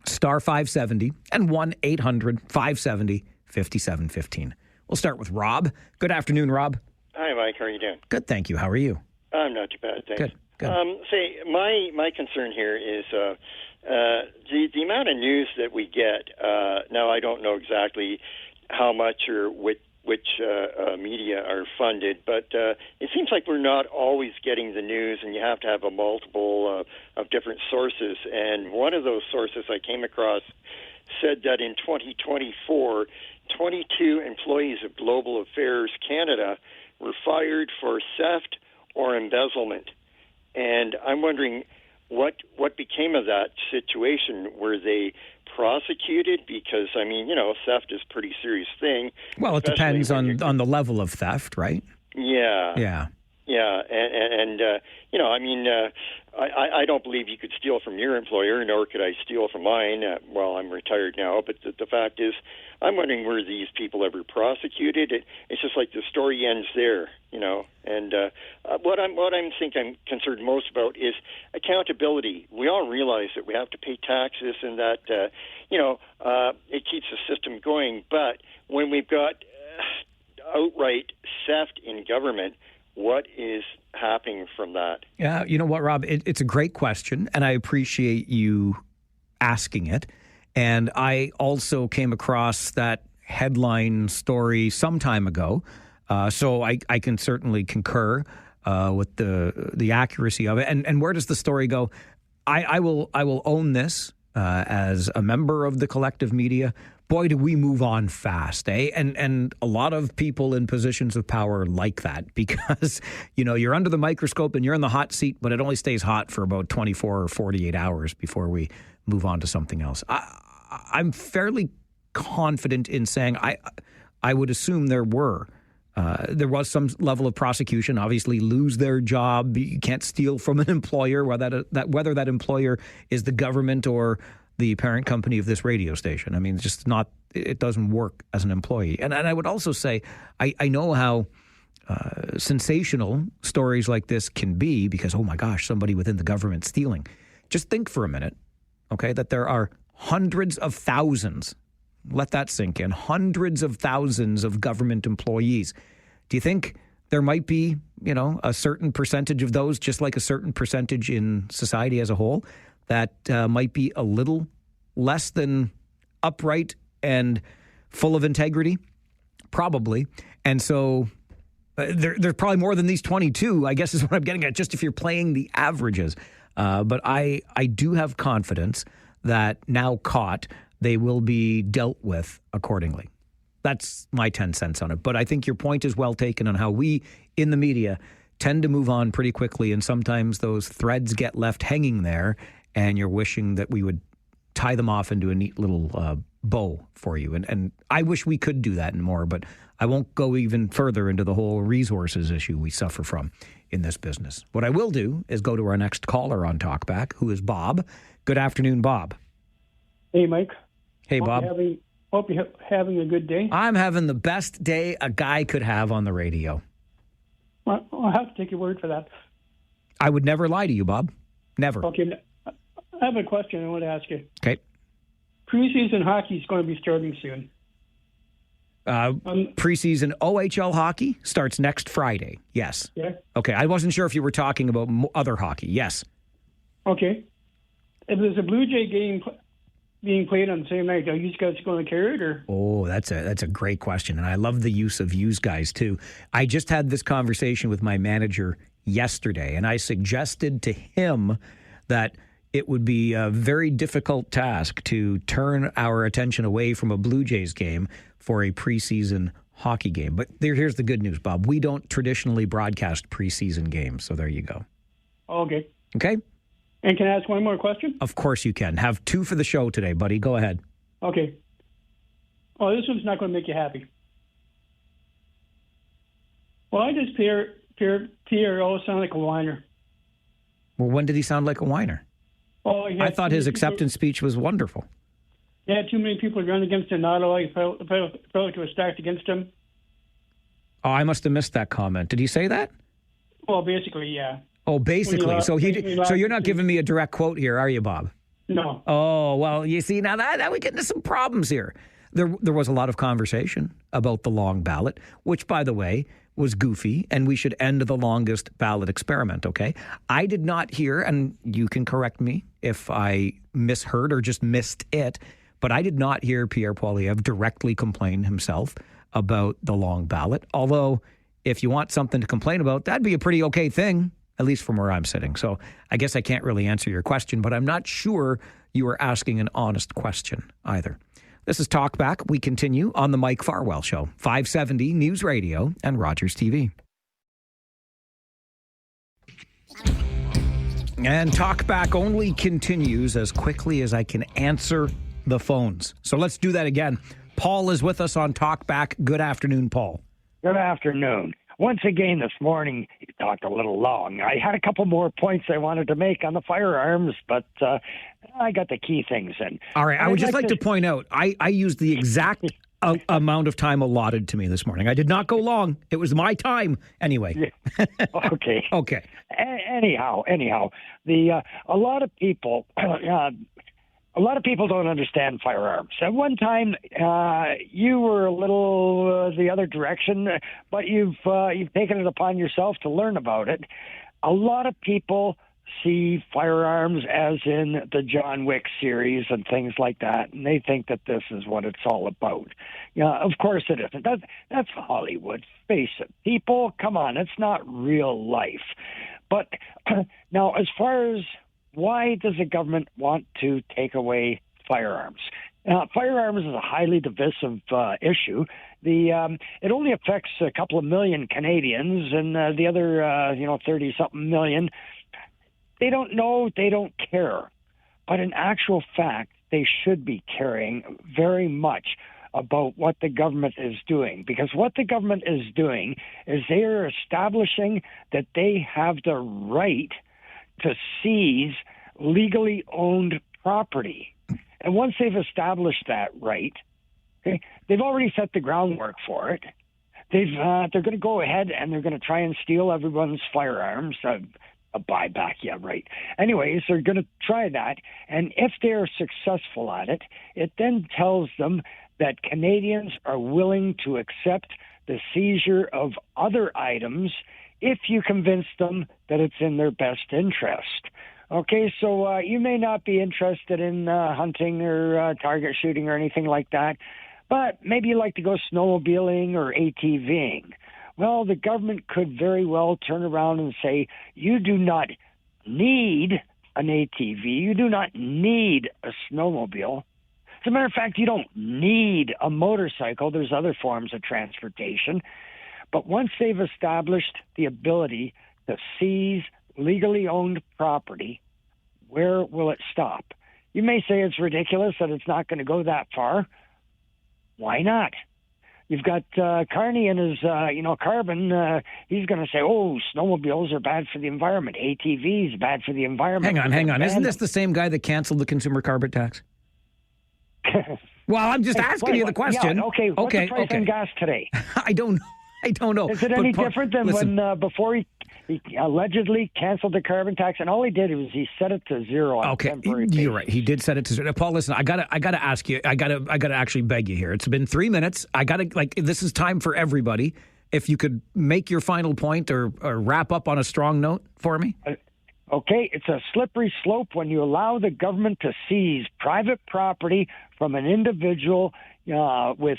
Star 570 and 1-800-570-5715. We'll start with Rob. Good afternoon, Rob. Hi, Mike. How are you doing? Good, thank you. How are you? I'm not too bad, thanks. Good. My concern here is the amount of news that we get. Now, I don't know exactly how much or which media are funded, but it seems like we're not always getting the news, and you have to have a multiple of different sources. And one of those sources I came across said that in 2024, 22 employees of Global Affairs Canada were fired for theft or embezzlement. And I'm wondering what became of that situation. Were they prosecuted? Because, I mean, theft is a pretty serious thing. Well, it depends on the level of theft, right? Yeah. Yeah. Yeah, and I mean, I don't believe you could steal from your employer, nor could I steal from mine. Well, I'm retired now, but the fact is, I'm wondering, were these people ever prosecuted? It's just like the story ends there, And what I'm concerned most about is accountability. We all realize that we have to pay taxes, and that it keeps the system going. But when we've got outright theft in government, what is happening from that? Yeah, you know what, Rob? It's a great question, and I appreciate you asking it. And I also came across that headline story some time ago, so I can certainly concur with the accuracy of it. And where does the story go? I will own this as a member of the collective media. Boy, do we move on fast, eh? And a lot of people in positions of power like that because, you're under the microscope and you're in the hot seat, but it only stays hot for about 24 or 48 hours before we move on to something else. I'm fairly confident in saying I would assume there was some level of prosecution. Obviously, lose their job. You can't steal from an employer, whether that employer is the government or the parent company of this radio station. I mean, it's just not, it doesn't work as an employee. And I would also say, I know how sensational stories like this can be because, oh my gosh, somebody within the government stealing. Just think for a minute, okay, that there are hundreds of thousands, let that sink in, hundreds of thousands of government employees. Do you think there might be, a certain percentage of those, just like a certain percentage in society as a whole, that might be a little less than upright and full of integrity? Probably. And so there's probably more than these 22, I guess is what I'm getting at, just if you're playing the averages. But I do have confidence that now caught, they will be dealt with accordingly. That's my 10 cents on it. But I think your point is well taken on how we in the media tend to move on pretty quickly. And sometimes those threads get left hanging there and you're wishing that we would tie them off into a neat little bow for you. And I wish we could do that and more, but I won't go even further into the whole resources issue we suffer from in this business. What I will do is go to our next caller on Talkback, who is Bob. Good afternoon, Bob. Hey, Mike. Hey, Bob. Hope you're having a good day. I'm having the best day a guy could have on the radio. Well, I'll have to take your word for that. I would never lie to you, Bob. Never. Okay. I have a question I want to ask you. Okay. Preseason hockey is going to be starting soon. Preseason OHL hockey starts next Friday. Yes. Yeah. Okay. I wasn't sure if you were talking about other hockey. Yes. Okay. If there's a Blue Jay game being played on the same night, are you guys going to carry it? Or? Oh, that's a great question. And I love the use of "yous guys" too. I just had this conversation with my manager yesterday, and I suggested to him that it would be a very difficult task to turn our attention away from a Blue Jays game for a preseason hockey game. But here's the good news, Bob. We don't traditionally broadcast preseason games, so there you go. Okay. Okay? And can I ask one more question? Of course you can. Have two for the show today, buddy. Go ahead. Okay. Oh, this one's not going to make you happy. Why does Pierre always sound like a whiner? Well, when did he sound like a whiner? Oh, I thought his acceptance speech was wonderful. He had too many people run against him in Ottawa. He felt like it was stacked against him. Oh, I must have missed that comment. Did he say that? Well, basically, yeah. Oh, basically. So you're not giving me a direct quote here, are you, Bob? No. Oh, well, you see, now that we get into some problems here. There was a lot of conversation about the long ballot, which, by the way, was goofy, and we should end the longest ballot experiment, okay? I did not hear, and you can correct me if I misheard or just missed it, but I did not hear Pierre Poilievre directly complain himself about the long ballot. Although, if you want something to complain about, that'd be a pretty okay thing, at least from where I'm sitting. So I guess I can't really answer your question, but I'm not sure you were asking an honest question either. This is Talkback. We continue on the Mike Farwell Show, 570 News Radio and Rogers TV. And Talkback only continues as quickly as I can answer the phones. So let's do that again. Paul is with us on Talkback. Good afternoon, Paul. Good afternoon. once again this morning, you talked a little long. I had a couple more points I wanted to make on the firearms, but I got the key things in. All right. I would just like to point out, I used the exact amount of time allotted to me this morning. I did not go long. It was my time anyway. Okay. Okay. Anyhow, a lot of people don't understand firearms. At one time, you were a little the other direction, but you've taken it upon yourself to learn about it. A lot of people see firearms as in the John Wick series and things like that, and they think that this is what it's all about. Of course it isn't. That's Hollywood. Face it. People, come on, it's not real life. But now, as far as why does the government want to take away firearms? Firearms is a highly divisive issue. It only affects a couple of million Canadians, and the other 30-something million, they don't know, they don't care. But in actual fact, they should be caring very much about what the government is doing. Because what the government is doing is they are establishing that they have the right to seize legally owned property. And once they've established that right, okay, they've already set the groundwork for it. They're going to go ahead and they're going to try and steal everyone's firearms. A buyback, yeah, right. Anyways, they're going to try that. And if they're successful at it, it then tells them that Canadians are willing to accept the seizure of other items if you convince them that it's in their best interest. Okay, so you may not be interested in hunting or target shooting or anything like that, but maybe you like to go snowmobiling or ATVing. Well, the government could very well turn around and say, you do not need an ATV, you do not need a snowmobile. As a matter of fact, you don't need a motorcycle. There's other forms of transportation. But once they've established the ability to seize legally owned property, where will it stop? You may say it's ridiculous that it's not going to go that far. Why not? You've got Carney and his, carbon. He's going to say, oh, snowmobiles are bad for the environment. ATVs bad for the environment. Hang on. Isn't this the same guy that canceled the consumer carbon tax? Well, I'm just asking you the question. Yeah, okay, what's the price on gas today? I don't know. Is it any different than when before he allegedly canceled the carbon tax, and all he did was he set it to zero on a temporary basis. You're right. He did set it to zero. Paul, listen, I gotta ask you. I gotta actually beg you here. It's been 3 minutes. This is time for everybody. If you could make your final point or wrap up on a strong note for me. Okay, it's a slippery slope when you allow the government to seize private property from an individual with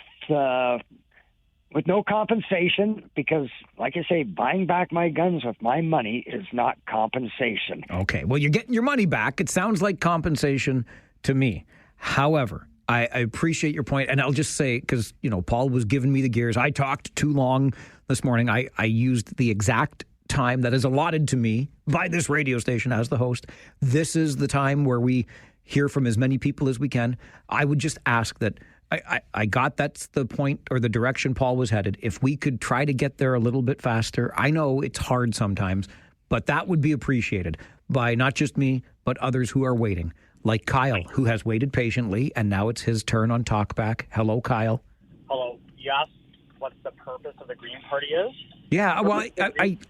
no compensation, because, like I say, buying back my guns with my money is not compensation. Okay, well, you're getting your money back. It sounds like compensation to me. However, I appreciate your point, and I'll just say, because, Paul was giving me the gears. I talked too long this morning. I used the exact time that is allotted to me by this radio station as the host. This is the time where we hear from as many people as we can. I would just ask that I got that's the point or the direction Paul was headed. If we could try to get there a little bit faster, I know it's hard sometimes, but that would be appreciated by not just me, but others who are waiting, like Kyle, who has waited patiently, and now it's his turn on Talkback. Hello, Kyle. Hello. You asked what the purpose of the Green Party is? Yeah, well,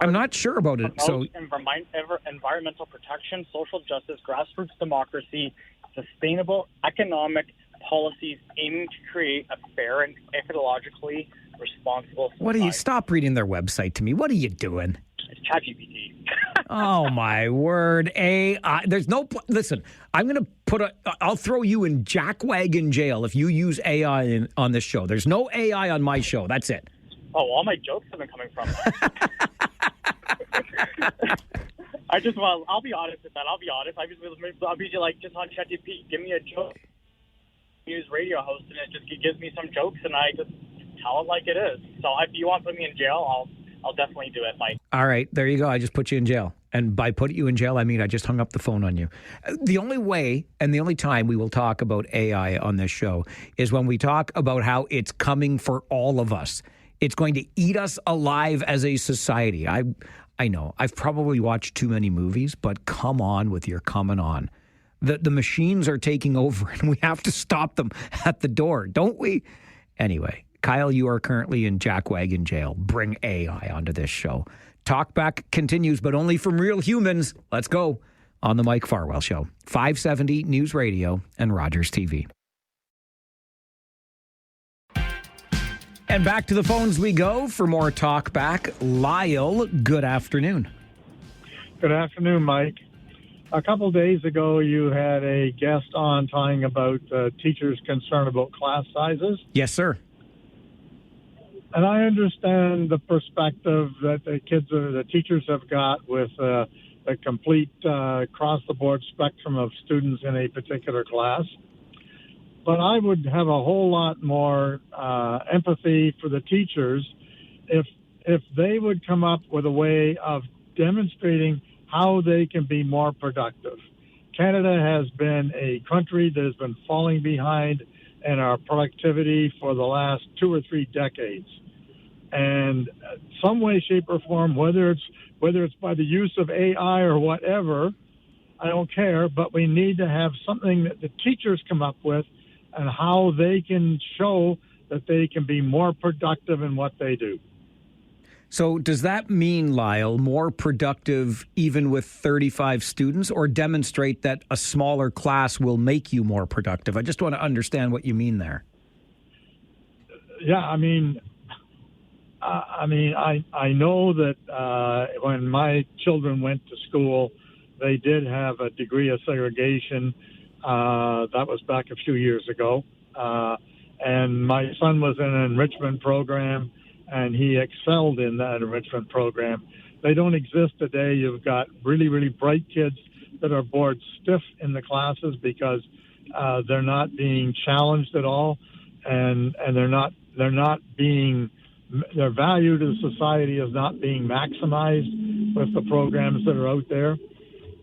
I'm not sure about it. So, environmental protection, social justice, grassroots democracy, sustainable economic policies aiming to create a fair and ecologically responsible society. What do you stop reading their website to me? What are you doing? It's ChatGPT. Oh my word! AI. There's no. Listen, I'm going to I'll throw you in jackwagon jail if you use AI on this show. There's no AI on my show. That's it. Oh, all my jokes have been coming from that. I'll be honest with that. I'll be honest. I'll be like, just on ChatGPT, give me a joke. News radio host, and it just gives me some jokes, and I just tell it like it is. So if you want to put me in jail, I'll definitely do it, Mike. All right, there you go. I just put you in jail. And by putting you in jail, I mean I just hung up the phone on you. The only way and the only time we will talk about AI on this show is when we talk about how it's coming for all of us. It's going to eat us alive as a society. I know I've probably watched too many movies, but come on with your coming on. The machines are taking over, and we have to stop them at the door, don't we? Anyway, Kyle, you are currently in jackwagon jail. Bring AI onto this show. Talkback continues, but only from real humans. Let's go on the Mike Farwell Show. 570 News Radio and Rogers TV. And back to the phones we go for more Talkback. Lyle, good afternoon. Good afternoon, Mike. A couple days ago, you had a guest on talking about teachers' concern about class sizes. Yes, sir. And I understand the perspective that the teachers have got with a complete across-the-board spectrum of students in a particular class. But I would have a whole lot more empathy for the teachers if they would come up with a way of demonstrating how they can be more productive. Canada has been a country that has been falling behind in our productivity for the last 2 or 3 decades. And some way, shape, or form, whether it's by the use of AI or whatever, I don't care, but we need to have something that the teachers come up with and how they can show that they can be more productive in what they do. So does that mean, Lyle, more productive even with 35 students, or demonstrate that a smaller class will make you more productive? I just want to understand what you mean there. Yeah, I know that when my children went to school, they did have a degree of segregation. That was back a few years ago. And my son was in an enrichment program, and he excelled in that enrichment program. They don't exist today. You've got really, really bright kids that are bored stiff in the classes because they're not being challenged at all, and they're not being, their value to society is not being maximized with the programs that are out there,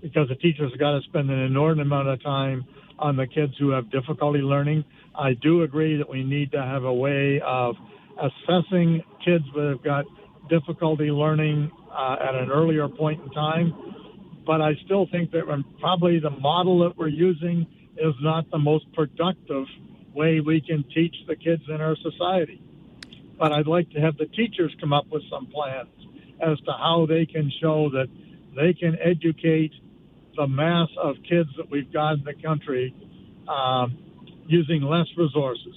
because the teachers have got to spend an inordinate amount of time on the kids who have difficulty learning. I do agree that we need to have a way of assessing kids that have got difficulty learning at an earlier point in time. But I still think that probably the model that we're using is not the most productive way we can teach the kids in our society. But I'd like to have the teachers come up with some plans as to how they can show that they can educate the mass of kids that we've got in the country using less resources.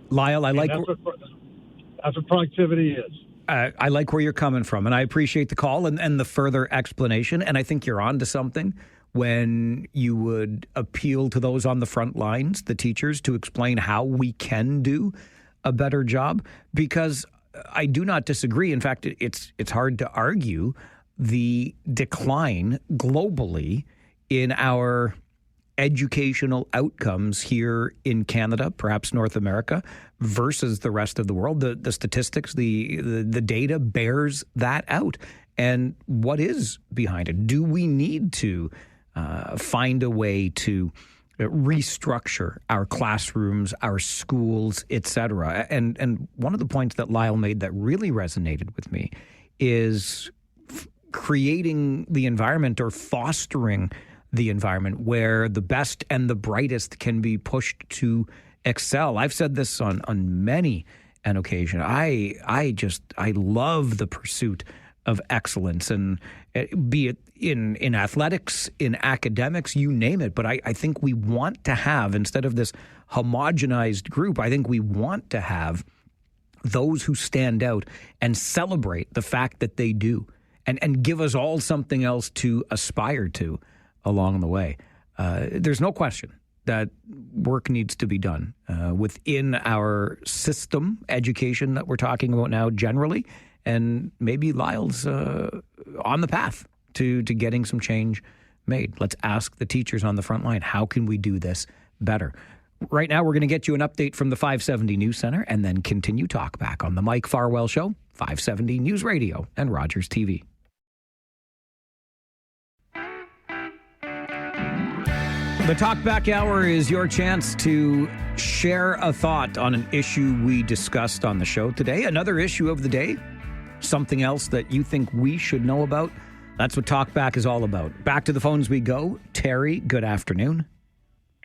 Lyle, that's what productivity is. I like where you're coming from, and I appreciate the call and the further explanation. And I think you're on to something when you would appeal to those on the front lines, the teachers, to explain how we can do a better job. Because I do not disagree. In fact, it's hard to argue the decline globally in our educational outcomes here in Canada, perhaps North America, versus the rest of the world. The statistics, the data bears that out. And what is behind it? Do we need to find a way to restructure our classrooms, our schools, etc.? And one of the points that Lyle made that really resonated with me is creating the environment or fostering the environment where the best and the brightest can be pushed to excel. I've said this on many an occasion. I love the pursuit of excellence, and be it in athletics, in academics, you name it. But I think we want to have, instead of this homogenized group, I think we want to have those who stand out and celebrate the fact that they do, and give us all something else to aspire to along the way. There's no question that work needs to be done within our system, education that we're talking about now generally, and maybe Lyle's on the path to getting some change made. Let's ask the teachers on the front line, how can we do this better? Right now, we're going to get you an update from the 570 News Center and then continue Talkback on the Mike Farwell Show, 570 News Radio and Rogers TV. The Talkback Hour is your chance to share a thought on an issue we discussed on the show today. Another issue of the day, something else that you think we should know about. That's what Talkback is all about. Back to the phones we go. Terry, good afternoon.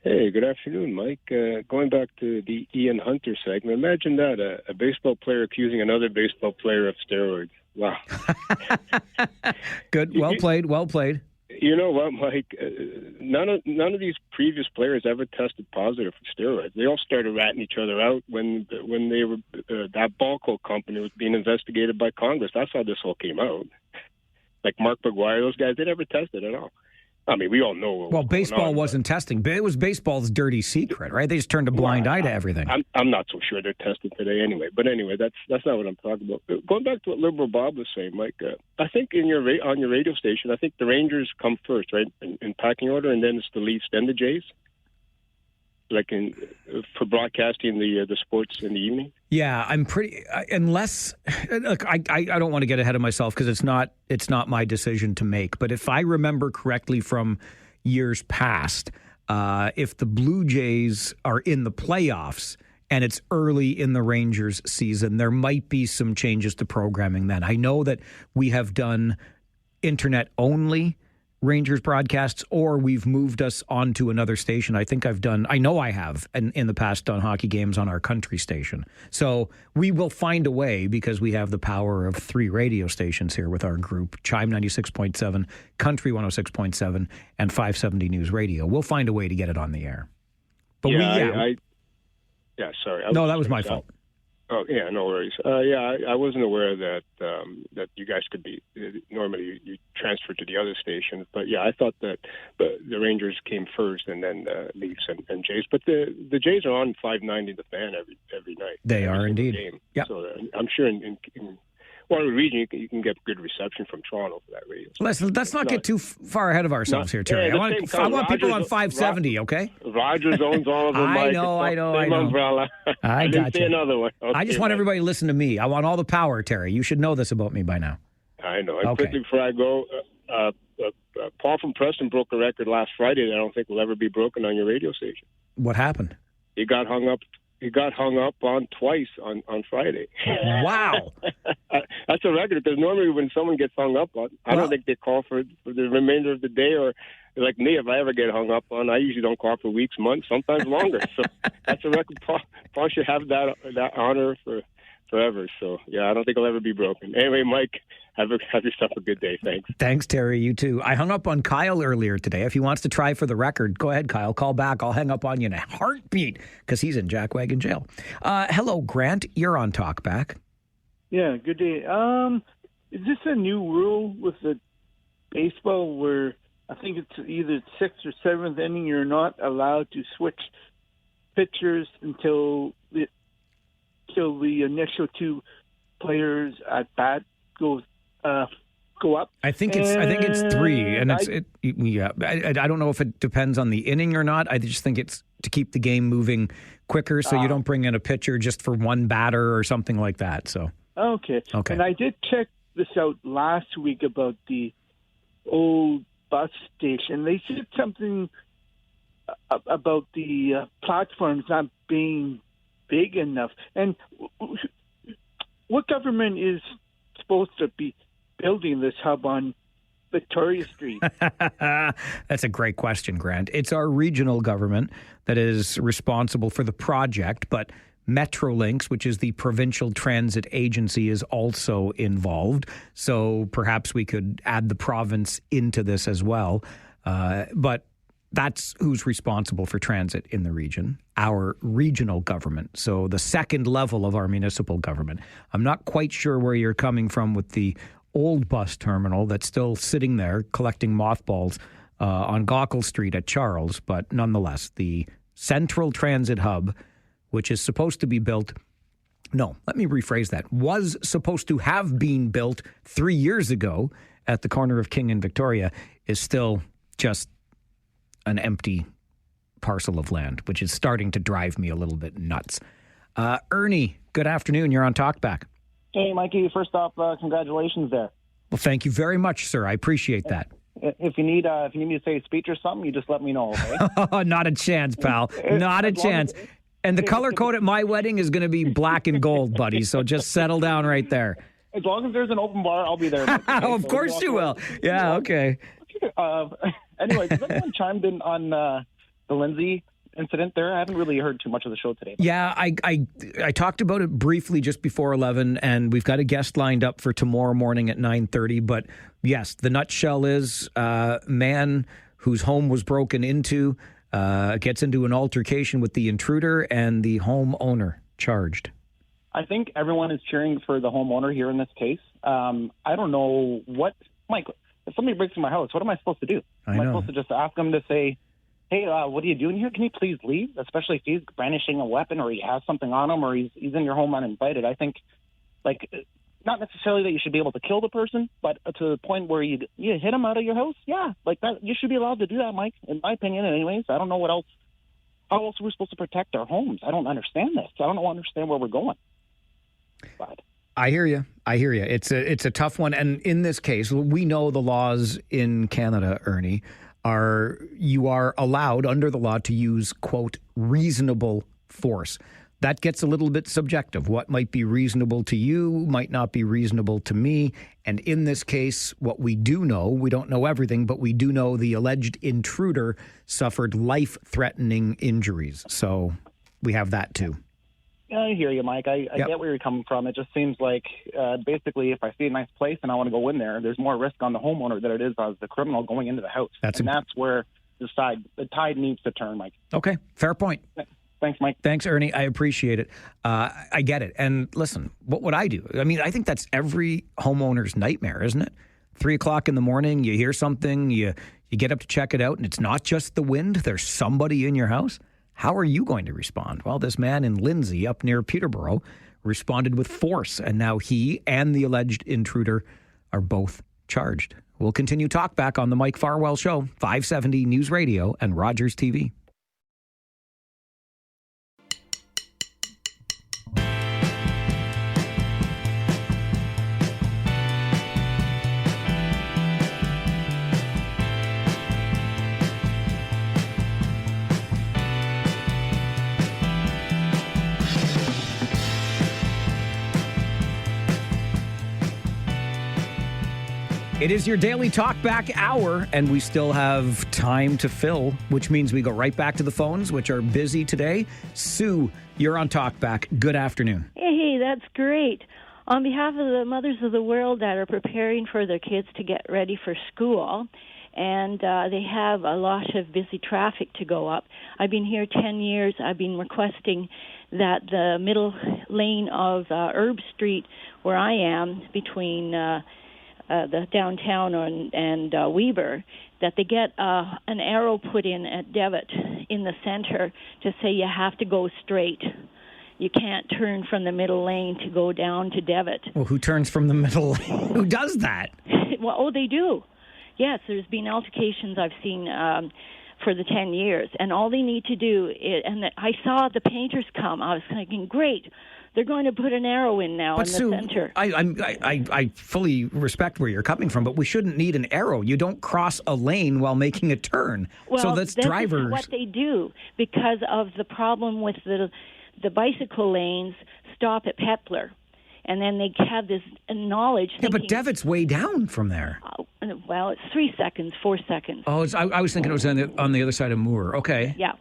Hey, good afternoon, Mike. Going back to the Ian Hunter segment, imagine that, a baseball player accusing another baseball player of steroids. Wow. Good. Well played. Well played. You know what, Mike? None of these previous players ever tested positive for steroids. They all started ratting each other out when they were that Balco company was being investigated by Congress. That's how this all came out. Like Mark McGuire, those guys, they never tested at all. I mean, we all know. Well, baseball wasn't testing. It was baseball's dirty secret, right? They just turned a blind eye to everything. I'm not so sure they're tested today anyway. But anyway, that's not what I'm talking about. Going back to what Liberal Bob was saying, Mike, I think on your radio station, I think the Rangers come first, right, in packing order, and then it's the Leafs, then the Jays. Like for broadcasting the sports in the evening. Yeah, I'm pretty. Unless, look, I don't want to get ahead of myself because it's not my decision to make. But if I remember correctly from years past, if the Blue Jays are in the playoffs and it's early in the Rangers season, there might be some changes to programming then. I know that we have done internet only Rangers broadcasts, or we've moved us onto another station. I know I have in the past done hockey games on our country station. So we will find a way, because we have the power of 3 radio stations here with our group, Chime 96.7, Country 106.7, and 570 News Radio. We'll find a way to get it on the air. But sorry. No, that was my fault. Oh, yeah, no worries. I wasn't aware that you guys could be, normally you transfer to the other stations. But, yeah, I thought that the Rangers came first and then Leafs and Jays. But the Jays are on 590 The Fan every night. They are indeed. Yeah. So I'm sure in Waterloo region you can get good reception from Toronto for that radio. Let's not get too far ahead of ourselves here, Terry. I want people on 570, okay? Rogers owns all of them. I know. Umbrella. I didn't say another one. Okay, I just want everybody to listen to me. I want all the power, Terry. You should know this about me by now. I know. And quickly before I go, Paul from Preston broke a record last Friday that I don't think will ever be broken on your radio station. What happened? He got hung up on twice on Friday. Wow. That's a record, because normally when someone gets hung up on, I don't think they call for the remainder of the day, or like me, if I ever get hung up on, I usually don't call for weeks, months, sometimes longer. So that's a record. Paul should have that honor for forever. So, yeah, I don't think it'll ever be broken. Anyway, Mike, have yourself a good day. Thanks. Thanks, Terry. You too. I hung up on Kyle earlier today. If he wants to try for the record, go ahead, Kyle. Call back. I'll hang up on you in a heartbeat because he's in jackwagon jail. Hello, Grant. You're on Talkback. Yeah, good day. Is this a new rule with the baseball where I think it's either 6th or 7th inning, you're not allowed to switch pitchers until the initial 2 players at bat go up? I think it's 3, and I don't know if it depends on the inning or not. I just think it's to keep the game moving quicker, so you don't bring in a pitcher just for one batter or something like that. So okay. And I did check this out last week about the old bus station. They said something about the platforms not being big enough. And what government is supposed to be building this hub on Victoria Street? That's a great question, Grant. It's our regional government that is responsible for the project, but Metrolinx, which is the provincial transit agency, is also involved. So perhaps we could add the province into this as well. But that's who's responsible for transit in the region, our regional government. So the second level of our municipal government. I'm not quite sure where you're coming from with the old bus terminal that's still sitting there collecting mothballs on Gaukel Street at Charles. But nonetheless, the central transit hub, which is supposed to be built, no, let me rephrase that, was supposed to have been built 3 years ago at the corner of King and Victoria, is still just an empty parcel of land, which is starting to drive me a little bit nuts. Ernie, good afternoon. You're on Talkback. Hey, Mikey. First off, congratulations there. Well, thank you very much, sir. I appreciate that. If you need me to say a speech or something, you just let me know, okay? Not a chance, pal. Not a chance. And the color code at my wedding is going to be black and gold, buddy. So just settle down right there. As long as there's an open bar, I'll be there. Okay? Of course you will. Yeah, okay. Anyway, has anyone chimed in on the Lindsay incident there? I haven't really heard too much of the show today. Yeah, I talked about it briefly just before 11, and we've got a guest lined up for tomorrow morning at 9:30. But yes, the nutshell is man whose home was broken into gets into an altercation with the intruder and the homeowner charged. I think everyone is cheering for the homeowner here in this case. I don't know what, Mike, if somebody breaks in my house, what am I supposed to do? Am I supposed to just ask them to say, hey, what are you doing here? Can you please leave? Especially if he's brandishing a weapon or he has something on him or he's in your home uninvited. I think, not necessarily that you should be able to kill the person, but to the point where you hit him out of your house. Yeah, like that. You should be allowed to do that, Mike, in my opinion anyways. I don't know what else. How else are we supposed to protect our homes? I don't understand this. I don't understand where we're going. But I hear you. It's a tough one. And in this case, we know the laws in Canada, Ernie, you are allowed under the law to use, quote, reasonable force. That gets a little bit subjective. What might be reasonable to you might not be reasonable to me. And in this case, what we do know, we don't know everything, but we do know the alleged intruder suffered life-threatening injuries. So we have that too. I hear you, Mike. I get where you're coming from. It just seems like basically if I see a nice place and I want to go in there, there's more risk on the homeowner than it is as the criminal going into the house. That's where the tide needs to turn, Mike. Okay, fair point. Thanks, Mike. Thanks, Ernie. I appreciate it. I get it. And listen, what would I do? I mean, I think that's every homeowner's nightmare, isn't it? 3 o'clock in the morning, you hear something, you get up to check it out, and it's not just the wind. There's somebody in your house. How are you going to respond? Well, this man in Lindsay up near Peterborough responded with force, and now he and the alleged intruder are both charged. We'll continue talk back on the Mike Farwell Show, 570 News Radio and Rogers TV. It is your daily Talkback Hour, and we still have time to fill, which means we go right back to the phones, which are busy today. Sue, you're on Talkback. Good afternoon. Hey, that's great. On behalf of the mothers of the world that are preparing for their kids to get ready for school, and they have a lot of busy traffic to go up. I've been here 10 years. I've been requesting that the middle lane of Herb Street, where I am, between the downtown and Weber, that they get an arrow put in at Devitt in the center to say you have to go straight. You can't turn from the middle lane to go down to Devitt. Well, who turns from the middle lane? Who does that? Well, they do. Yes, there's been altercations I've seen for the 10 years, and all they need to do is, and I saw the painters come. I was thinking, great. They're going to put an arrow in now in the center. I fully respect where you're coming from, but we shouldn't need an arrow. You don't cross a lane while making a turn. Well, so that's drivers. What they do because of the problem with the bicycle lanes stop at Petler, and then they have this knowledge. Yeah, but Devitt's way down from there. Well, it's 3 seconds, 4 seconds. Oh, I was thinking it was on the other side of Moore. Okay. Yeah.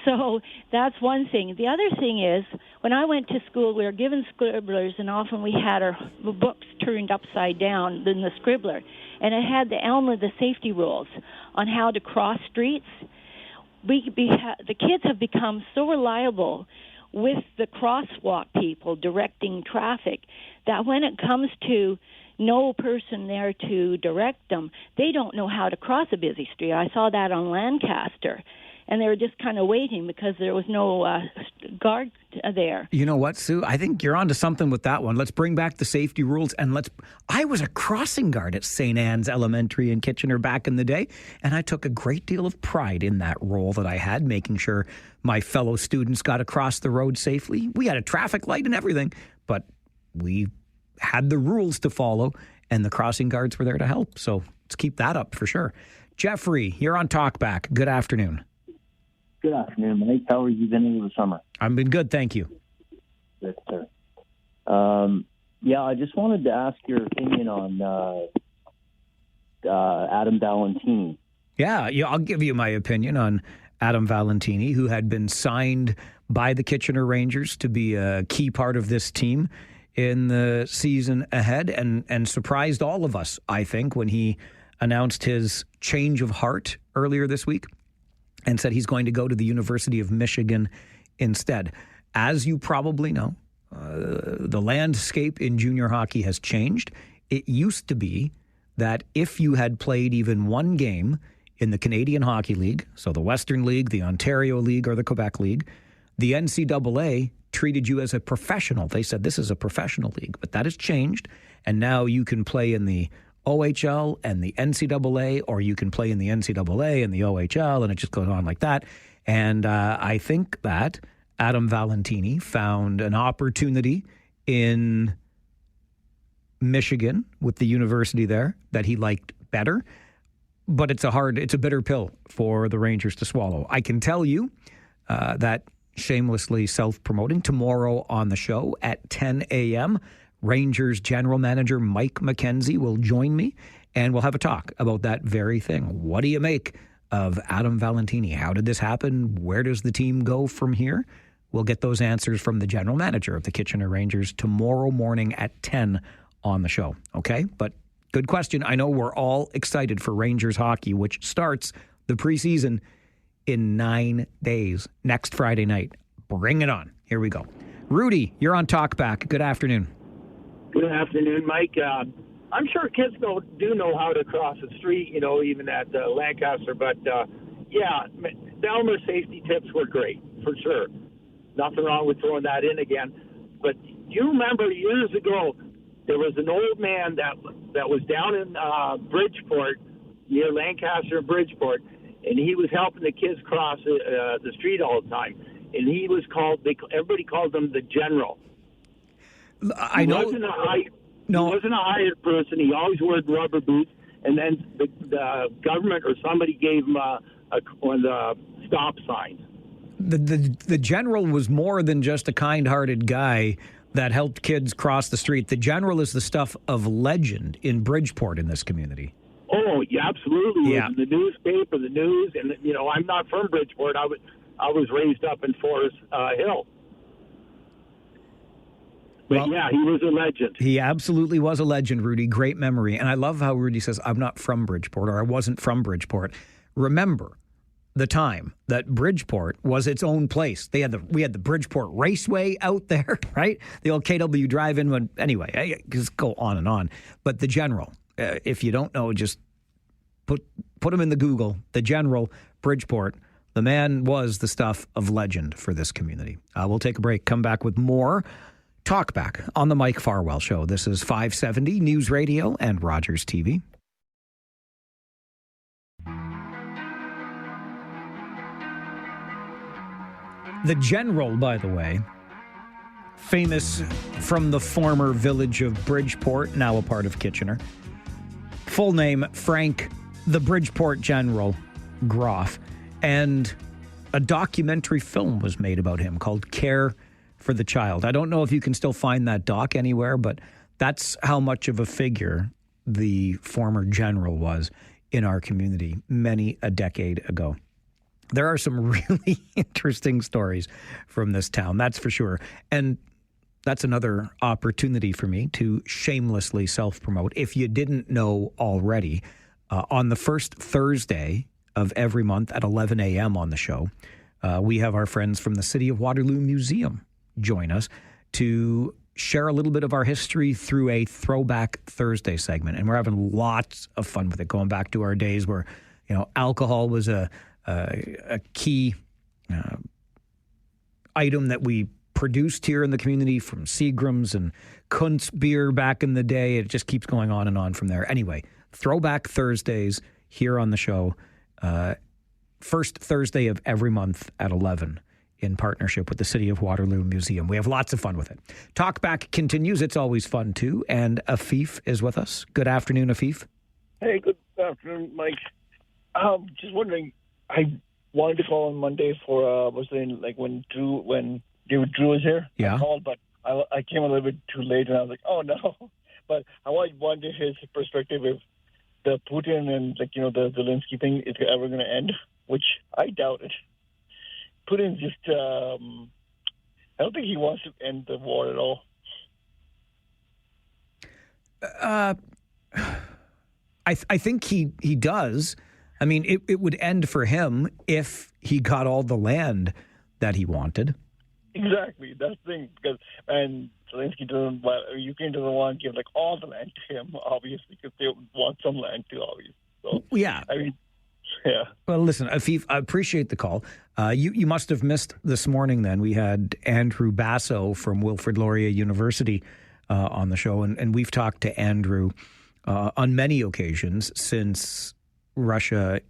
So that's one thing. The other thing is, when I went to school, we were given scribblers, and often we had our books turned upside down in the scribbler. And it had the ELMA, the safety rules on how to cross streets. The kids have become so reliable with the crosswalk people directing traffic that when it comes to no person there to direct them, they don't know how to cross a busy street. I saw that on Lancaster. And they were just kind of waiting because there was no guard there. You know what, Sue? I think you're onto something with that one. Let's bring back the safety rules, and I was a crossing guard at St. Anne's Elementary in Kitchener back in the day, and I took a great deal of pride in that role that I had, making sure my fellow students got across the road safely. We had a traffic light and everything, but we had the rules to follow. and the crossing guards were there to help. So let's keep that up for sure. Jeffrey, you're on Talkback. Good afternoon. Good afternoon, Mike. How are you been over the summer? I've been good, thank you. Good, sir. I just wanted to ask your opinion on Adam Valentini. Yeah, I'll give you my opinion on Adam Valentini, who had been signed by the Kitchener Rangers to be a key part of this team in the season ahead, and surprised all of us, I think, when he announced his change of heart earlier this week and said he's going to go to the University of Michigan instead. As you probably know, the landscape in junior hockey has changed. It used to be that if you had played even one game in the Canadian Hockey League, so the Western League, the Ontario League, or the Quebec League, the NCAA treated you as a professional. They said this is a professional league, but that has changed, and now you can play in the OHL and the NCAA, or you can play in the NCAA and the OHL, and it just goes on like that. And I think that Adam Valentini found an opportunity in Michigan with the university there that he liked better, but it's a bitter pill for the Rangers to swallow. I can tell you that, shamelessly self-promoting, tomorrow on the show at 10 a.m., Rangers general manager Mike McKenzie will join me, and we'll have a talk about that very thing. What do you make of Adam Valentini? How did this happen? Where does the team go from here? We'll get those answers from the general manager of the Kitchener Rangers tomorrow morning at 10 on the show. Okay? But good question. I know we're all excited for Rangers hockey, which starts the preseason in 9 days, next Friday night. Bring it on. Here we go. Rudy, you're on Talkback. Good afternoon. Good afternoon, Mike. I'm sure kids do know how to cross the street, even at Lancaster. But, the Elmer safety tips were great, for sure. Nothing wrong with throwing that in again. But you remember years ago, there was an old man that was down in Bridgeport, near Lancaster and Bridgeport, and he was helping the kids cross the street all the time. And he was everybody called him the General. I know. He wasn't a hired person. He always wore rubber boots. And then the government or somebody gave him one of the stop signs. The General was more than just a kind-hearted guy that helped kids cross the street. The General is the stuff of legend in Bridgeport in this community. Oh, yeah, absolutely. Yeah. It was in the newspaper, the news, and I'm not from Bridgeport. I was raised up in Forest Hill. But he was a legend. He absolutely was a legend, Rudy. Great memory. And I love how Rudy says, I'm not from Bridgeport, or I wasn't from Bridgeport. Remember the time that Bridgeport was its own place. We had the Bridgeport Raceway out there, right? The old KW drive-in. Anyway, I just go on and on. But the General, if you don't know, just put him in the Google. The General, Bridgeport. The man was the stuff of legend for this community. We'll take a break, come back with more Talkback on the Mike Farwell Show. This is 570 News Radio and Rogers TV. The General, by the way, famous from the former village of Bridgeport, now a part of Kitchener. Full name, Frank the Bridgeport General Groff. And a documentary film was made about him called Care for the Child. I don't know if you can still find that doc anywhere, but that's how much of a figure the former general was in our community many a decade ago. There are some really interesting stories from this town, that's for sure. And that's another opportunity for me to shamelessly self-promote. If you didn't know already, on the first Thursday of every month at 11 a.m. on the show, we have our friends from the City of Waterloo Museum join us to share a little bit of our history through a Throwback Thursday segment. And we're having lots of fun with it, going back to our days where, alcohol was a key item that we produced here in the community, from Seagram's and Kuntz beer back in the day. It just keeps going on and on from there. Anyway, Throwback Thursdays here on the show. First Thursday of every month at 11 in partnership with the City of Waterloo Museum. We have lots of fun with it. Talkback continues. It's always fun, too. And Afif is with us. Good afternoon, Afif. Hey, good afternoon, Mike. Just wondering, I wanted to call on Monday for, when David Drew was here. Yeah. I called, but I came a little bit too late, and I was like, oh, no. But I wanted his perspective if the Putin and, the Zelensky thing is ever going to end, which I doubt it. Putin's just, I don't think he wants to end the war at all. I think he does. I mean, it would end for him if he got all the land that he wanted. Exactly. That's the thing. And Zelensky Ukraine doesn't want to give all the land to him, obviously, because they want some land too, obviously. So, yeah. I mean, yeah. Well, listen, Afif, I appreciate the call. You must have missed this morning then. We had Andrew Basso from Wilfrid Laurier University on the show, and we've talked to Andrew on many occasions since Russia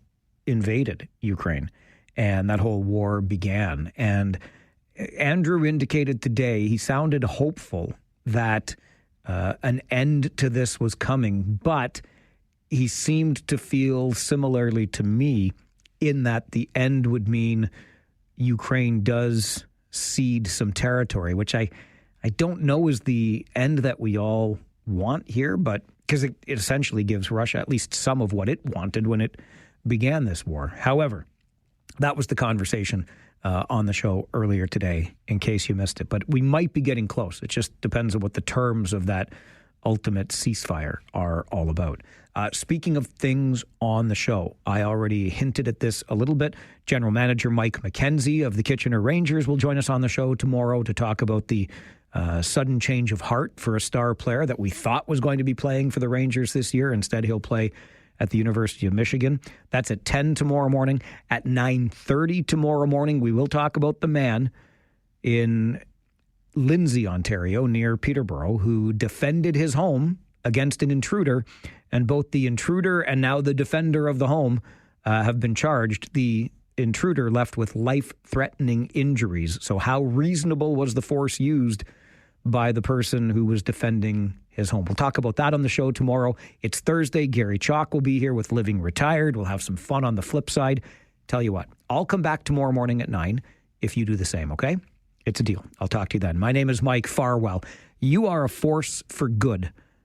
invaded Ukraine and that whole war began. And Andrew indicated today he sounded hopeful that an end to this was coming, but he seemed to feel similarly to me in that the end would mean Ukraine does cede some territory, which I don't know is the end that we all want here, but because it essentially gives Russia at least some of what it wanted when it began this war. However, that was the conversation on the show earlier today, in case you missed it. But we might be getting close. It just depends on what the terms of that ultimate ceasefire are all about. Speaking of things on the show, I already hinted at this a little bit. General Manager Mike McKenzie of the Kitchener Rangers will join us on the show tomorrow to talk about the sudden change of heart for a star player that we thought was going to be playing for the Rangers this year. Instead, he'll play at the University of Michigan. That's at 10 tomorrow morning. At 9:30 tomorrow morning, we will talk about the man in Lindsay, Ontario, near Peterborough, who defended his home against an intruder, and both the intruder and now the defender of the home have been charged. The intruder left with life-threatening injuries. So how reasonable was the force used by the person who was defending his home? We'll talk about that on the show tomorrow. It's Thursday. Gary Chalk will be here with Living Retired. We'll have some fun on the flip side. Tell you what, I'll come back tomorrow morning at 9 if you do the same, okay? It's a deal. I'll talk to you then. My name is Mike Farwell. You are a force for good